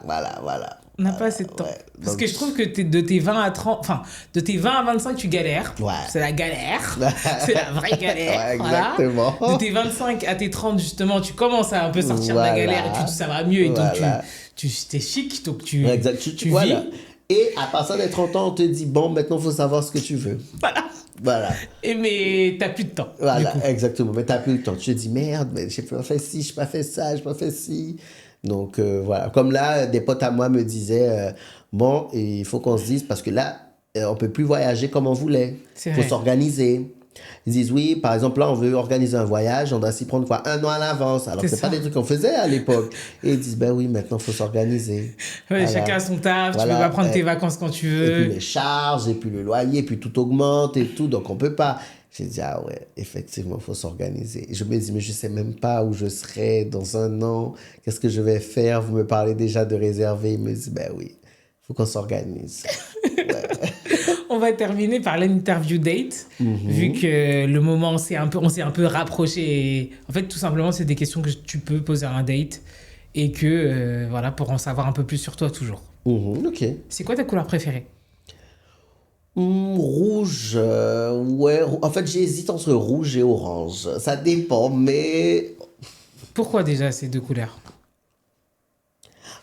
On n'a pas assez de temps. Ouais, Parce donc- que je trouve que de tes 20 à 30, enfin, de tes 20 à 25, tu galères. Ouais. C'est la galère. C'est la vraie galère. Ouais, voilà. exactement. De tes 25 à tes 30, justement, tu commences à un peu sortir de la Voilà. galère et ça va mieux. Et donc, Voilà. t'es chic, donc tu Exact. vis. Voilà. Et à partir des 30 ans, on te dit, bon, maintenant, il faut savoir ce que tu veux. Voilà. Voilà. Et mais t'as plus de temps. du Voilà, coup. exactement. Mais t'as plus le temps. Tu te dis, merde, mais j'ai pas fait ci, j'ai pas fait ça, j'ai pas fait ci. Donc, voilà. Comme là, des potes à moi me disaient, bon, il faut qu'on se dise, parce que là, on peut plus voyager comme on voulait. C'est Il faut vrai. s'organiser. Ils disent, oui, par exemple, là, on veut organiser un voyage, on doit s'y prendre quoi, 1 an à l'avance. Alors que C'est c'est pas ça. des trucs qu'on faisait à l'époque. Et ils disent, ben oui, maintenant, il faut s'organiser. Ouais, Voilà. chacun a son taf, Voilà. tu peux pas prendre Et- tes vacances quand tu Et puis veux. les charges, et puis le loyer, et puis tout augmente et tout, donc on peut pas. J'ai dit, ah ouais, effectivement, il faut s'organiser. Et je me dis, mais je sais même pas où je serai dans 1 an, qu'est-ce que je vais faire, vous me parlez déjà de réserver. Il me dit, ben oui, il faut qu'on s'organise. On va terminer par l'interview date, vu que le moment on s'est un peu rapproché. Et en fait, tout simplement, c'est des questions que tu peux poser à un date et que voilà, pour en savoir un peu plus sur toi toujours. Ok. C'est quoi ta couleur préférée? Rouge, ouais. En fait, j'hésite entre rouge et orange. Ça dépend, mais Pourquoi déjà ces deux couleurs?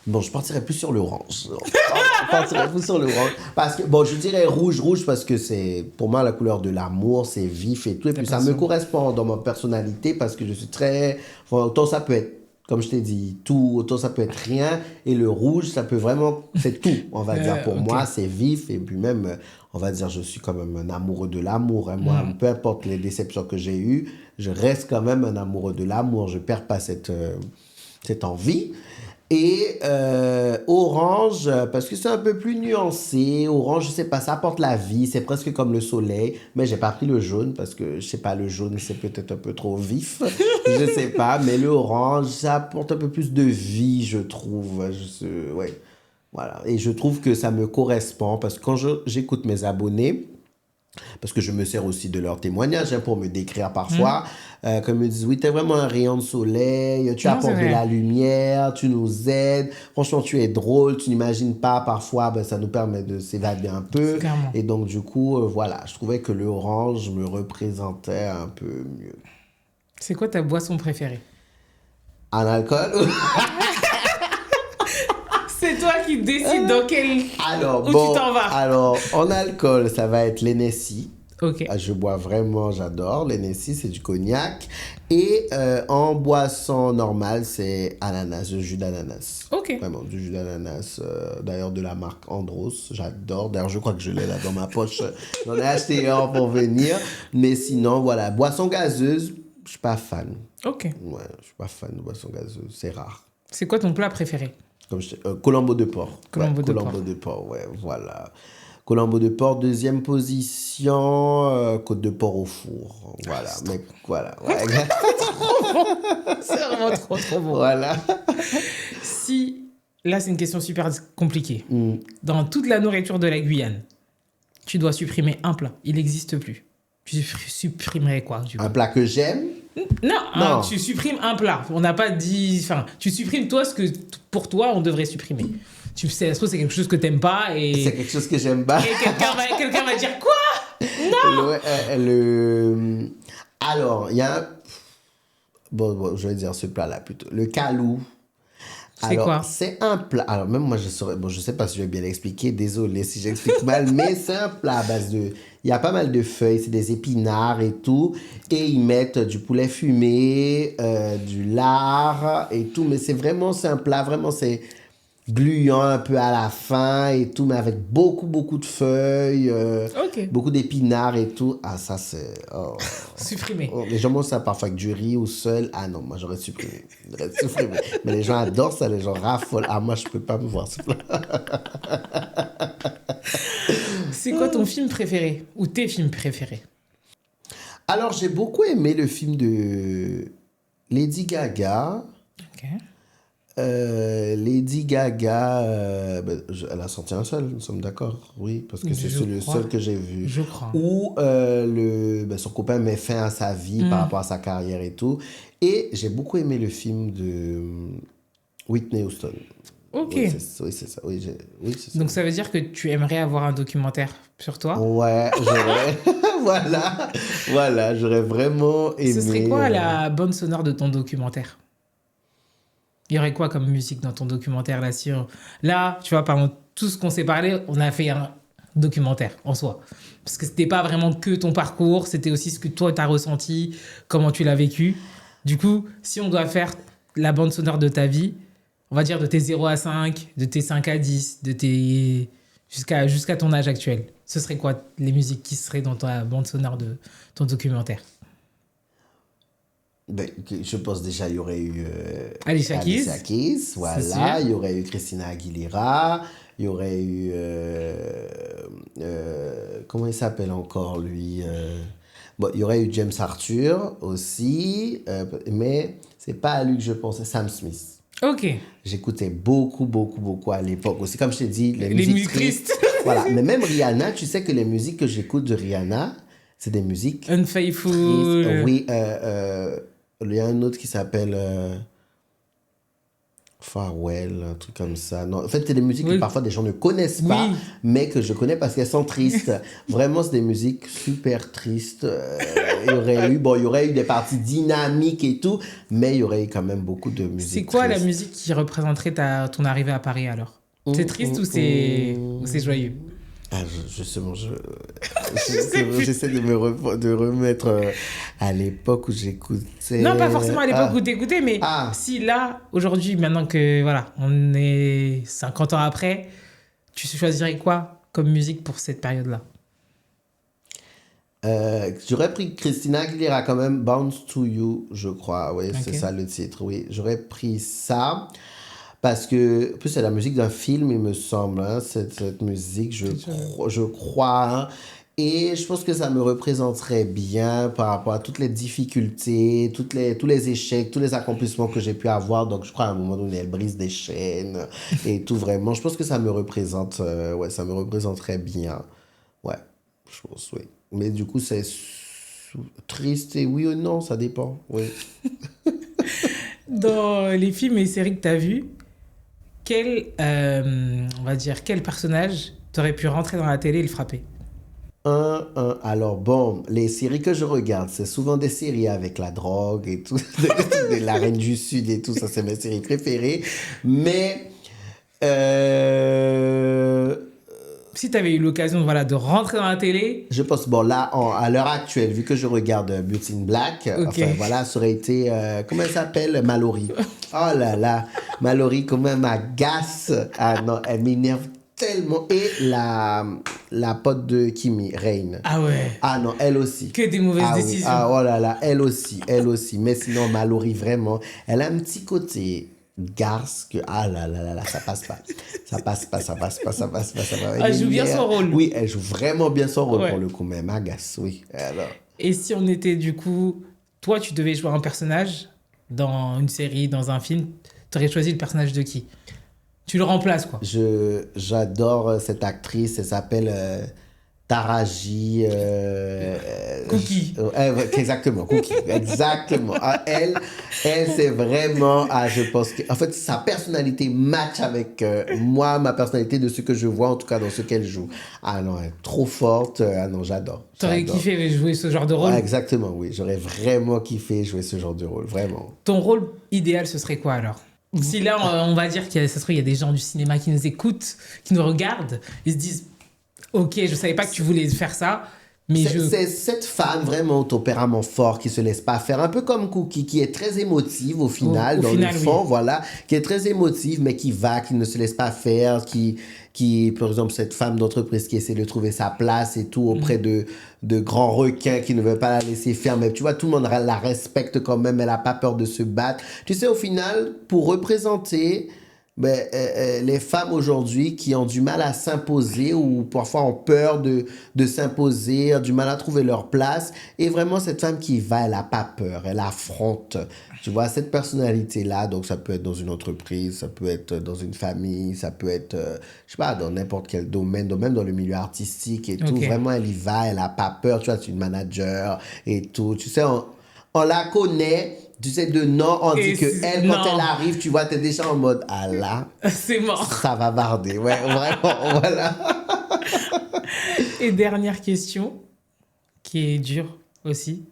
bon, je partirais plus sur l'orange. Je partirais plus sur l'orange. Parce que, bon, je dirais rouge parce que c'est, pour moi, la couleur de l'amour, c'est vif et tout. Et puis, ça me passion. correspond dans ma personnalité parce que je suis très. Enfin, autant ça peut être, comme je t'ai dit, tout, autant ça peut être rien. Et le rouge, ça peut vraiment. C'est tout, on va dire. Pour ok. moi, c'est vif. Et puis, même, on va dire, je suis quand même un amoureux de l'amour. Hein. Moi, peu importe les déceptions que j'ai eues, je reste quand même un amoureux de l'amour. Je perds pas cette envie. Et orange, parce que c'est un peu plus nuancé. Orange, je sais pas, ça apporte la vie. C'est presque comme le soleil. Mais j'ai pas pris le jaune parce que, je sais pas, le jaune, c'est peut-être un peu trop vif. Je sais pas. Mais le orange, ça apporte un peu plus de vie, je trouve. Ouais. Voilà. Et je trouve que ça me correspond parce que quand j'écoute mes abonnés, parce que je me sers aussi de leurs témoignages hein, pour me décrire parfois. Comme ils me disent, oui, t'es vraiment un rayon de soleil, tu Non, apportes c'est de vrai. la lumière, tu nous aides. Franchement, tu es drôle, tu n'imagines pas. Parfois, ben, ça nous permet de s'évader un peu. Clairement. Et donc, du coup, voilà, je trouvais que le orange me représentait un peu mieux. C'est quoi ta boisson préférée? En alcool C'est toi qui décides dans quel... Alors, Où bon, tu t'en vas? alors, en alcool, ça va être l'Hennessy. Ok. Ah, je bois vraiment, j'adore. L'Hennessy, c'est du cognac. Et en boisson normale, c'est ananas, le jus d'ananas. Ok. Vraiment, du jus d'ananas. D'ailleurs, de la marque Andros. J'adore. D'ailleurs, je crois que je l'ai là dans ma poche. J'en ai acheté un pour venir. Mais sinon, voilà. Boisson gazeuse, je suis pas fan. Ok. Ouais, je suis pas fan de boisson gazeuse. C'est rare. C'est quoi ton plat préféré? Comme Colombo de porc. Colombo de Colombo de porc, ouais, voilà. Colombo de porc, deuxième position, côte de porc au four. Voilà, mais voilà. Ouais, C'est vraiment trop bon. voilà. Si Là, c'est une question super compliquée. Dans toute la nourriture de la Guyane, tu dois supprimer un plat. Il n'existe plus. Tu supprimerais quoi, du coup? Un plat que j'aime. Non, Non. tu supprimes un plat. On n'a pas dit... Enfin, tu supprimes toi ce que, pour toi, on devrait supprimer. Tu sais, ça se trouve, c'est quelque chose que t'aimes pas et... C'est quelque chose que j'aime pas. Et quelqu'un va dire quoi? Alors, il y a un... Bon, je vais dire ce plat-là plutôt. Le calou. C'est Alors, quoi? c'est un plat. Alors, même moi, je saurais. Bon, je sais pas si je vais bien l'expliquer. Désolé si j'explique mal, mais c'est un plat à base de. Il y a pas mal de feuilles, c'est des épinards et tout. Et ils mettent du poulet fumé, du lard et tout. Mais c'est un plat, vraiment, c'est gluant un peu à la fin et tout, mais avec beaucoup, beaucoup de feuilles, Ok. beaucoup d'épinards et tout. Ah, ça, c'est. Oh. Supprimé. Oh, les gens mangent ça parfois avec du riz ou seul. Ah non, moi j'aurais supprimé. J'aurais supprimé. Mais les gens adorent ça, les gens raffolent. Ah, moi je peux pas me voir ce plat. C'est quoi ton film préféré? Ou tes films préférés? Alors j'ai beaucoup aimé le film de Lady Gaga. Ok. Lady Gaga, elle a sorti un seul, nous sommes d'accord, oui, parce que c'est Je le crois. seul que j'ai vu. Je crois. Où son copain met fin à sa vie par rapport à sa carrière et tout. Et j'ai beaucoup aimé le film de Whitney Houston. Ok. Oui, c'est ça. Oui, c'est ça. Donc ça veut dire que tu aimerais avoir un documentaire sur toi? Ouais, j'aurais. Voilà, j'aurais vraiment aimé. Ce serait quoi la bande sonore de ton documentaire? Il y aurait quoi comme musique dans ton documentaire là, là, tu vois, par tout ce qu'on s'est parlé, on a fait un documentaire en soi. Parce que c'était pas vraiment que ton parcours, c'était aussi ce que toi t'as ressenti, comment tu l'as vécu. Du coup, si on doit faire la bande sonore de ta vie, on va dire de tes 0 à 5, de tes 5 à 10, de tes jusqu'à ton âge actuel. Ce serait quoi les musiques qui seraient dans ta bande sonore de ton documentaire? Je pense déjà, il y aurait eu Alicia Keys. Voilà. sûr. Il y aurait eu Christina Aguilera. Il y aurait eu. Comment il s'appelle encore, lui il y aurait eu James Arthur aussi. Mais c'est pas à lui que je pensais, Sam Smith. Ok. J'écoutais beaucoup, beaucoup, beaucoup à l'époque aussi. Comme je t'ai dit, les musiques musiques tristes. Voilà. Mais même Rihanna, tu sais que les musiques que j'écoute de Rihanna, c'est des musiques Unfaithful. tristes. Oui, il y a un autre qui s'appelle Farewell, un truc comme ça. Non, en fait, c'est des musiques que parfois des gens ne connaissent pas, mais que je connais parce qu'elles sont tristes. Vraiment, c'est des musiques super tristes. Il y aurait eu des parties dynamiques et tout, mais il y aurait eu quand même beaucoup de musique. C'est quoi triste. la musique qui représenterait ton arrivée à Paris alors? C'est triste ou c'est joyeux? Ah, justement, j'essaie de de remettre à l'époque où j'écoutais. Non, pas forcément à l'époque où t'écoutais, mais si là, aujourd'hui, maintenant que voilà, on est 50 ans après, tu choisirais quoi comme musique pour cette période-là? J'aurais pris Christina Aguilera quand même, Bounce to You, je crois. Oui, c'est Ok. ça le titre. Oui, j'aurais pris ça. Parce que, en plus, c'est la musique d'un film, il me semble, hein, cette musique, je crois. Hein. Et je pense que ça me représenterait bien par rapport à toutes les difficultés, tous les échecs, tous les accomplissements que j'ai pu avoir. Donc, je crois à un moment donné, elle brise des chaînes et tout vraiment. Je pense que ça me représente, ça me représenterait bien. Ouais, je pense, oui. Mais du coup, c'est triste et oui ou non, ça dépend. Oui. Dans les films et séries que t'as vus, on va dire, quel personnage t'aurais pu rentrer dans la télé et le frapper? Alors bon, les séries que je regarde, c'est souvent des séries avec la drogue et tout, la Reine du Sud et tout, ça c'est mes séries préférées. Mais Si t'avais eu l'occasion voilà, de rentrer dans la télé, je pense, bon là, à l'heure actuelle, vu que je regarde Beauty in Black, enfin voilà, ça aurait été, comment elle s'appelle? Mallory. Oh là là, Mallory, comment elle m'agace. Ah non, elle m'énerve tellement. Et la pote de Kimi, Rain. ah ouais, Ah non, elle aussi. que des mauvaises Ah oui, décisions. ah oh là là, elle aussi. Mais sinon, Mallory, vraiment, elle a un petit côté garce que, ah là là là là, ça passe pas. Ça passe pas. Elle joue bien son rôle. Oui, elle joue vraiment bien son rôle Ouais. pour le coup, mais elle m'agace, oui. Alors, Et si on était du coup, toi tu devais jouer un personnage dans une série, dans un film, t'aurais choisi le personnage de qui? Tu le remplaces, quoi. J'adore cette actrice, elle s'appelle Taraji. Cookie. Ouais, exactement, Cookie. Exactement. Ah, elle c'est vraiment. Ah, je pense que. En fait, sa personnalité match avec moi, ma personnalité de ce que je vois, en tout cas dans ce qu'elle joue. Ah non, elle est trop forte. Ah non, j'adore. T'aurais kiffé jouer ce genre de rôle? Ouais, exactement, oui. J'aurais vraiment kiffé jouer ce genre de rôle, vraiment. Ton rôle idéal, ce serait quoi alors? Si là, on va dire qu'il y a, ça se trouve, il y a des gens du cinéma qui nous écoutent, qui nous regardent, ils se disent, ok, je savais pas que tu voulais faire ça, mais C'est cette femme vraiment au tempérament fort qui se laisse pas faire, un peu comme Cookie, qui est très émotive au final, Au dans final, le fond, oui. voilà, qui est très émotive, mais qui ne se laisse pas faire, par exemple, cette femme d'entreprise qui essaie de trouver sa place et tout auprès de grands requins qui ne veulent pas la laisser faire, mais tu vois, tout le monde la respecte quand même, elle a pas peur de se battre. Tu sais, au final, pour représenter les femmes aujourd'hui qui ont du mal à s'imposer ou parfois ont peur de s'imposer, ont du mal à trouver leur place. Et vraiment, cette femme qui va, elle n'a pas peur, elle affronte. Tu vois, cette personnalité-là, donc ça peut être dans une entreprise, ça peut être dans une famille, ça peut être, je sais pas, dans n'importe quel domaine, même dans le milieu artistique et tout. Ok. Vraiment, elle y va, elle n'a pas peur. Tu vois, c'est une manager et tout. Tu sais, on la connaît. Tu sais, de nom, on dit que elle, quand elle arrive, tu vois, t'es déjà en mode, ah là, C'est mort. ça va barder. Ouais, vraiment, voilà. Et dernière question, qui est dure aussi,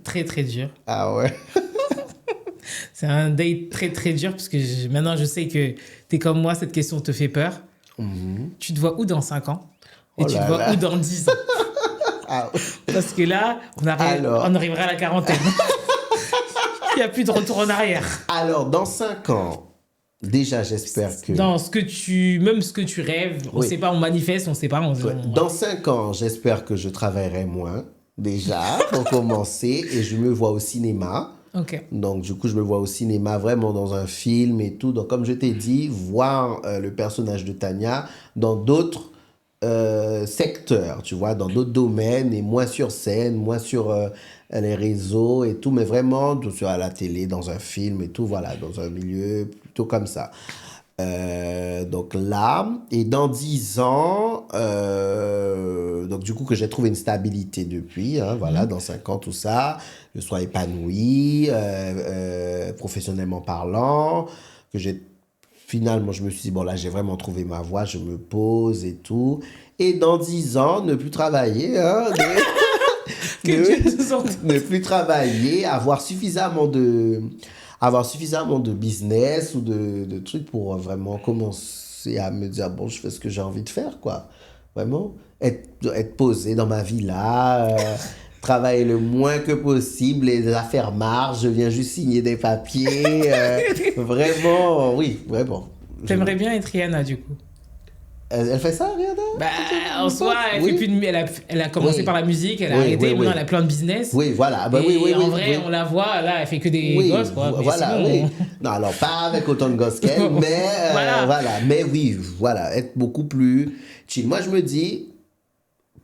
très très dure. Ah ouais. C'est un date très très dur parce que maintenant je sais que t'es comme moi, cette question te fait peur. Tu te vois où dans 5 ans? Et Oh tu te là vois là. où dans 10 ans? Ah, Parce que là, Alors. on arrivera à la quarantaine. Il n'y a plus de retour en arrière. alors, dans 5 ans, déjà, j'espère que... Dans même ce que tu rêves, on Oui. sait pas, on manifeste, on sait pas. Ouais. Dans 5 ans, j'espère que je travaillerai moins, déjà, pour commencer, et je me vois au cinéma. Ok. Donc, du coup, je me vois au cinéma, vraiment dans un film et tout. Donc, comme je t'ai dit, voir le personnage de Tania dans d'autres secteurs, tu vois, dans d'autres domaines et moins sur scène, moins sur les réseaux et tout, mais vraiment sur à la télé, dans un film et tout, voilà, dans un milieu plutôt comme ça. Donc là, et dans 10 ans, donc du coup que j'ai trouvé une stabilité depuis, hein, voilà, dans 5 ans, tout ça, je sois épanoui, professionnellement parlant, que j'ai finalement, je me suis dit, bon là, j'ai vraiment trouvé ma voie, je me pose et tout. Et dans 10 ans, ne plus travailler, hein, Que Dieu nous entende. ne plus travailler, avoir suffisamment de business ou de trucs pour vraiment commencer à me dire, bon, je fais ce que j'ai envie de faire, quoi. Vraiment, être posé dans ma villa, travailler le moins que possible, les affaires marchent, je viens juste signer des papiers. Vraiment, oui, vraiment. T'aimerais bien être Rihanna, du coup. Elle fait ça, Rihanna? Bah, en soi, elle Oui. fait plus elle a commencé Oui. par la musique, elle a Oui, arrêté, oui, maintenant oui. elle a plein de business. Oui, voilà. Bah, Et oui, oui, en oui, vrai, oui. on la voit, là, elle fait que des Oui, gosses, quoi. Mais voilà, sinon, oui. Non, alors pas avec autant de gosses qu'elle, mais Voilà. voilà. Mais oui, voilà, être beaucoup plus chill. Moi, je me dis,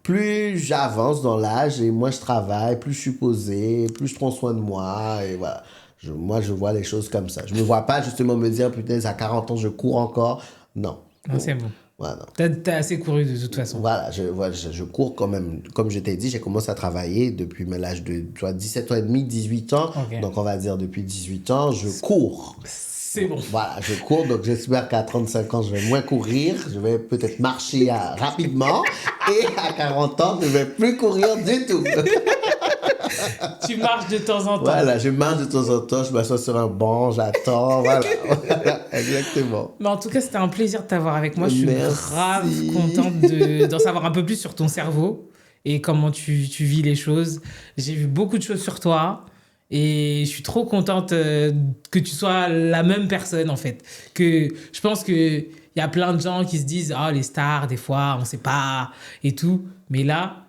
plus j'avance dans l'âge et moins je travaille, plus je suis posé, plus je prends soin de moi et voilà. Moi, je vois les choses comme ça. Je me vois pas justement me dire, putain, à 40 ans, je cours encore. Non. Non, c'est bon. Voilà. T'as assez couru de toute façon. Voilà, je cours quand même. Comme je t'ai dit, j'ai commencé à travailler depuis l'âge de 17 ans et demi, 18 ans. Ok. Donc, on va dire depuis 18 ans, je cours. C'est bon. Voilà, je cours. Donc, j'espère qu'à 35 ans, je vais moins courir. Je vais peut-être marcher rapidement. Et à 40 ans, je ne vais plus courir du tout. Tu marches de temps en temps. Voilà, je marche de temps en temps. Je m'assois sur un banc, j'attends. Voilà, voilà, exactement. Mais en tout cas, c'était un plaisir de t'avoir avec moi. Je suis Merci. grave contente d'en savoir un peu plus sur ton cerveau et comment tu vis les choses. J'ai vu beaucoup de choses sur toi et je suis trop contente que tu sois la même personne, en fait. Que je pense qu'il y a plein de gens qui se disent « Ah, les stars, des fois, on ne sait pas et tout. » Mais là,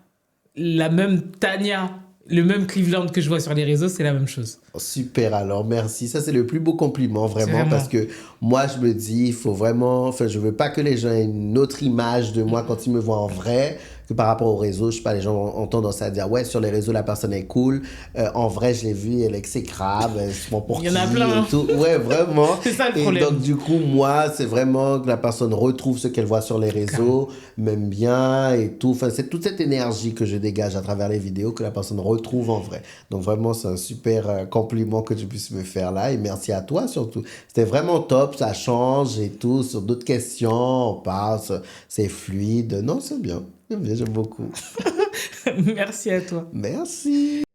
la même Tania, le même Cleveland que je vois sur les réseaux, c'est la même chose. Super, alors merci. Ça, c'est le plus beau compliment, vraiment, Vraiment. parce que moi, je me dis, il faut vraiment. Enfin, je veux pas que les gens aient une autre image de moi quand ils me voient en vrai que par rapport au réseau, je sais pas, les gens ont tendance à dire, ouais, sur les réseaux, la personne est cool. En vrai, je l'ai vu, elle est exécrable, elle se prend pour Il y en a qui plein. et tout. Ouais, vraiment. C'est ça le Et problème. donc, du coup, moi, c'est vraiment que la personne retrouve ce qu'elle voit sur les réseaux, m'aime bien et tout. Enfin, c'est toute cette énergie que je dégage à travers les vidéos que la personne retrouve en vrai. Donc, vraiment, c'est un super compliment que tu puisses me faire là. Et merci à toi surtout. C'était vraiment top, ça change et tout. Sur d'autres questions, on passe, c'est fluide. Non, c'est bien. J'aime bien, j'aime beaucoup. Merci à toi. Merci.